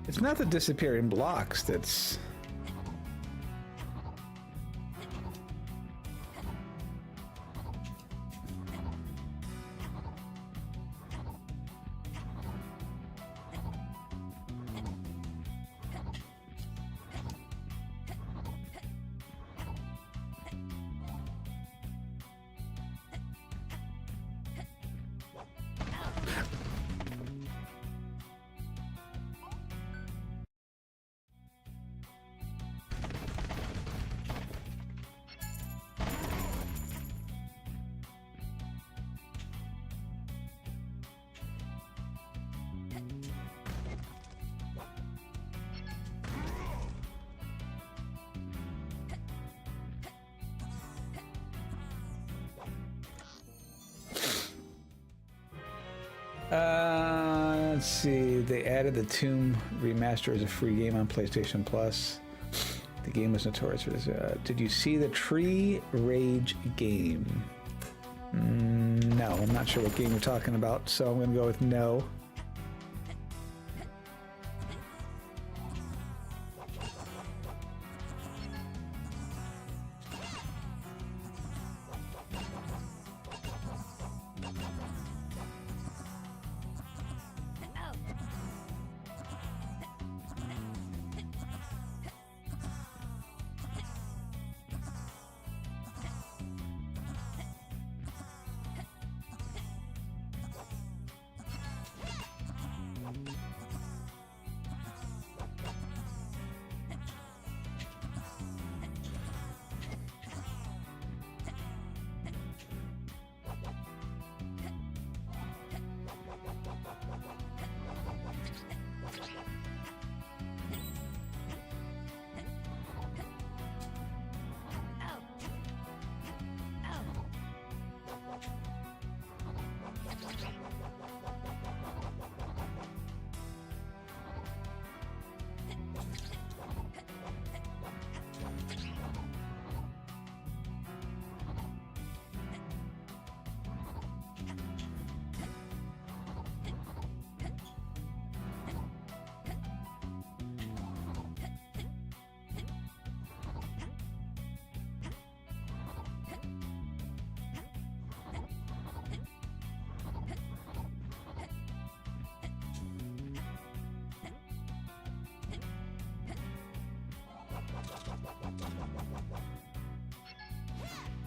S1: It's not the disappearing blocks that's... Let's see. They added the Tomb Remaster as a free game on PlayStation Plus. The game was notorious for this. Did you see the Tree Rage game? No, I'm not sure what game you're talking about, so I'm going to go with no.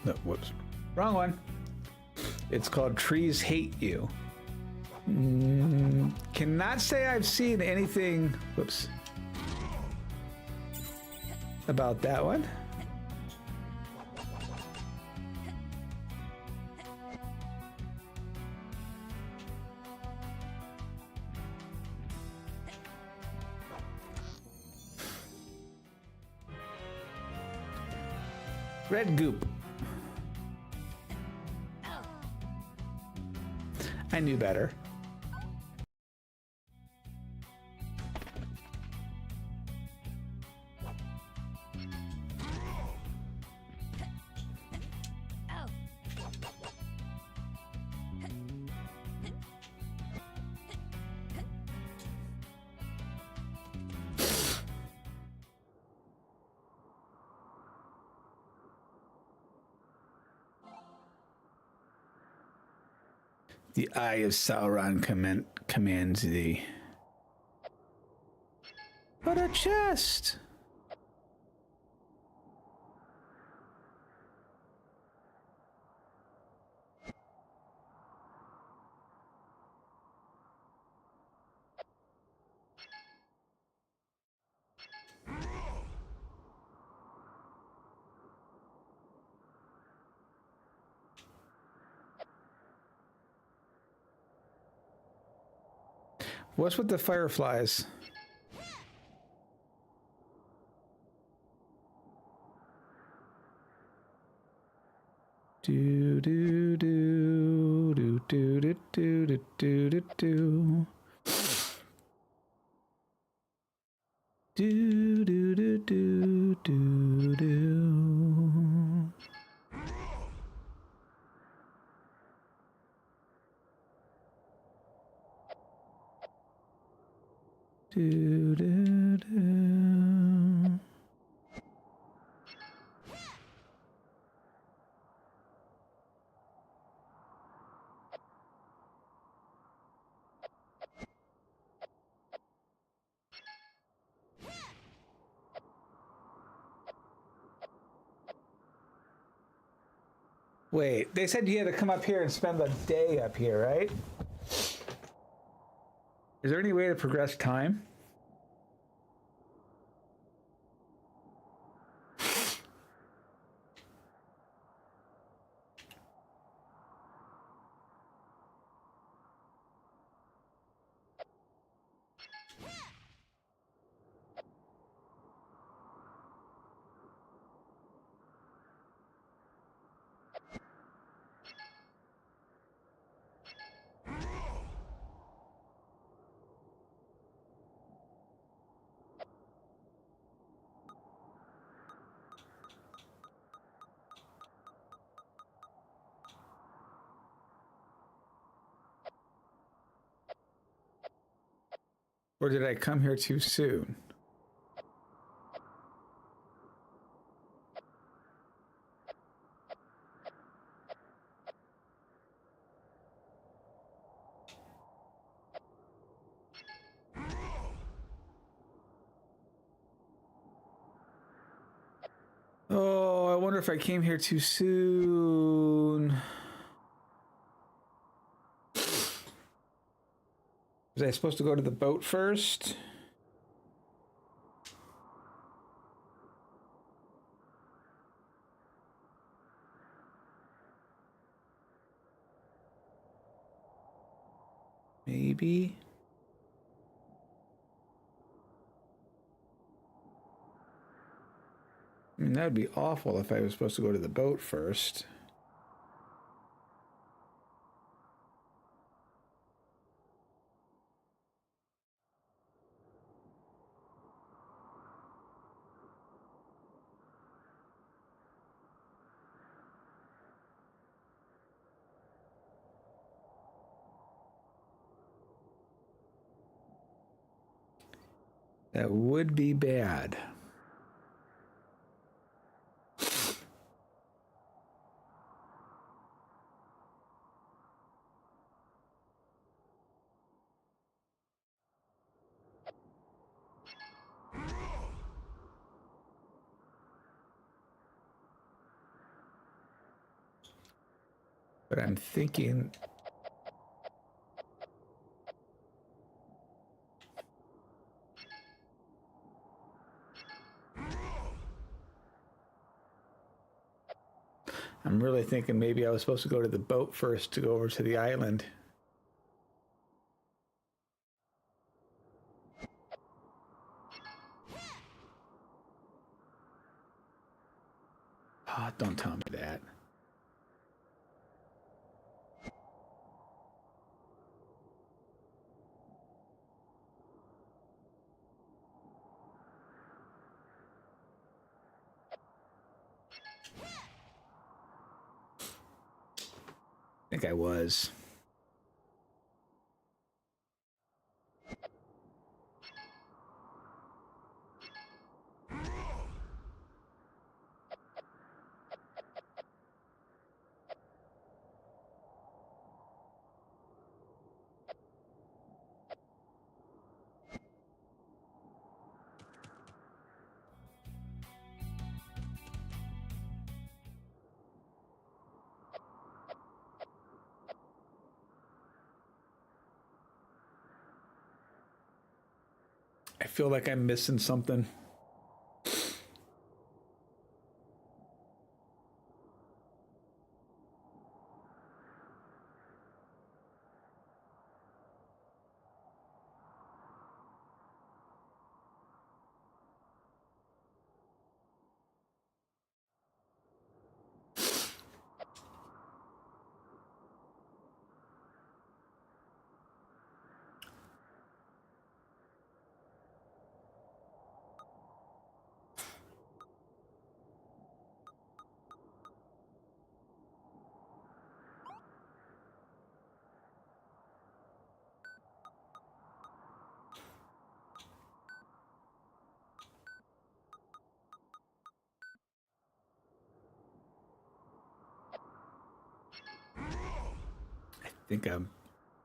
S1: No, whoops. Wrong one. It's called Trees Hate You. Cannot say I've seen anything, whoops, about that one. Red goop. I knew better. The Eye of Sauron commands thee. What a chest! What's with the fireflies? Do do do do do do do do do do. Do do do do do do. Do do do. Wait, they said you had to come up here and spend the day up here, right? Is there any way to progress time? Or did I come here too soon? Oh, I wonder if I came here too soon. Was I supposed to go to the boat first? Maybe. I mean, that would be awful if I was supposed to go to the boat first. That would be bad. But I'm thinking I'm really thinking maybe I was supposed to go to the boat first to go over to the island. Oh, don't tell me that. I think I was. I feel like I'm missing something.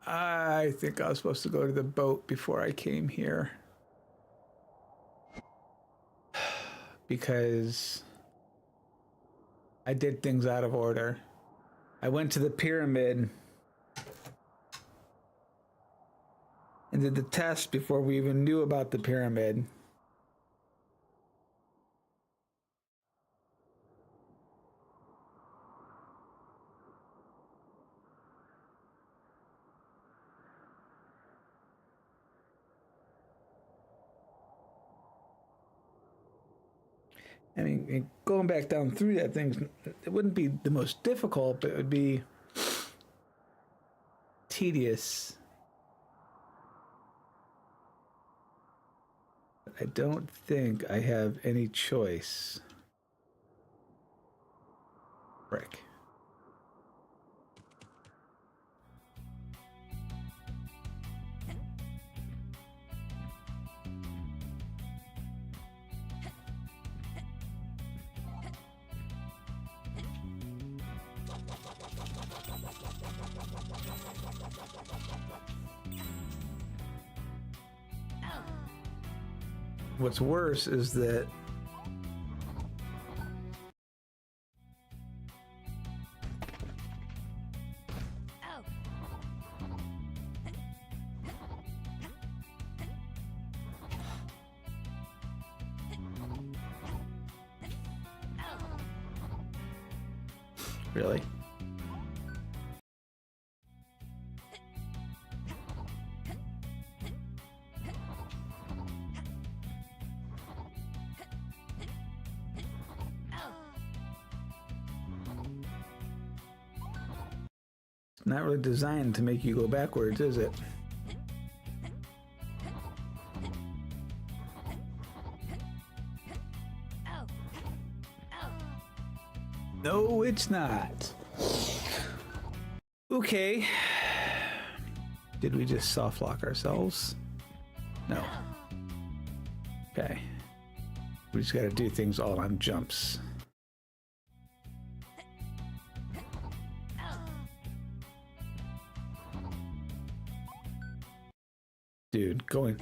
S1: I think I was supposed to go to the boat before I came here. Because I did things out of order. I went to the pyramid and did the test before we even knew about the pyramid. I mean, going back down through that thing, it wouldn't be the most difficult, but it would be tedious. I don't think I have any choice. Frick. what's worse is that really? It's not really designed to make you go backwards, is it? No, it's not. Okay. Did we just soft lock ourselves? No. Okay. We just gotta do things all on jumps. Dude, going.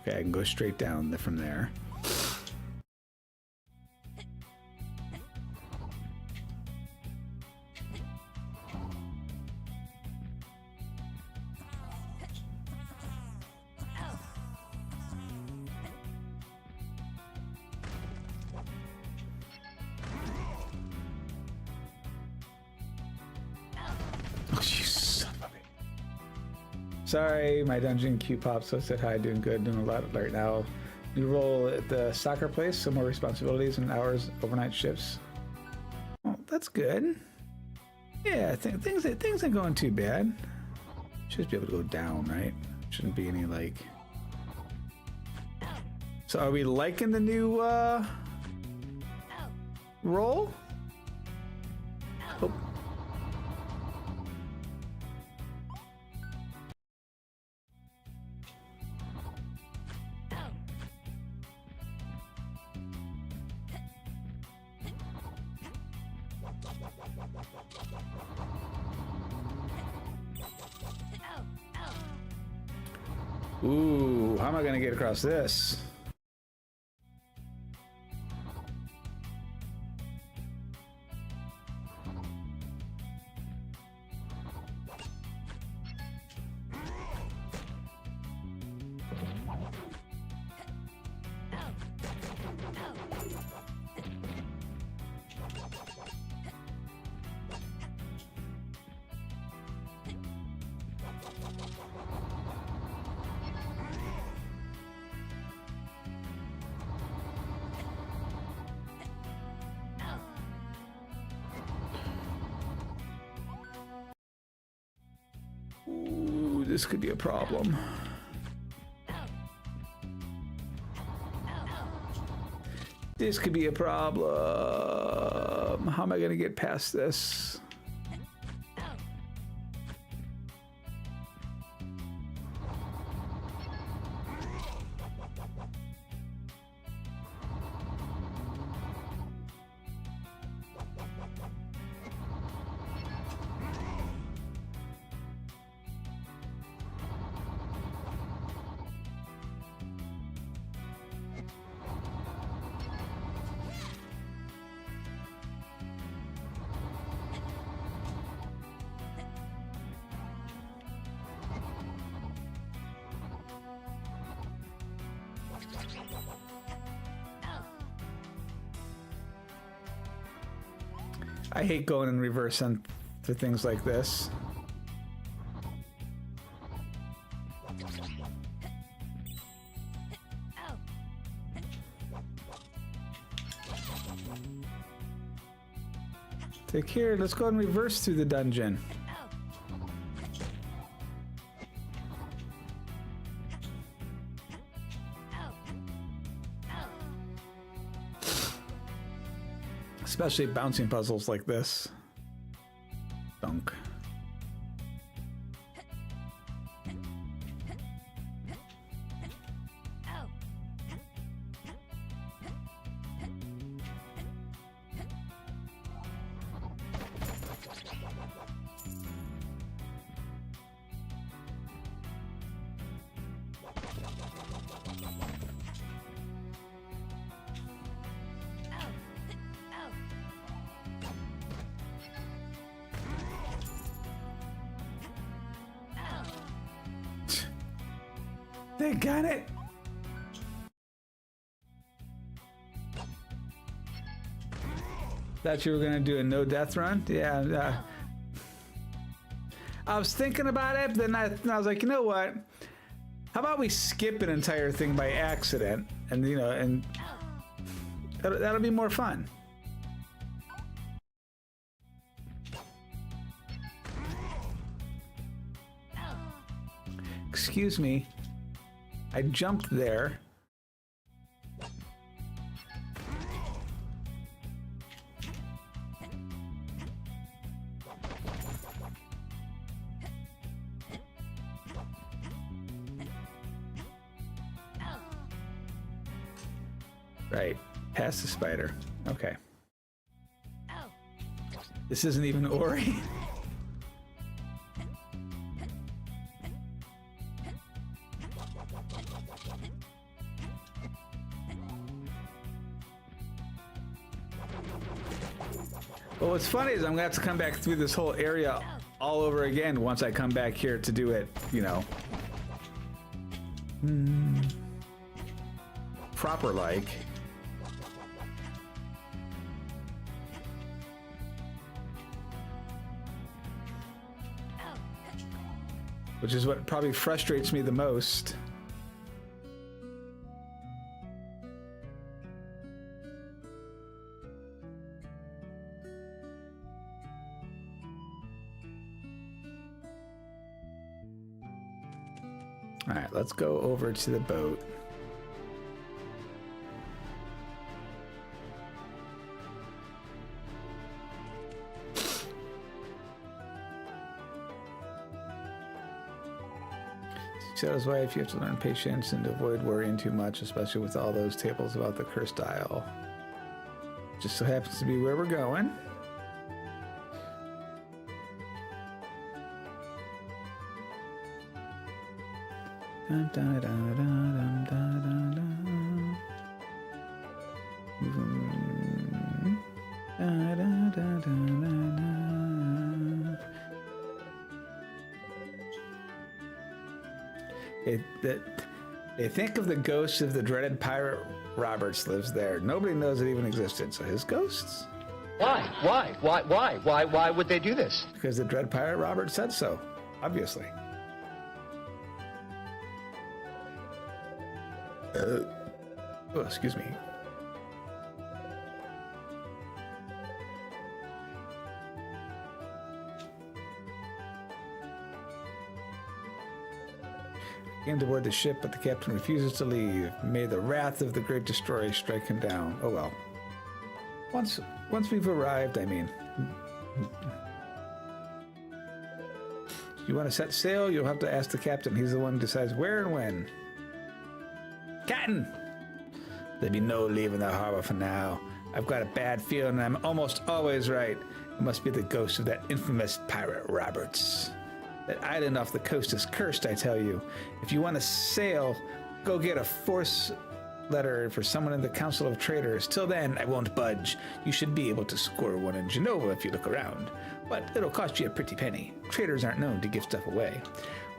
S1: Okay, I can go straight down from there. Oh, you son of a bitch. Sorry, my dungeon queue popped, so I said hi, doing good, doing a lot right now. New role at the soccer place, some more responsibilities and hours, overnight shifts. Oh, that's good. Yeah, things ain't going too bad. Should be able to go down, right? Shouldn't be any like. So are we liking the new role? Oh. Ooh, how am I gonna get across this? Ooh, this could be a problem. This could be a problem. How am I gonna get past this? I hate going in reverse on to things like this. Take care. Let's go and reverse through the dungeon. Especially bouncing puzzles like this. Dunk. They got it. Thought you were gonna do a no death run? Yeah. I was thinking about it, but then I was like, you know what? How about we skip an entire thing by accident, and you know, and that'll be more fun. Excuse me. I jumped there. Right, past the spider. Okay. This isn't even Ori. Well, what's funny is I'm gonna have to come back through this whole area all over again once I come back here to do it, you know. Proper like. Which is what probably frustrates me the most. All right, let's go over to the boat. Tell his wife you have to learn patience and avoid worrying too much, especially with all those tables about the cursed isle. Just so happens to be where we're going. Dun, dun, dun, dun, dun, dun, dun. Dun, dun, dun, dun, dun, dun. They think of the ghost of the dreaded pirate Roberts lives there. Nobody knows it even existed. So his ghosts?
S3: Why would they do this?
S1: Because the dread pirate Roberts said so, obviously. Oh, excuse me. Came to board the ship, but the captain refuses to leave. May the wrath of the great destroyer strike him down. Oh well. Once we've arrived, I mean. If you want to set sail, you'll have to ask the captain. He's the one who decides where and when. Captain! There'll be no leaving the harbor for now. I've got a bad feeling and I'm almost always right. It must be the ghost of that infamous pirate Roberts. That island off the coast is cursed, I tell you. If you want to sail, go get a force letter for someone in the Council of Traders. Till then, I won't budge. You should be able to score one in Genova if you look around. But it'll cost you a pretty penny. Traders aren't known to give stuff away.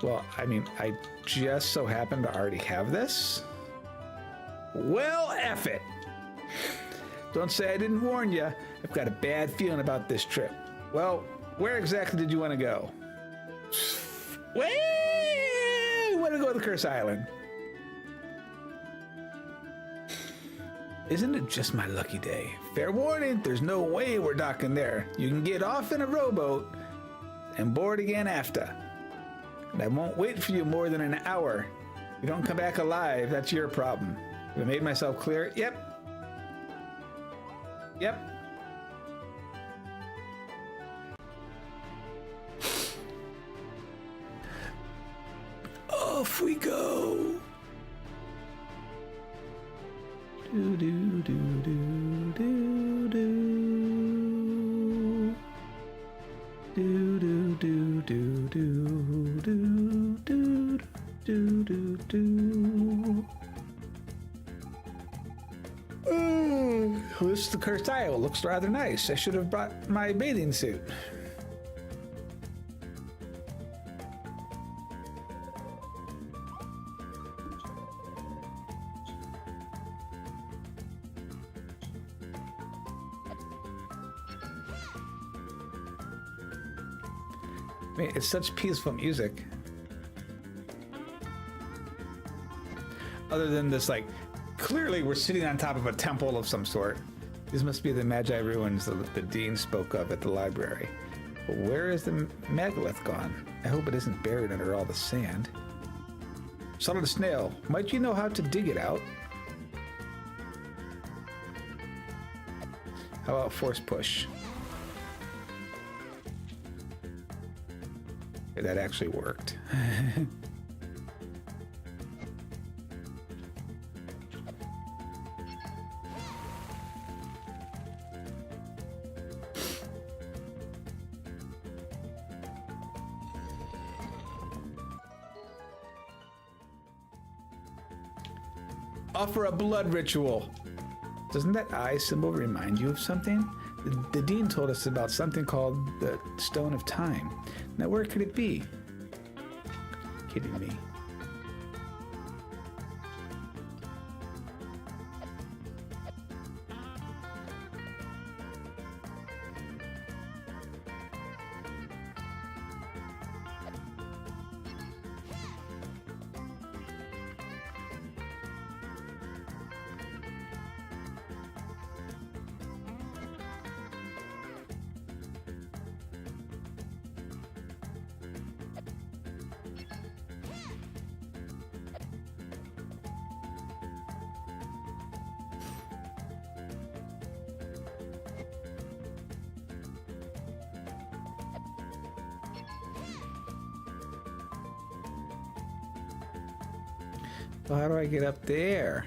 S1: Well, I mean, I just so happen to already have this. Well, F it. Don't say I didn't warn you. I've got a bad feeling about this trip. Well, where exactly did you want to go? Well, you want to go to the Curse Island. Isn't it just my lucky day? Fair warning, there's no way we're docking there. You can get off in a rowboat and board again after. And I won't wait for you more than an hour. If you don't come back alive, that's your problem. Have I made myself clear? Yep. Yep. Off we go. Do do do do do do. Do do do do do do do do do do. Well, this is the cursed isle. It looks rather nice. I should have brought my bathing suit. I mean, it's such peaceful music. Other than this, like, clearly we're sitting on top of a temple of some sort. These must be the Magi ruins that the dean spoke of at the library. But where is the megalith gone? I hope it isn't buried under all the sand. Son of the snail, might you know how to dig it out? How about force push? Okay, that actually worked. Offer a blood ritual. Doesn't that eye symbol remind you of something? The dean told us about something called the Stone of Time. Now where could it be? Kidding me. Well, how do I get up there?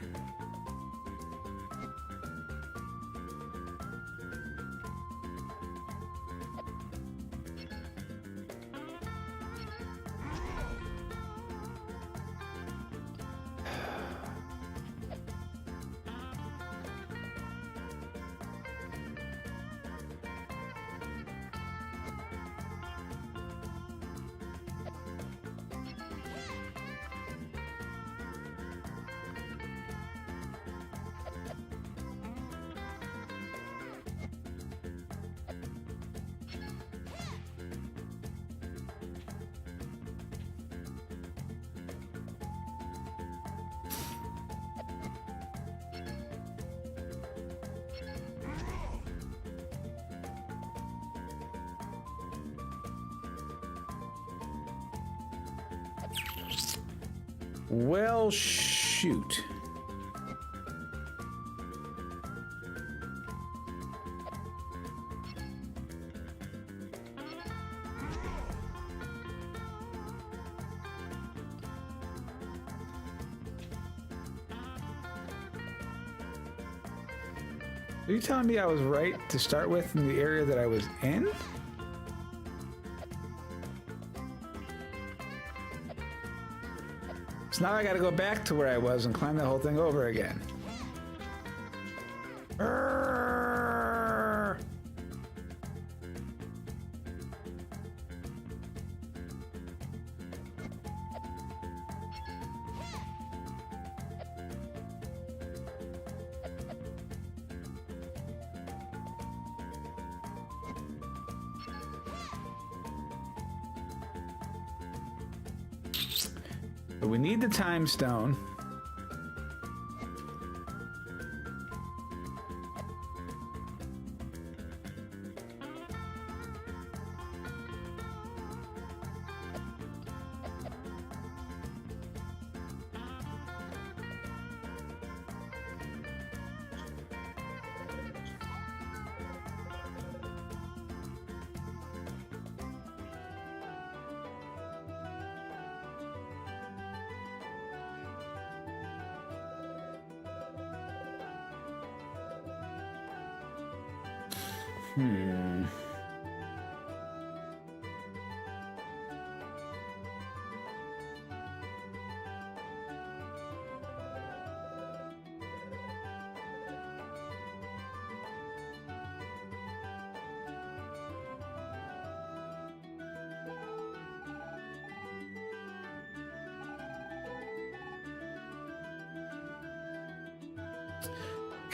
S1: Well, shoot. Are you telling me I was right to start with in the area that I was in? So now I gotta go back to where I was and climb the whole thing over again. Arrgh! But we need the time stone.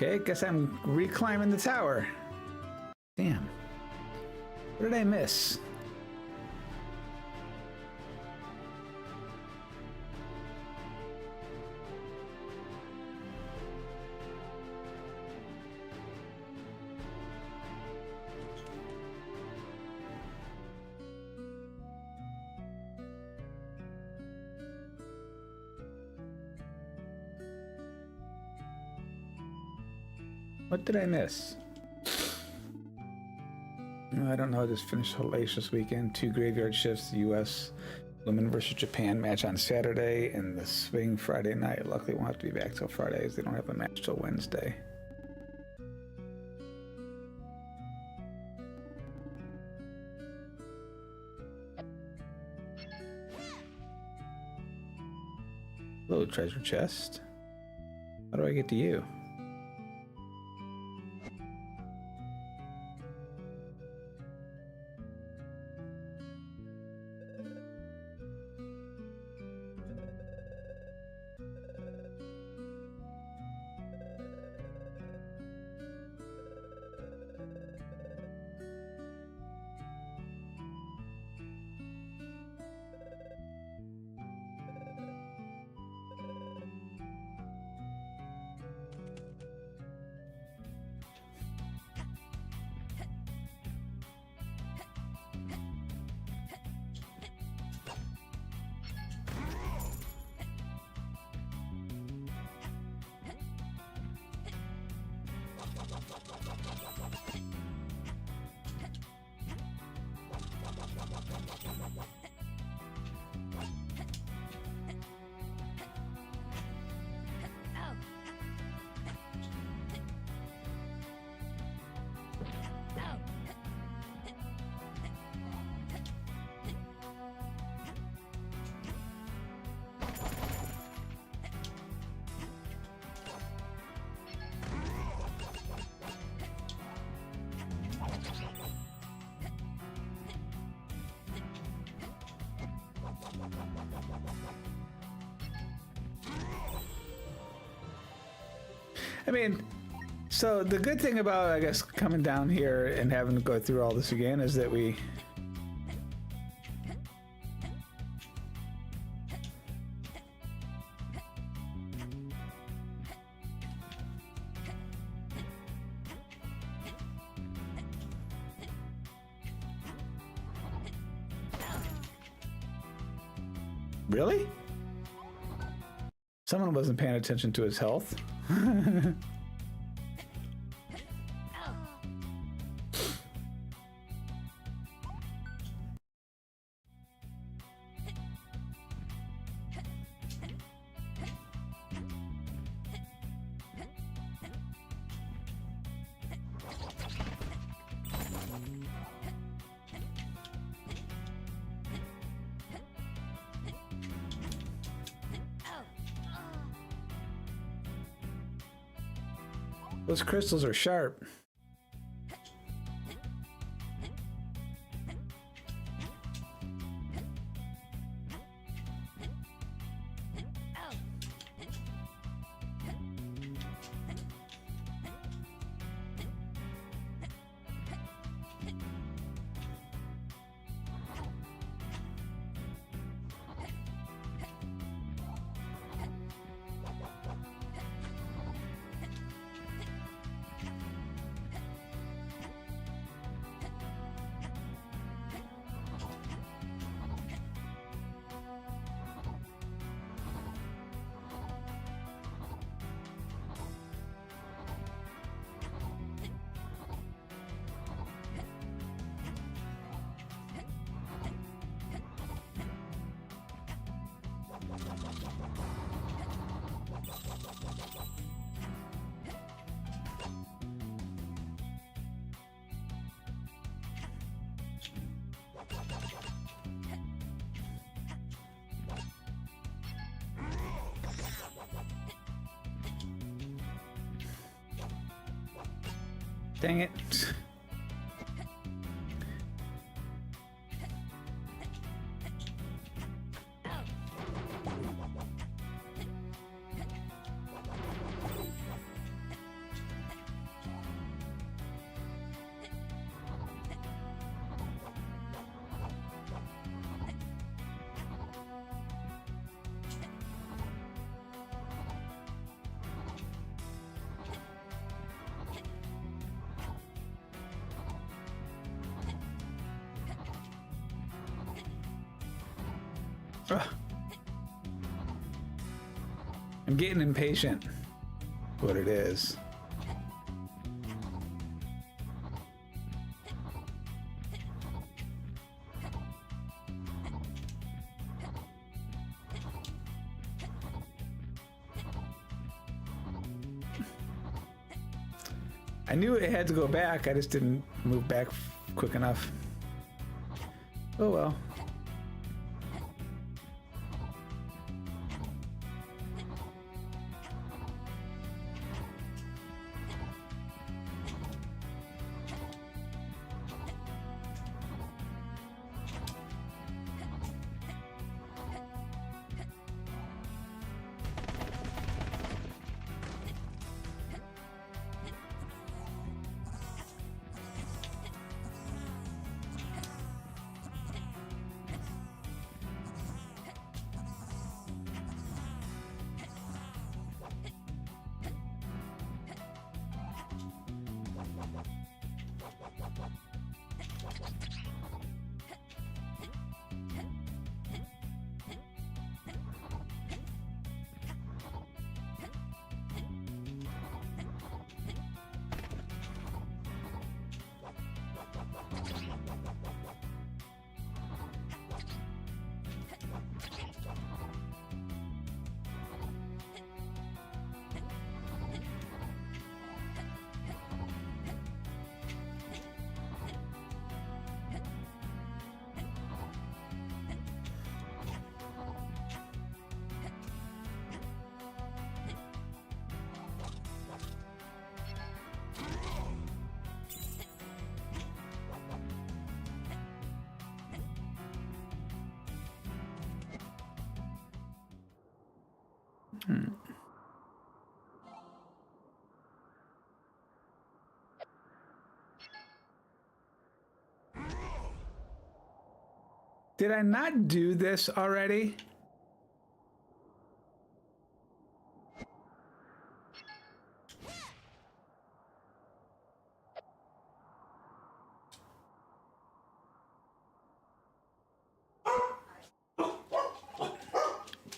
S1: Okay, guess I'm reclimbing the tower. Damn. What did I miss? What did I miss? I don't know. I just finished Hellacious weekend. 2 graveyard shifts. U.S. Women versus Japan match on Saturday and the swing Friday night. Luckily, won't have to be back till Friday as they don't have a match till Wednesday. Hello, treasure chest. How do I get to you? I mean, so the good thing about, I guess, coming down here and having to go through all this again is that we... Really? Someone wasn't paying attention to his health. Those crystals are sharp. Dang it. Ugh. I'm getting impatient. What it is. I knew it had to go back, I just didn't move back quick enough. Oh well. Did I not do this already?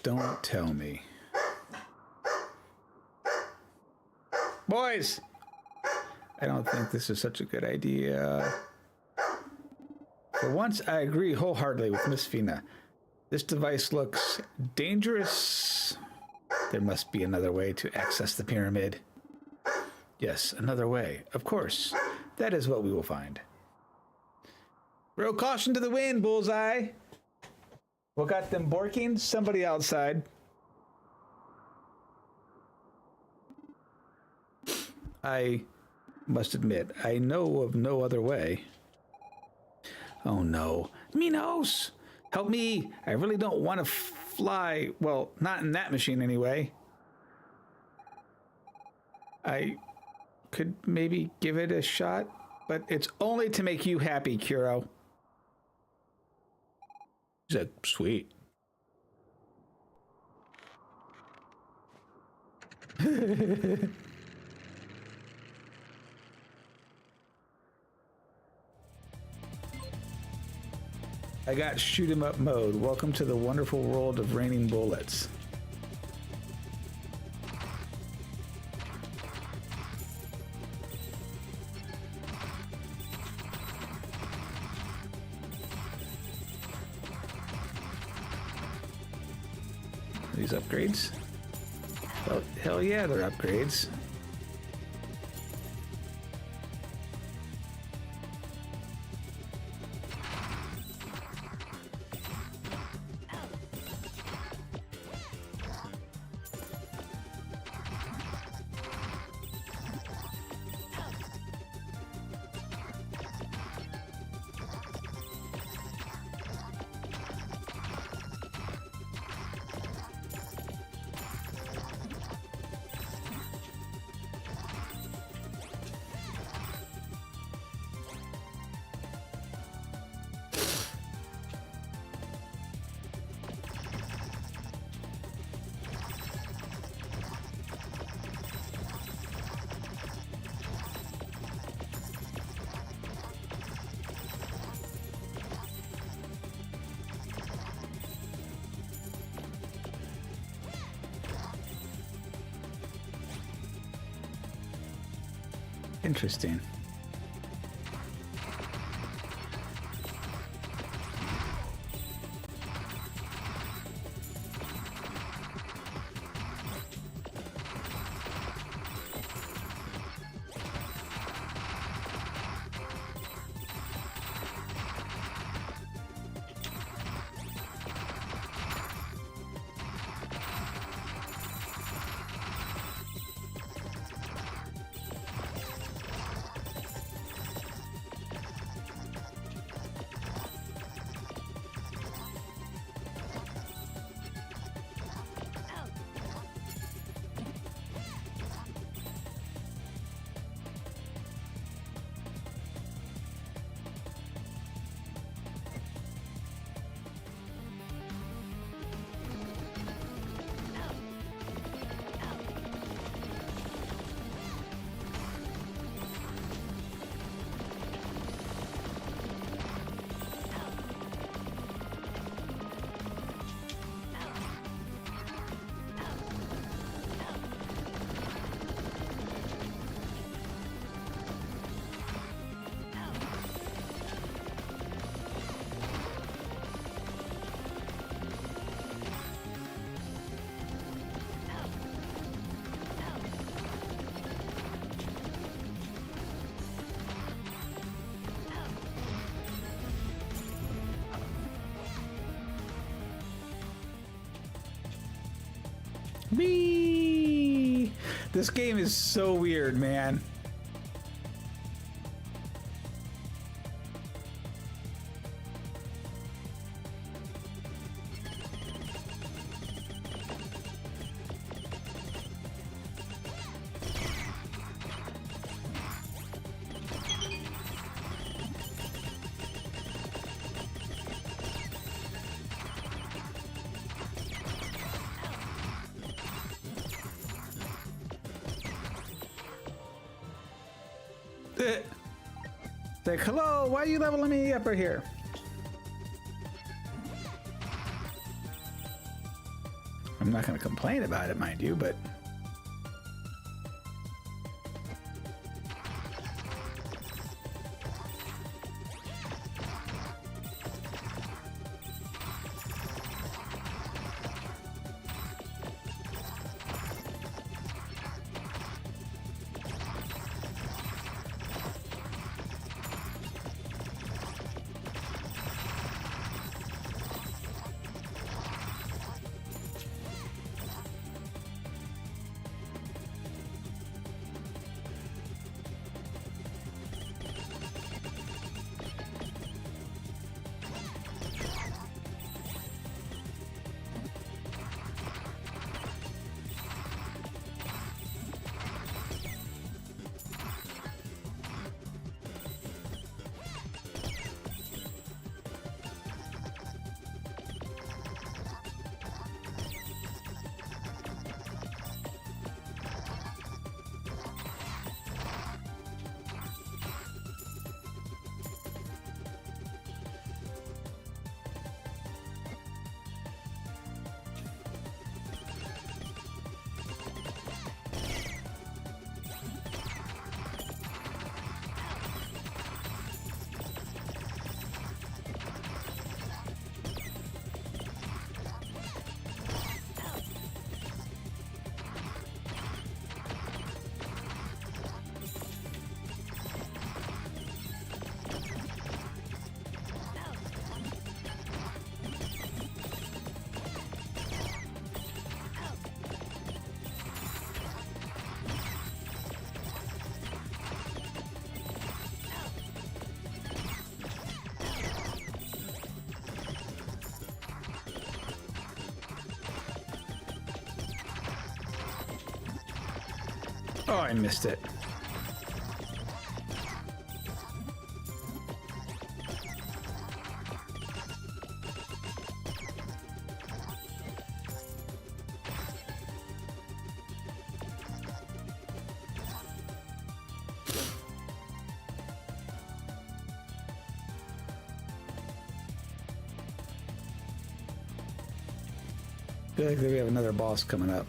S1: Don't tell me. Boys! I don't think this is such a good idea. For once, I agree wholeheartedly with Miss Fina. This device looks dangerous. There must be another way to access the pyramid. Yes, another way. Of course. That is what we will find. Throw caution to the wind, Bullseye. What got them barking? Somebody outside. I must admit, I know of no other way. Oh no. Minos! Help me! I really don't want to fly. Well, not in that machine anyway. I could maybe give it a shot, but it's only to make you happy, Kuro. He's like, sweet. I got shoot 'em up mode. Welcome to the wonderful world of raining bullets. These upgrades? Oh, hell yeah, they're upgrades. Interesting. Whee! This game is so weird, man. Like, hello, why are you leveling me up right here? I'm not going to complain about it, mind you, but... Oh, I missed it. I feel like we have another boss coming up.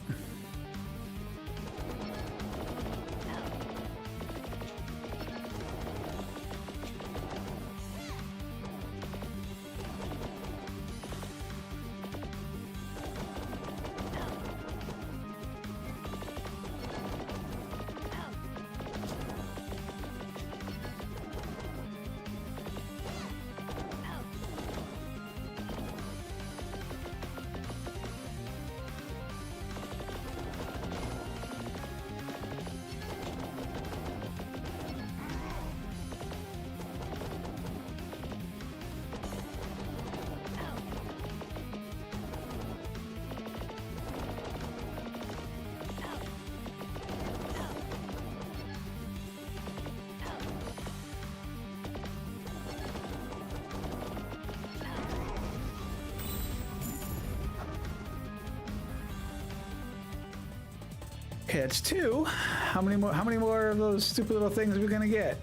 S1: Okay, it's 2. How many more? How many more of those stupid little things are we gonna get?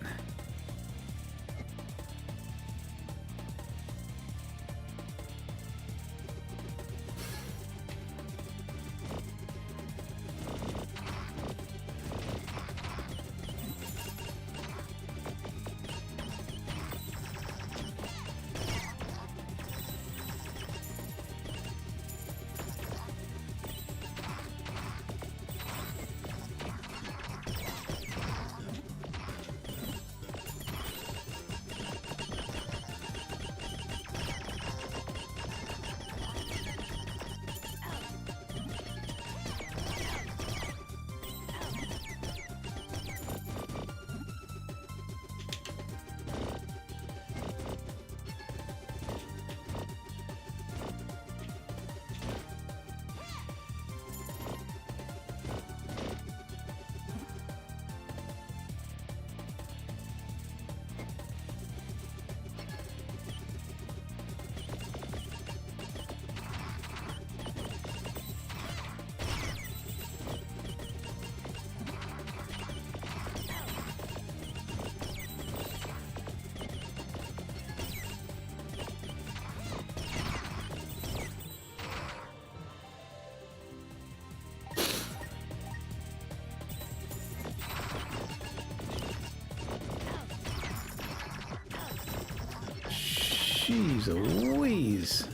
S1: Jeez Louise.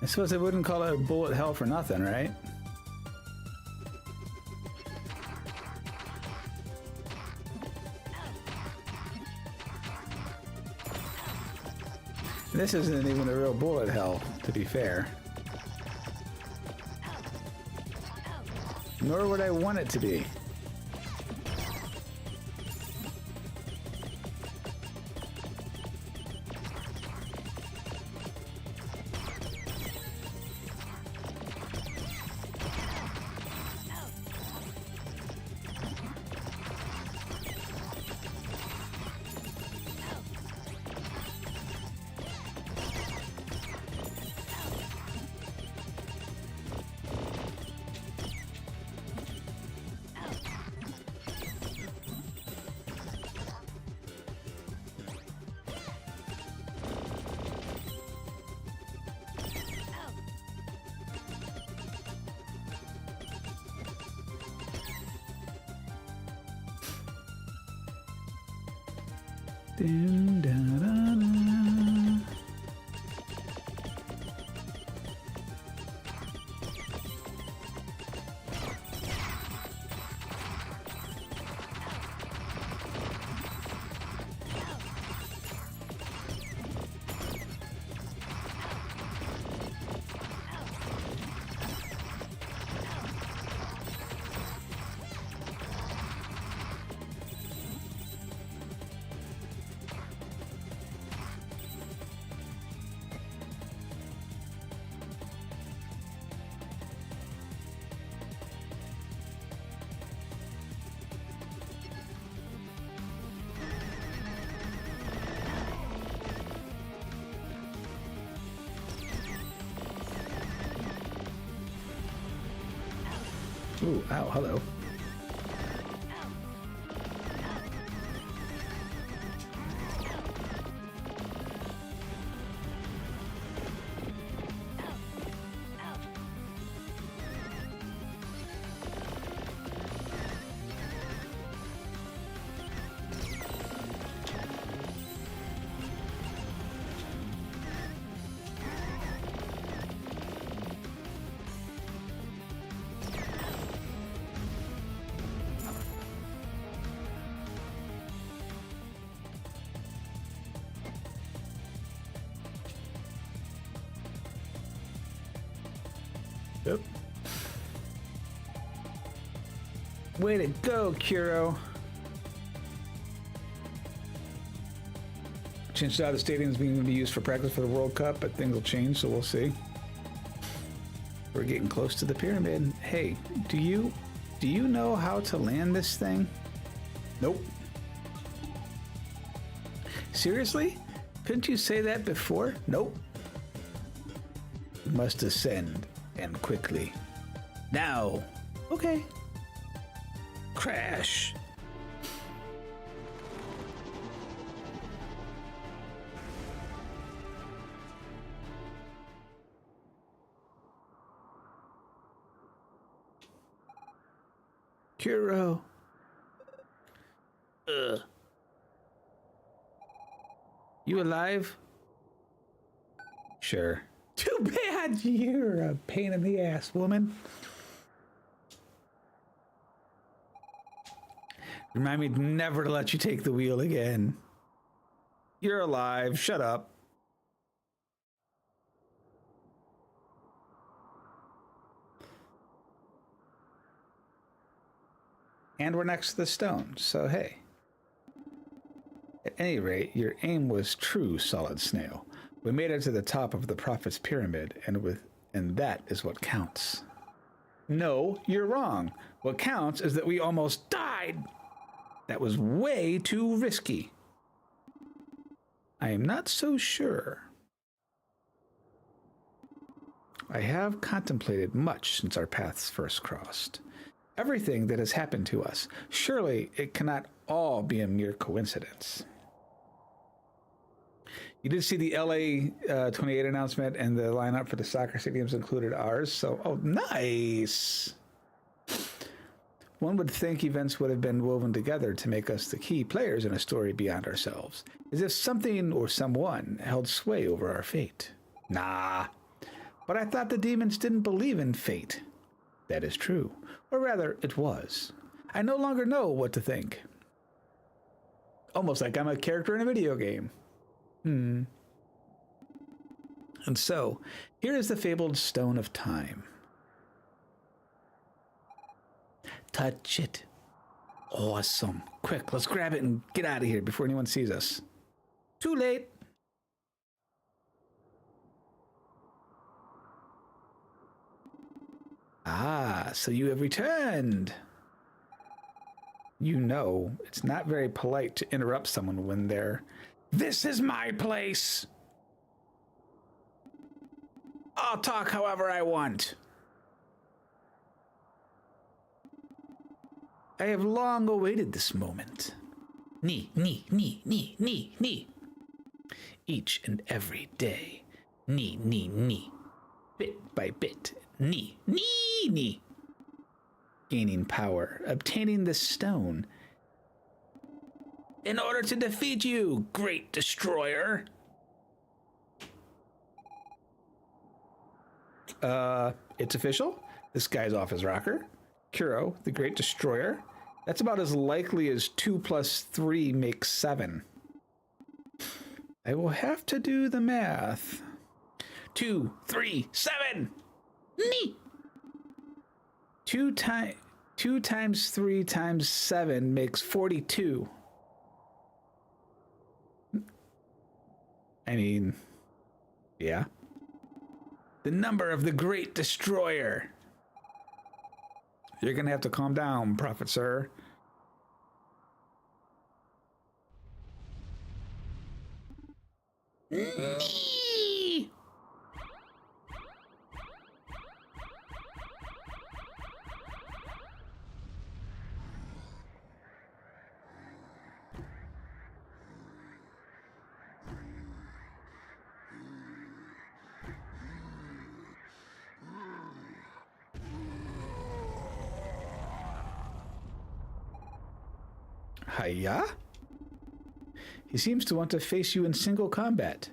S1: I suppose they wouldn't call it a bullet hell for nothing, right? This isn't even a real bullet hell, to be fair. Nor would I want it to be. Dun, da, da, da. Ooh, ow, hello. Yep. Way to go, Kuro. Chances are the stadium's being used for practice for the World Cup, but things will change, so we'll see. We're getting close to the pyramid. Hey, do you know how to land this thing? Nope. Seriously? Couldn't you say that before? Nope. You must ascend, and quickly. Now. Okay. Crash. Kuro. Ugh. You alive? Sure. Too bad. You're a pain in the ass, woman. Remind me never to let you take the wheel again. You're alive. Shut up. And we're next to the stone, so hey. At any rate, your aim was true, Solid Snail. We made it to the top of the Prophet's Pyramid, and that is what counts. No, you're wrong. What counts is that we almost died. That was way too risky. I am not so sure. I have contemplated much since our paths first crossed. Everything that has happened to us, surely it cannot all be a mere coincidence. You did see the LA 28 announcement, and the lineup for the soccer stadiums included ours, so, oh, nice! One would think events would have been woven together to make us the key players in a story beyond ourselves, as if something or someone held sway over our fate. Nah, but I thought the demons didn't believe in fate. That is true. Or rather, it was. I no longer know what to think. Almost like I'm a character in a video game. And so, here is the fabled Stone of Time. Touch it. Awesome. Quick, let's grab it and get out of here before anyone sees us. Too late. Ah, so you have returned. You know, it's not very polite to interrupt someone when they're, "This is my place. I'll talk however I want." I have long awaited this moment. Knee. Each and every day. Knee. Bit by bit. Knee. Gaining power, obtaining the stone. In order to defeat you, great destroyer. It's official. This guy's off his rocker. Kuro, the great destroyer. That's about as likely as 2 + 3 makes 7. I will have to do the math. 2, 3, 7. Nee. 2 times 3 times 7 makes 42. I mean, yeah. The number of the great destroyer. You're gonna have to calm down, Prophet Sir. Nee. Hiya? He seems to want to face you in single combat.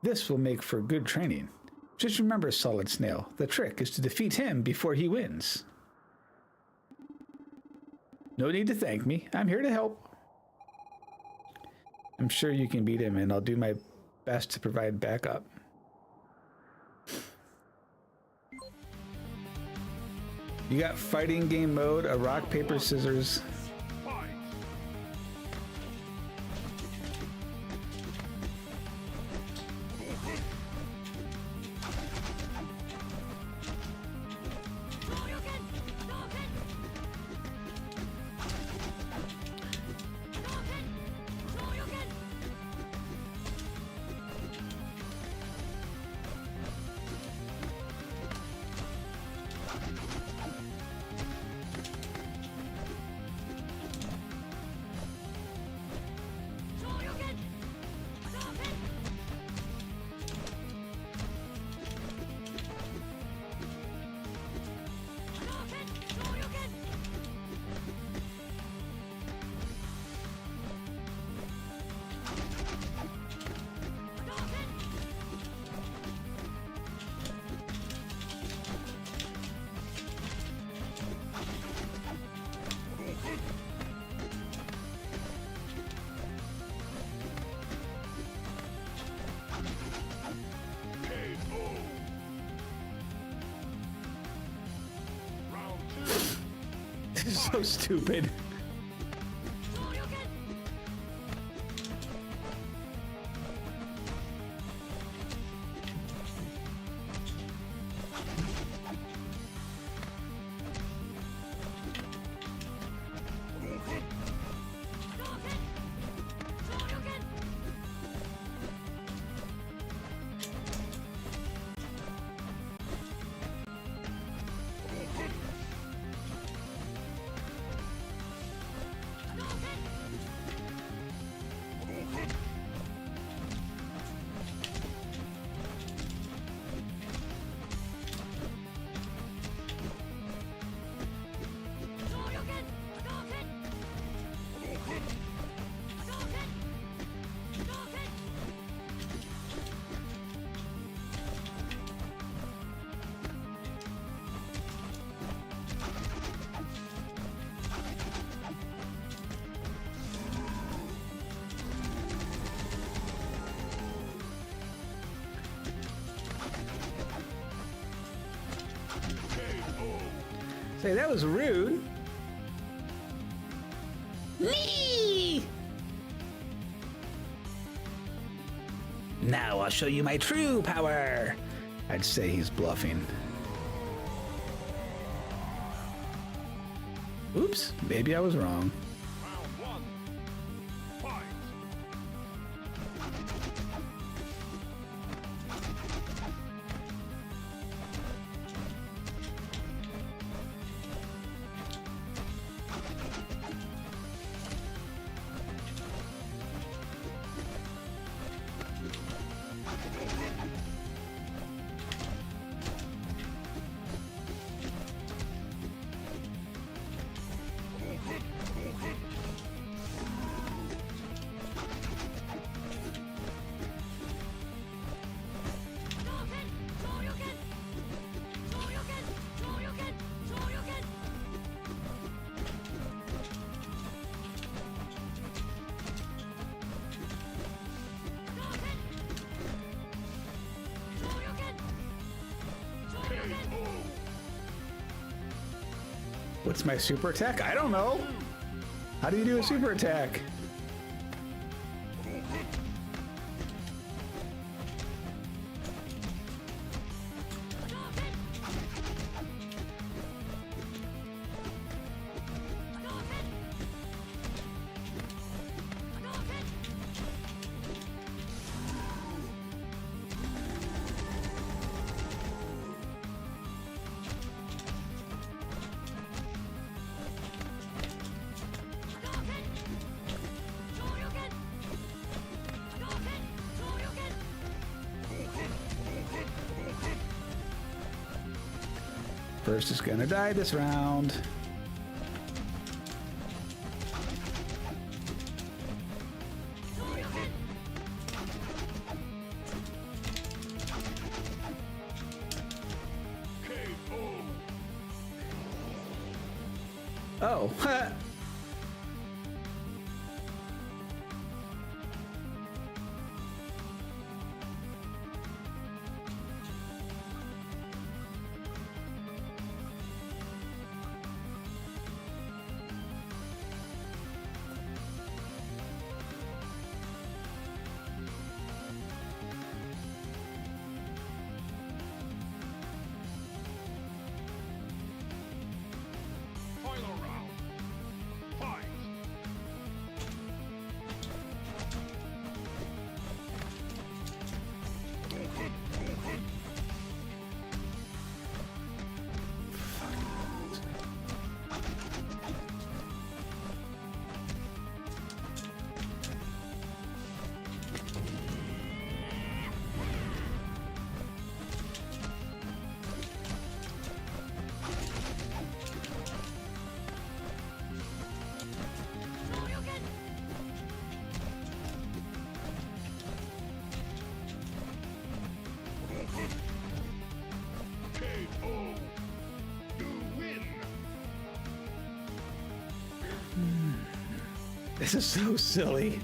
S1: This will make for good training. Just remember, Solid Snail, the trick is to defeat him before he wins. No need to thank me. I'm here to help. I'm sure you can beat him, and I'll do my best to provide backup. You got fighting game mode, a rock, paper, scissors. so stupid. Say, that was rude. Me! Now I'll show you my true power. I'd say he's bluffing. Oops, maybe I was wrong.
S3: Round 1. Fight.
S1: What's my super attack? I don't know. How do you do a super attack? First is gonna die this round. Oh,
S3: Final round. Fight. KO. You win.
S1: this is so silly.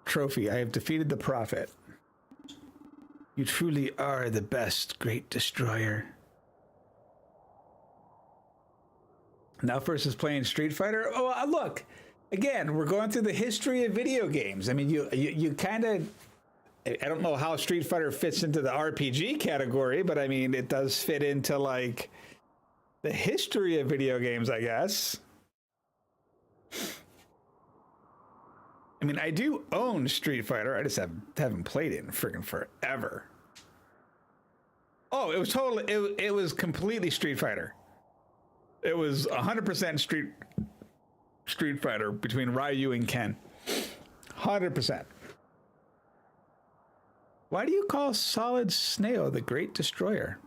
S1: Trophy, I have defeated the prophet. You truly are the best, great destroyer. Now versus playing Street Fighter. Oh, look, again, we're going through the history of video games. I mean, you kind of, I don't know how Street Fighter fits into the RPG category, but I mean, it does fit into like the history of video games, I guess. I mean, I do own Street Fighter. I just haven't played it in freaking forever. Oh, it was totally, it was completely Street Fighter. It was 100% Street Fighter between Ryu and Ken. 100%. Why do you call Solid Snail the Great Destroyer?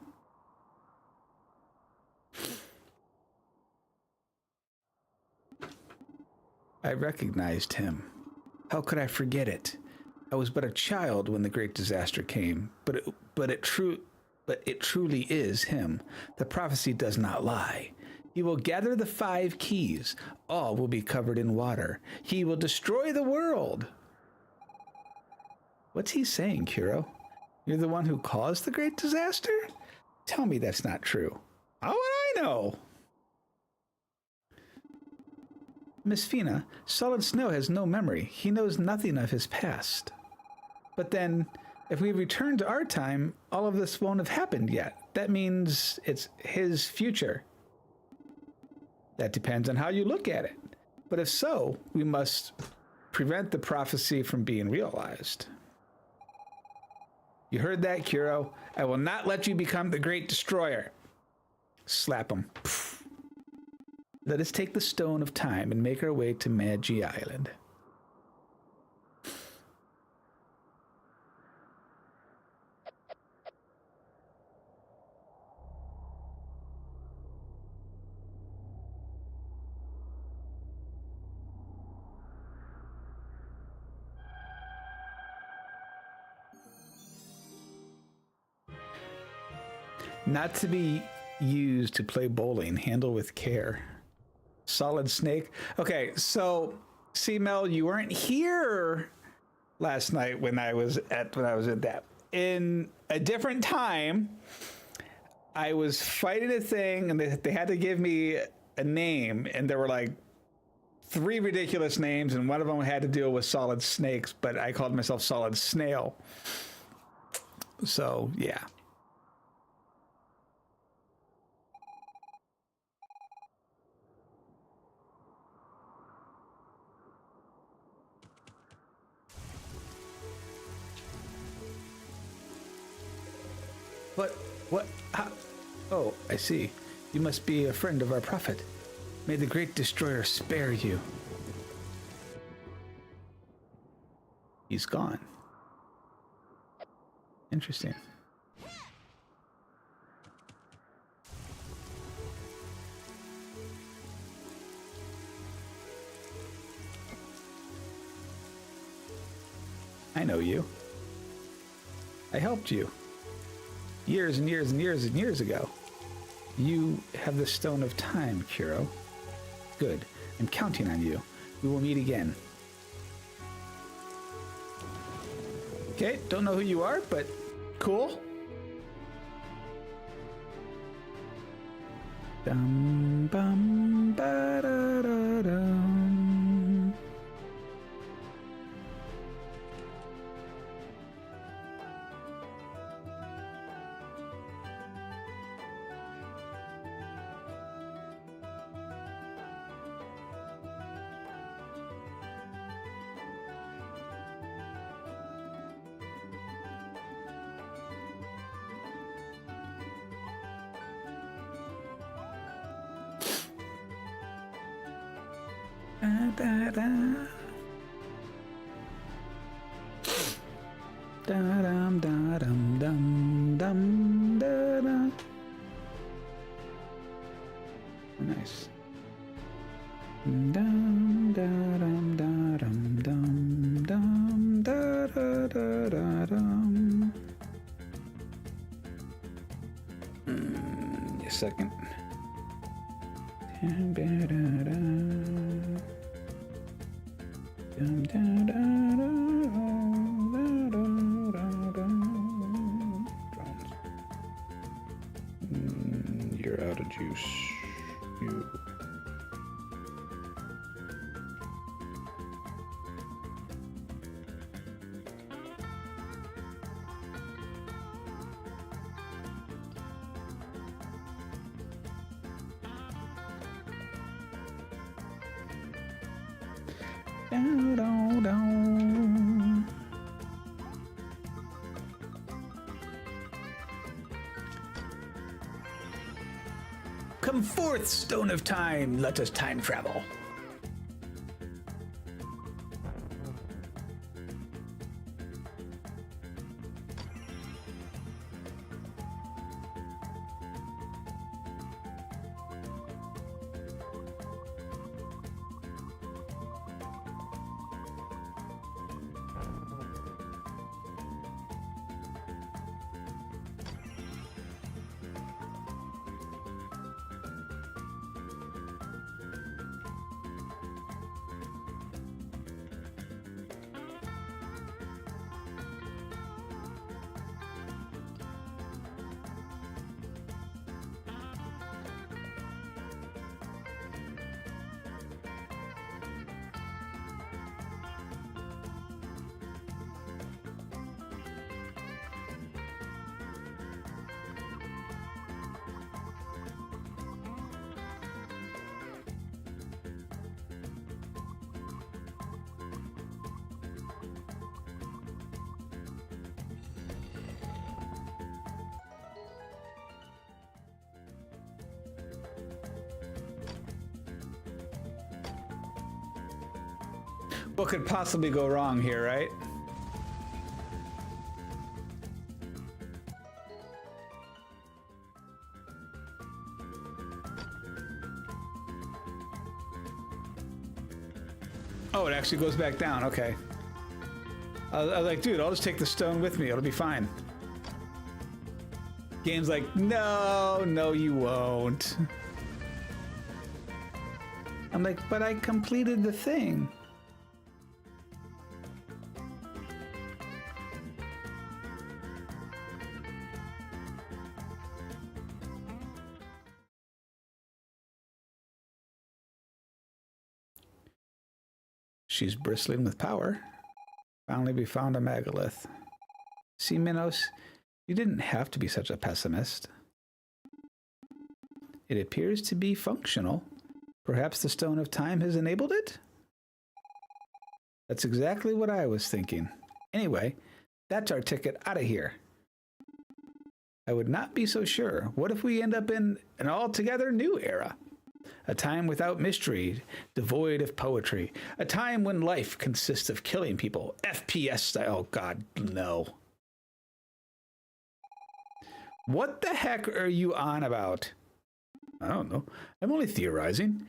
S1: I recognized him. How could I forget it? I was but a child when the great disaster came, but it truly is him. The prophecy does not lie. He will gather the 5 keys. All will be covered in water. He will destroy the world. What's he saying, Kuro? You're the one who caused the great disaster? Tell me that's not true. How would I know? Miss Fina, Solid Snow has no memory. He knows nothing of his past. But then, if we return to our time, all of this won't have happened yet. That means it's his future. That depends on how you look at it. But if so, we must prevent the prophecy from being realized. You heard that, Kuro? I will not let you become the Great Destroyer. Slap him. Let us take the Stone of Time and make our way to Magi Island. Not to be used to play bowling. Handle with care. Solid Snake. Okay, so see, Mel, you weren't here last night when I was at that. In a different time, I was fighting a thing, and they had to give me a name, and there were like 3 ridiculous names, and one of them had to deal with solid snakes, but I called myself Solid Snail. So yeah. What? How? Oh, I see. You must be a friend of our prophet. May the great destroyer spare you. He's gone. Interesting. I know you. I helped you. Years and years and years and years ago. You have the Stone of Time, Kuro. Good. I'm counting on you. We will meet again. Okay, don't know who you are, but cool. Dum bum ba da da dum. Da da da dum da dum dum dum da da. Nice. Dum da dum da dum dum dum da da da da dum. A second. Da da da. Dum, da, da, da, da, da, da, da. juice. You. Down, down, down. Come forth, stone of time, let us time travel. What could possibly go wrong here, right? Oh, it actually goes back down. Okay. I was like, dude, I'll just take the stone with me. It'll be fine. Game's like, no, no, you won't. I'm like, but I completed the thing. She's bristling with power. Finally, we found a megalith. See, Minos, you didn't have to be such a pessimist. It appears to be functional. Perhaps the Stone of Time has enabled it? That's exactly what I was thinking. Anyway, that's our ticket out of here. I would not be so sure. What if we end up in an altogether new era? A time without mystery, devoid of poetry. A time when life consists of killing people. FPS style. Oh, God, no. What the heck are you on about? I don't know. I'm only theorizing.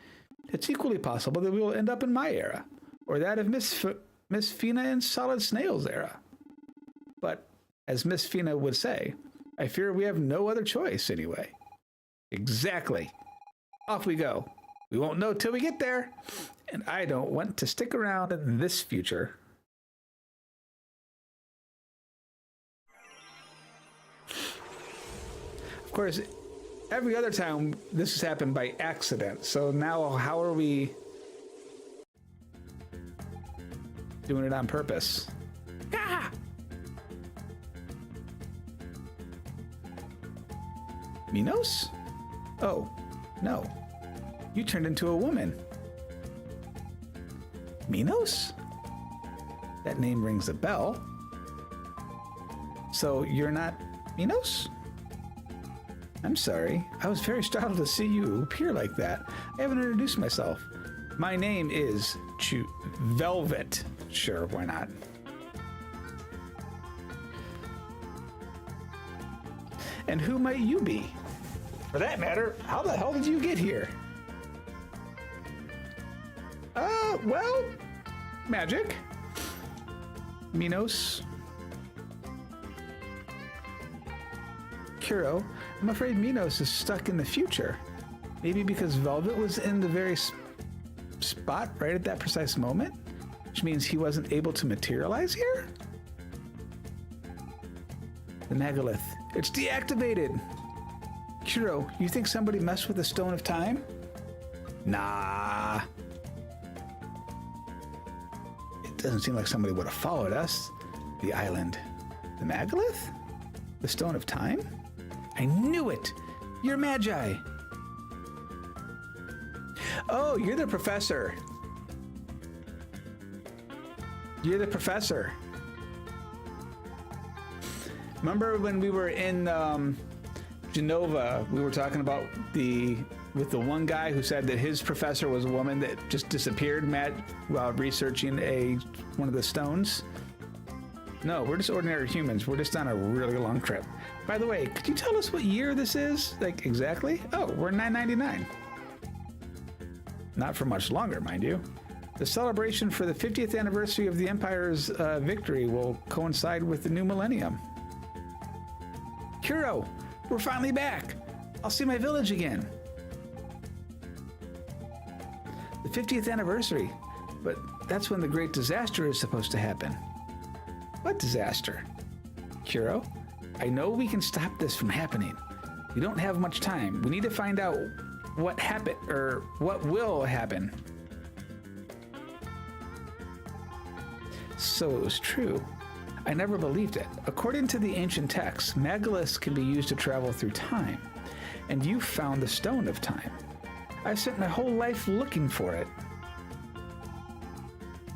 S1: It's equally possible that we will end up in my era, or that of Miss Fina and Solid Snail's era. But, as Miss Fina would say, I fear we have no other choice anyway. Exactly. Off we go. We won't know till we get there, and I don't want to stick around in this future. Of course, every other time this has happened by accident, so now how are we doing it on purpose? Ah! Minos? Oh, no. You turned into a woman. Minos? That name rings a bell. So you're not Minos? I'm sorry. I was very startled to see you appear like that. I haven't introduced myself. My name is Velvet. Sure, why not? And who might you be? For that matter, how the hell did you get here? Well, magic. Minos. Kuro, I'm afraid Minos is stuck in the future. Maybe because Velvet was in the very spot right at that precise moment, which means he wasn't able to materialize here? The megalith. It's deactivated. Kuro, you think somebody messed with the Stone of Time? Nah. It doesn't seem like somebody would have followed us. The island. The Megalith? The Stone of Time? I knew it! You're Magi! Oh, you're the professor. You're the professor. Remember when we were in Genova, we were talking about with the one guy who said that his professor was a woman that just disappeared while researching one of the stones? No, we're just ordinary humans. We're just on a really long trip. By the way, could you tell us what year this is? Like, exactly? Oh, we're 999. Not for much longer, mind you. The celebration for the 50th anniversary of the Empire's victory will coincide with the new millennium. Kuro, we're finally back. I'll see my village again. The 50th anniversary, but that's when the great disaster is supposed to happen. What disaster? Kuro, I know we can stop this from happening. We don't have much time. We need to find out what happened, or what will happen. So it was true. I never believed it. According to the ancient texts, Megaliths can be used to travel through time, and you found the Stone of Time. I've spent my whole life looking for it.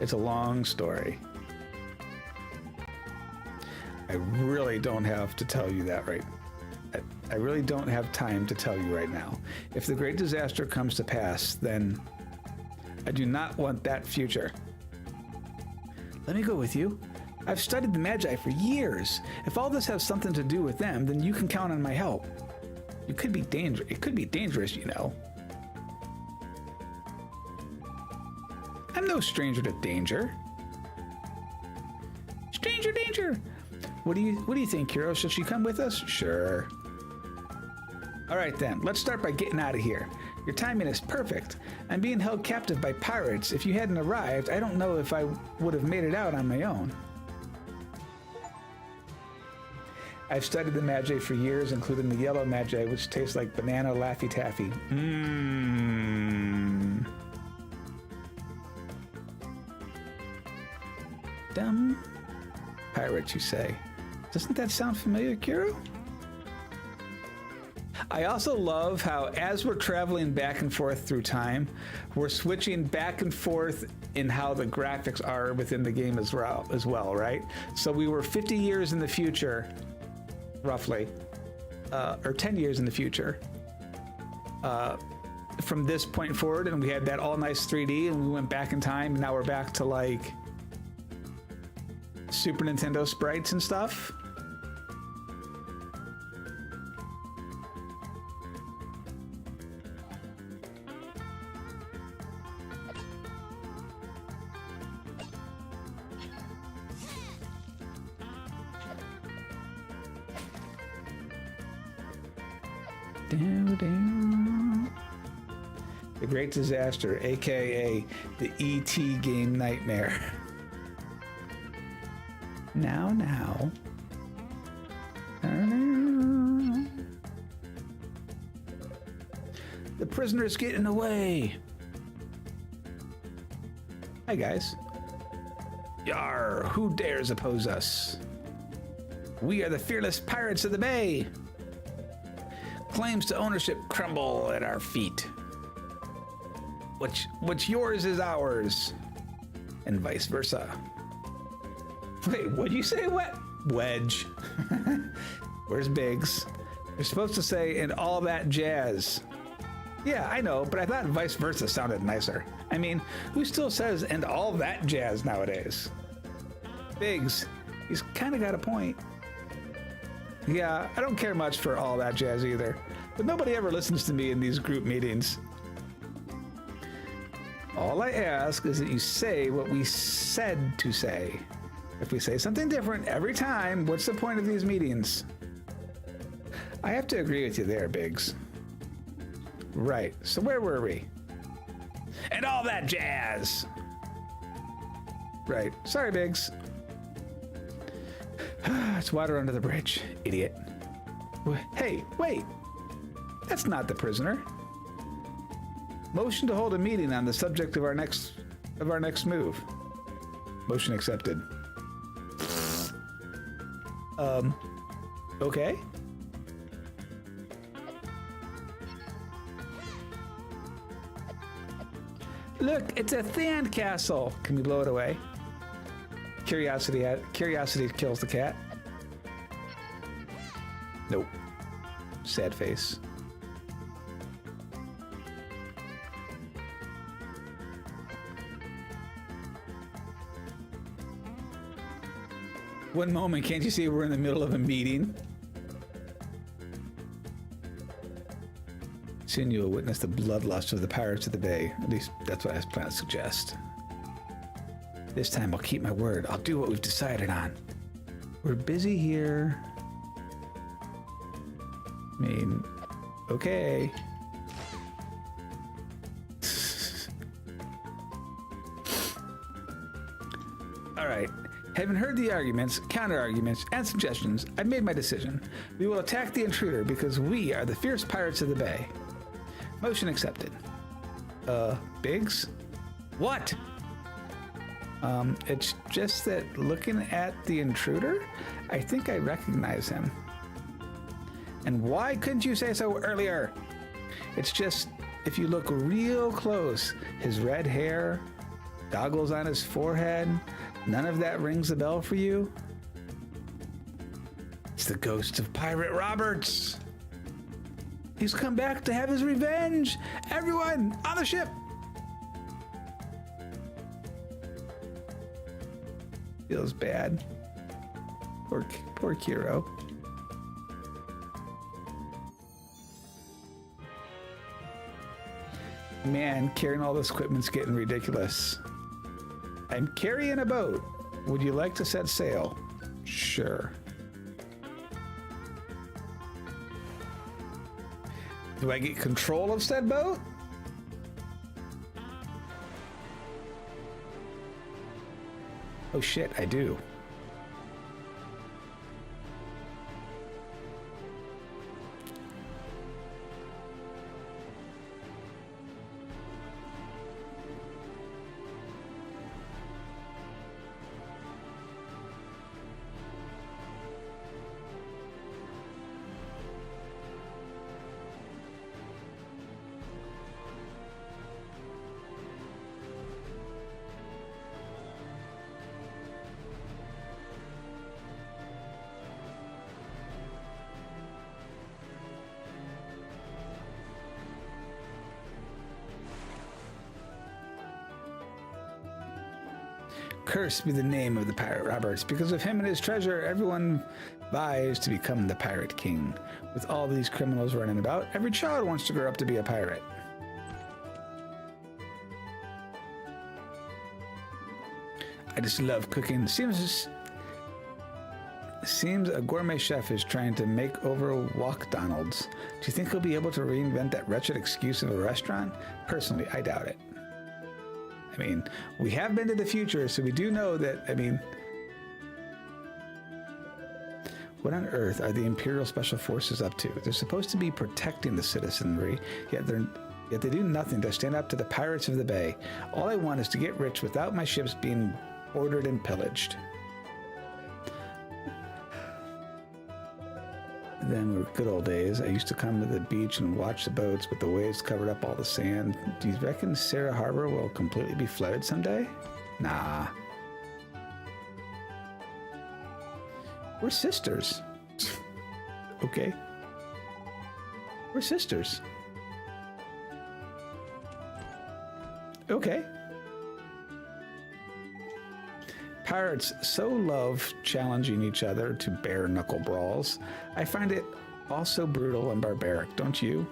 S1: It's a long story. I really don't have to tell you that right. I really don't have time to tell you right now. If the great disaster comes to pass, then I do not want that future. Let me go with you. I've studied the Magi for years. If all this has something to do with them, then you can count on my help. It could be dangerous, you know. I'm no stranger to danger. Stranger danger! What do you think, Kuro? Should she come with us? Sure. All right then, let's start by getting out of here. Your timing is perfect. I'm being held captive by pirates. If you hadn't arrived, I don't know if I would have made it out on my own. I've studied the Magi for years, including the yellow Magi, which tastes like banana Laffy Taffy. Mmm. Dumb pirates, you say? Doesn't that sound familiar, Kuro? I also love how, as we're traveling back and forth through time, we're switching back and forth in how the graphics are within the game as well, right? So we were 50 years in the future, roughly, or 10 years in the future, from this point forward, and we had that all nice 3D, and we went back in time, and now we're back to like Super Nintendo sprites and stuff. The Great Disaster, aka the E.T. game nightmare. Now. The prisoner's getting away. Hi, guys. Yar, who dares oppose us? We are the fearless pirates of the bay. Claims to ownership crumble at our feet. What's yours is ours, and vice versa. Wait, what'd you say? What? Wedge. Where's Biggs? You're supposed to say, and all that jazz. Yeah, I know, but I thought vice versa sounded nicer. I mean, who still says, and all that jazz nowadays? Biggs, he's kind of got a point. Yeah, I don't care much for all that jazz either, but nobody ever listens to me in these group meetings. All I ask is that you say what we said to say. If we say something different every time, what's the point of these meetings? I have to agree with you there, Biggs. Right, so where were we? And all that jazz! Right, sorry, Biggs. It's water under the bridge, idiot. Hey, wait! That's not the prisoner. Motion to hold a meeting on the subject of our next move. Motion accepted. Okay. Look, it's a sand castle. Can we blow it away? Curiosity kills the cat. Nope. Sad face. One moment, can't you see we're in the middle of a meeting? Soon you will witness the bloodlust of the pirates of the bay. At least that's what I was planning to suggest. This time I'll keep my word. I'll do what we've decided on. We're busy here. I mean, okay. All right. Having heard the arguments, counter-arguments, and suggestions, I've made my decision. We will attack the intruder because we are the fierce pirates of the bay. Motion accepted. Biggs? What? It's just that looking at the intruder, I think I recognize him. And why couldn't you say so earlier? It's just, if you look real close, his red hair, goggles on his forehead, none of that rings a bell for you? It's the ghost of Pirate Roberts. He's come back to have his revenge. Everyone on the ship. Feels bad. Poor Kiro. Man, carrying all this equipment's getting ridiculous. I'm carrying a boat. Would you like to set sail? Sure. Do I get control of said boat? Oh shit, I do. Cursed be the name of the pirate Roberts. Because of him and his treasure, everyone vies to become the pirate king. With all these criminals running about, every child wants to grow up to be a pirate. I just love cooking. Seems a gourmet chef is trying to make over Walkdonald's. Do you think he'll be able to reinvent that wretched excuse of a restaurant? Personally, I doubt it. I mean, we have been to the future, so we do know that, I mean, what on earth are the Imperial Special Forces up to? They're supposed to be protecting the citizenry, yet they do nothing to stand up to the pirates of the bay. All I want is to get rich without my ships being ordered and pillaged. Then were good old days. I used to come to the beach and watch the boats, but the waves covered up all the sand. Do you reckon Sarah Harbor will completely be flooded someday? Nah. We're sisters. Okay. We're sisters. Okay. Pirates so love challenging each other to bare knuckle brawls. I find it also brutal and barbaric, don't you?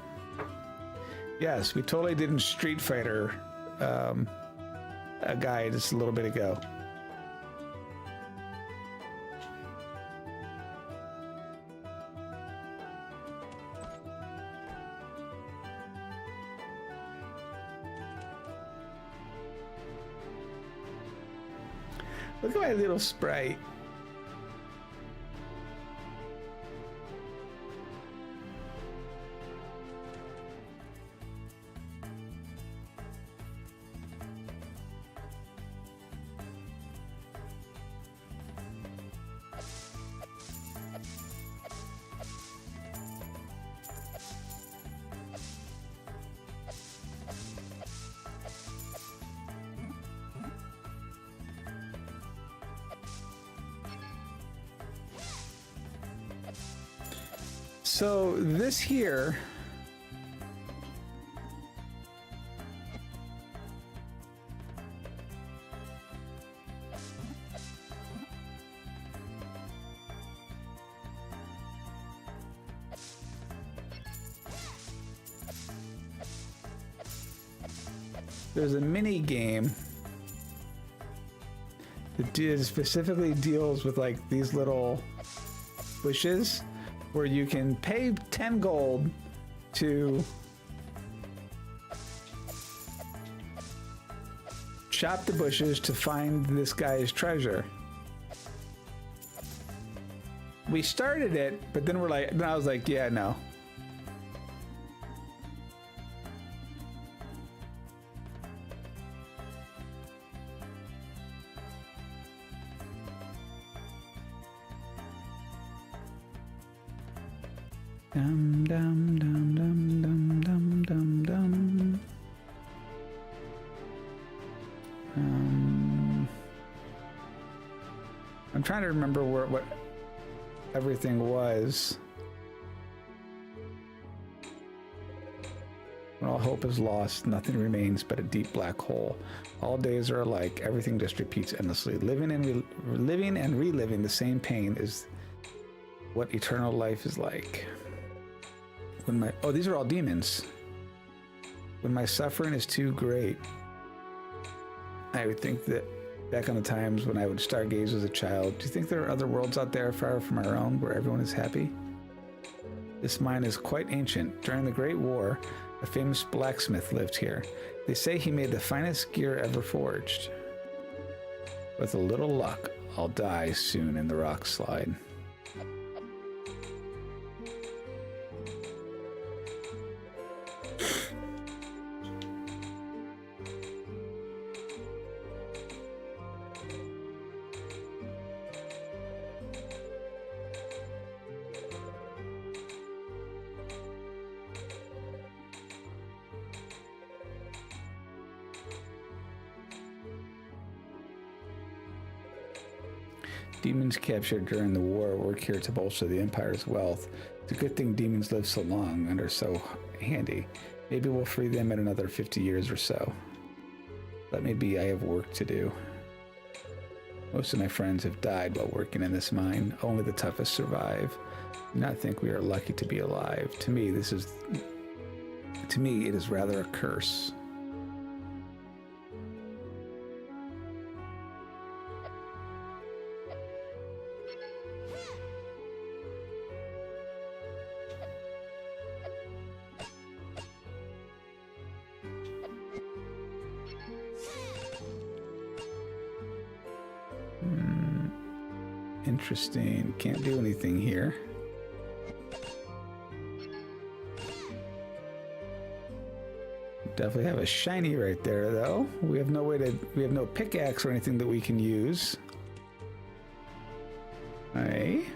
S1: Yes, we totally did in Street Fighter a guy just a little bit ago. Look at my little sprite. So this here. There's a mini game that specifically deals with like these little bushes where you can pay 10 gold to chop the bushes to find this guy's treasure. We started it, but then then I was like, yeah, no. Dum dum dum dum dum dum dum dum. I'm trying to remember what everything was. When all hope is lost, nothing remains but a deep black hole. All days are alike. Everything just repeats endlessly. Living and reliving the same pain is what eternal life is like. These are all demons. When my suffering is too great, I would think that back on the times when I would stargaze as a child. Do you think there are other worlds out there far from our own where everyone is happy? This mine is quite ancient. During the Great War, a famous blacksmith lived here. They say he made the finest gear ever forged. With a little luck, I'll die soon in the rock slide. Demons captured during the war work here to bolster the Empire's wealth. It's a good thing demons live so long and are so handy. Maybe we'll free them in another 50 years or so. But maybe I have work to do. Most of my friends have died while working in this mine. Only the toughest survive. I do not think we are lucky to be alive. To me, it is rather a curse. Interesting. Can't do anything here. Definitely have a shiny right there, though. We have no pickaxe or anything that we can use. Hey.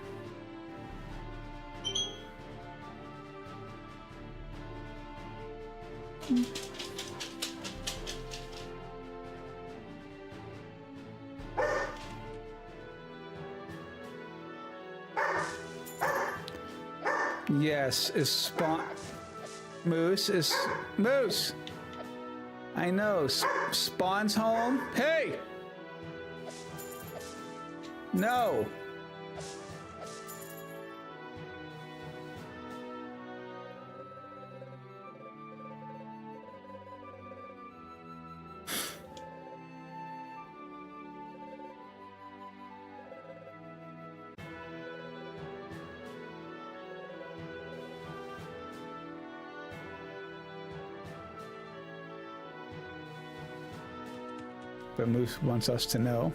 S1: Yes, is spawn. Moose. I know. Spawn's home. Hey! No. But Moose wants us to know.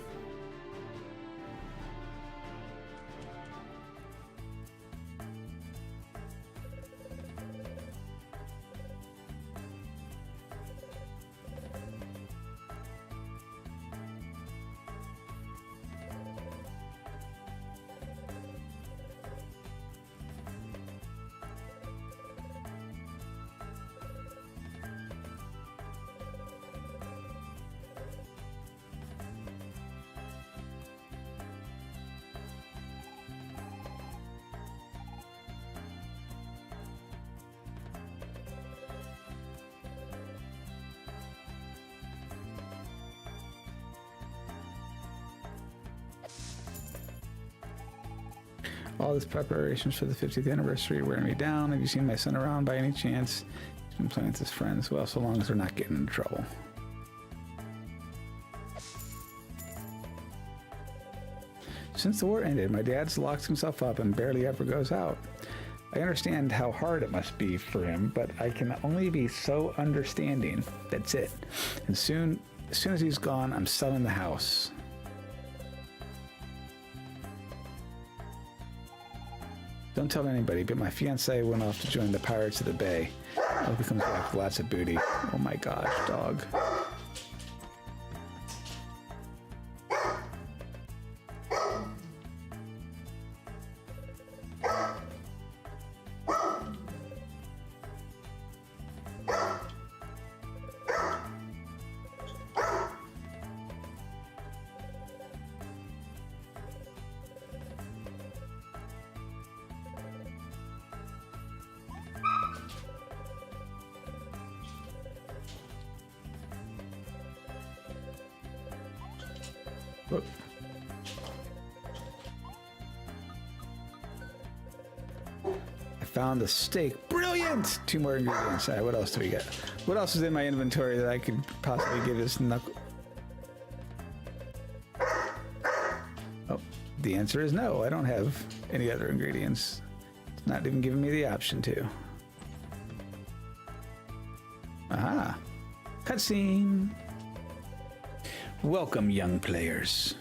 S1: All this preparations for the 50th anniversary wearing me down. Have you seen my son around by any chance? He's been playing with his friends. Well, so long as they're not getting into trouble. Since the war ended, my dad's locked himself up and barely ever goes out. I understand how hard it must be for him, but I can only be so understanding. That's it. And as soon as he's gone, I'm selling the house. Don't tell anybody, but my fiance went off to join the Pirates of the Bay. I hope he comes back with lots of booty. Oh my gosh, dog. Look. I found the steak. Brilliant! 2 more ingredients. All right, what else do we get? What else is in my inventory that I could possibly give this knuckle? Oh, the answer is no. I don't have any other ingredients. It's not even giving me the option to. Aha. Cutscene. Welcome, young players.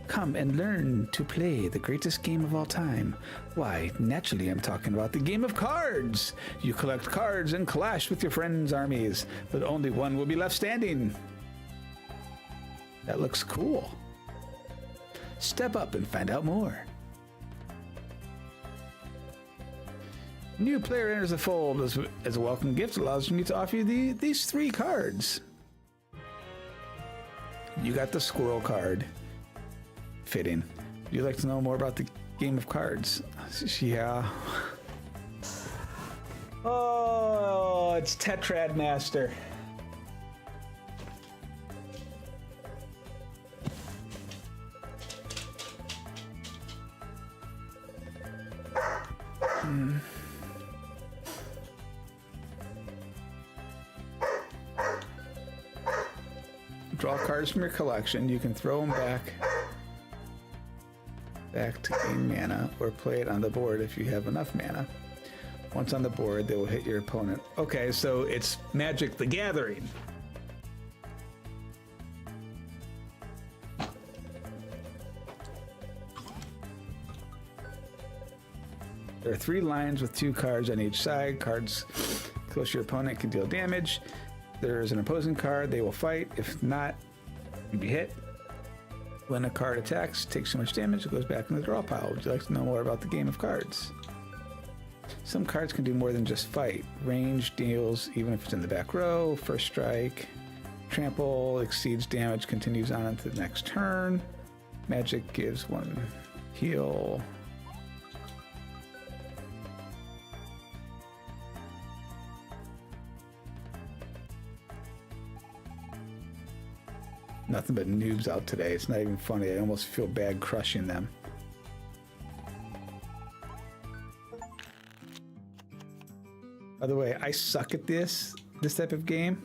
S1: Come and learn to play the greatest game of all time. Why, naturally, I'm talking about the game of cards. You collect cards and clash with your friends' armies, but only one will be left standing. That looks cool. Step up and find out more. New player enters the fold as a welcome gift. Allows me to offer you these 3 cards. You got the squirrel card. Fitting. Would you like to know more about the game of cards? Yeah. Oh, it's Tetrad Master. Draw cards from your collection. You can throw them back to gain mana, or play it on the board if you have enough mana. Once on the board, they will hit your opponent. Okay, so it's Magic the Gathering. There are 3 lines with 2 cards on each side. Cards close to your opponent can deal damage. There is an opposing card, they will fight. If not, you'll be hit. When a card attacks, takes too much damage, it goes back in the draw pile. Would you like to know more about the game of cards? Some cards can do more than just fight. Range deals, even if it's in the back row. First strike. Trample exceeds damage, continues on into the next turn. Magic gives 1 heal. Nothing but noobs out today. It's not even funny. I almost feel bad crushing them. By the way, I suck at this type of game.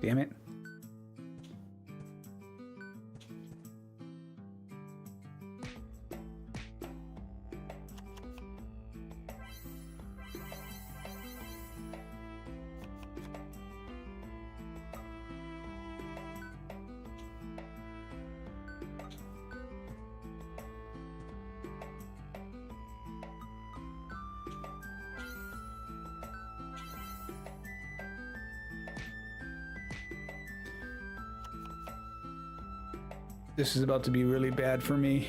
S1: Damn it. This is about to be really bad for me.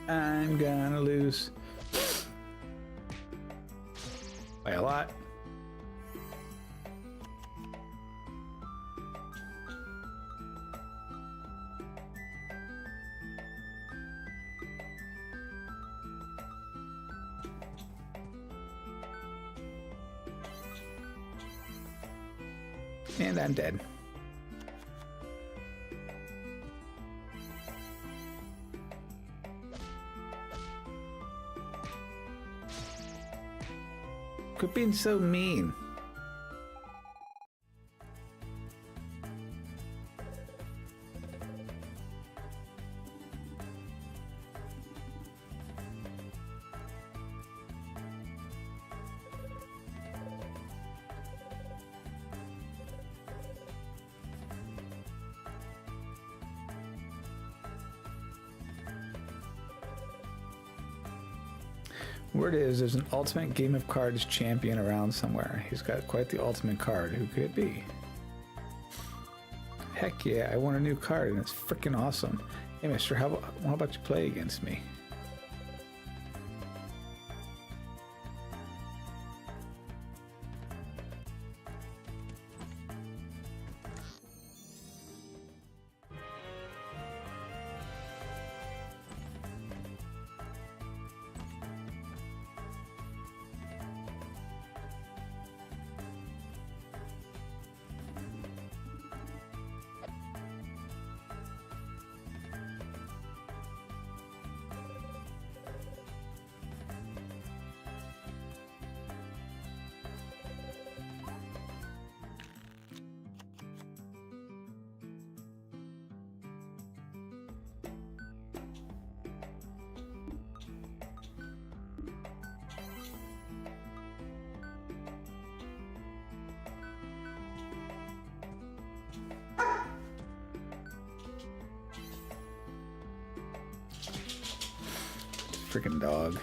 S1: I'm gonna lose by a lot. And I'm dead. Quit being so mean. Word is, there's an ultimate game of cards champion around somewhere. He's got quite the ultimate card. Who could it be? Heck yeah, I won a new card and it's freaking awesome. Hey mister, how about you play against me? Freaking dog.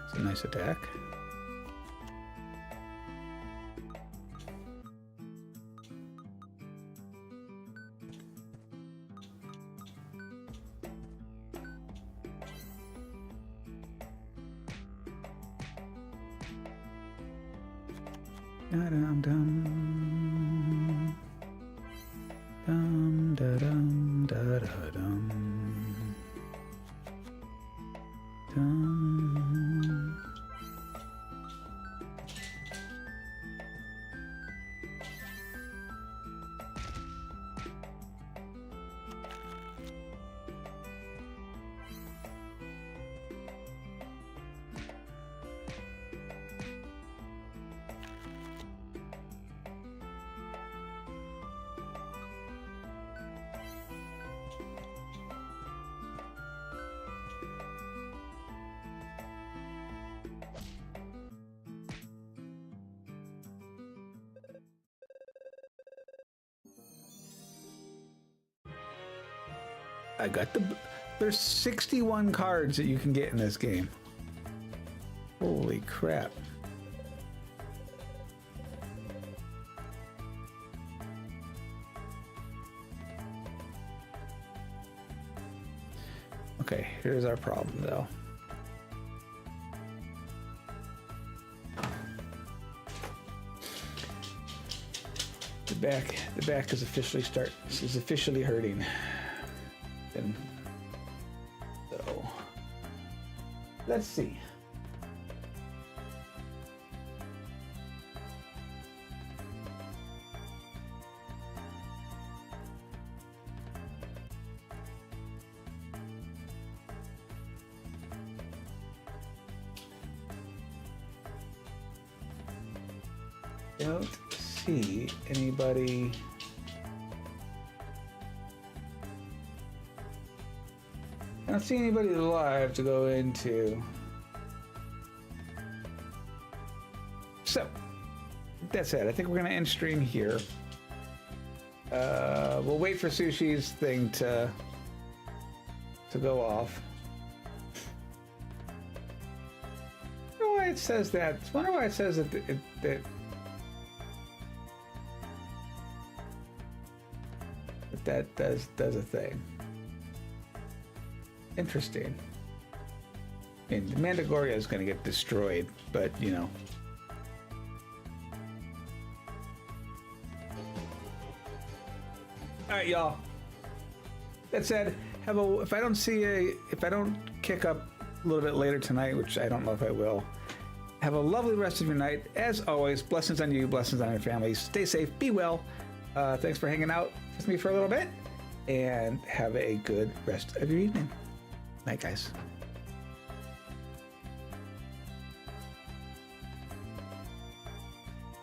S1: It's a nice attack. Da-dum dum. Dum da dum da da dum. Dum. I got the... There's 61 cards that you can get in this game. Holy crap. Okay, here's our problem though. The back is officially hurting. And so let's see. Don't see anybody. I don't see anybody live to go into. So, that's it. I think we're gonna end stream here. We'll wait for Sushi's thing to go off. I wonder why it says that. I wonder why it says that that does a thing. Interesting. I mean, Mandagoria is going to get destroyed, but you know. All right, y'all. That said, if I don't kick up a little bit later tonight, which I don't know if I will, have a lovely rest of your night. As always, blessings on you, blessings on your families. Stay safe, be well. Thanks for hanging out with me for a little bit, and have a good rest of your evening. Night, guys.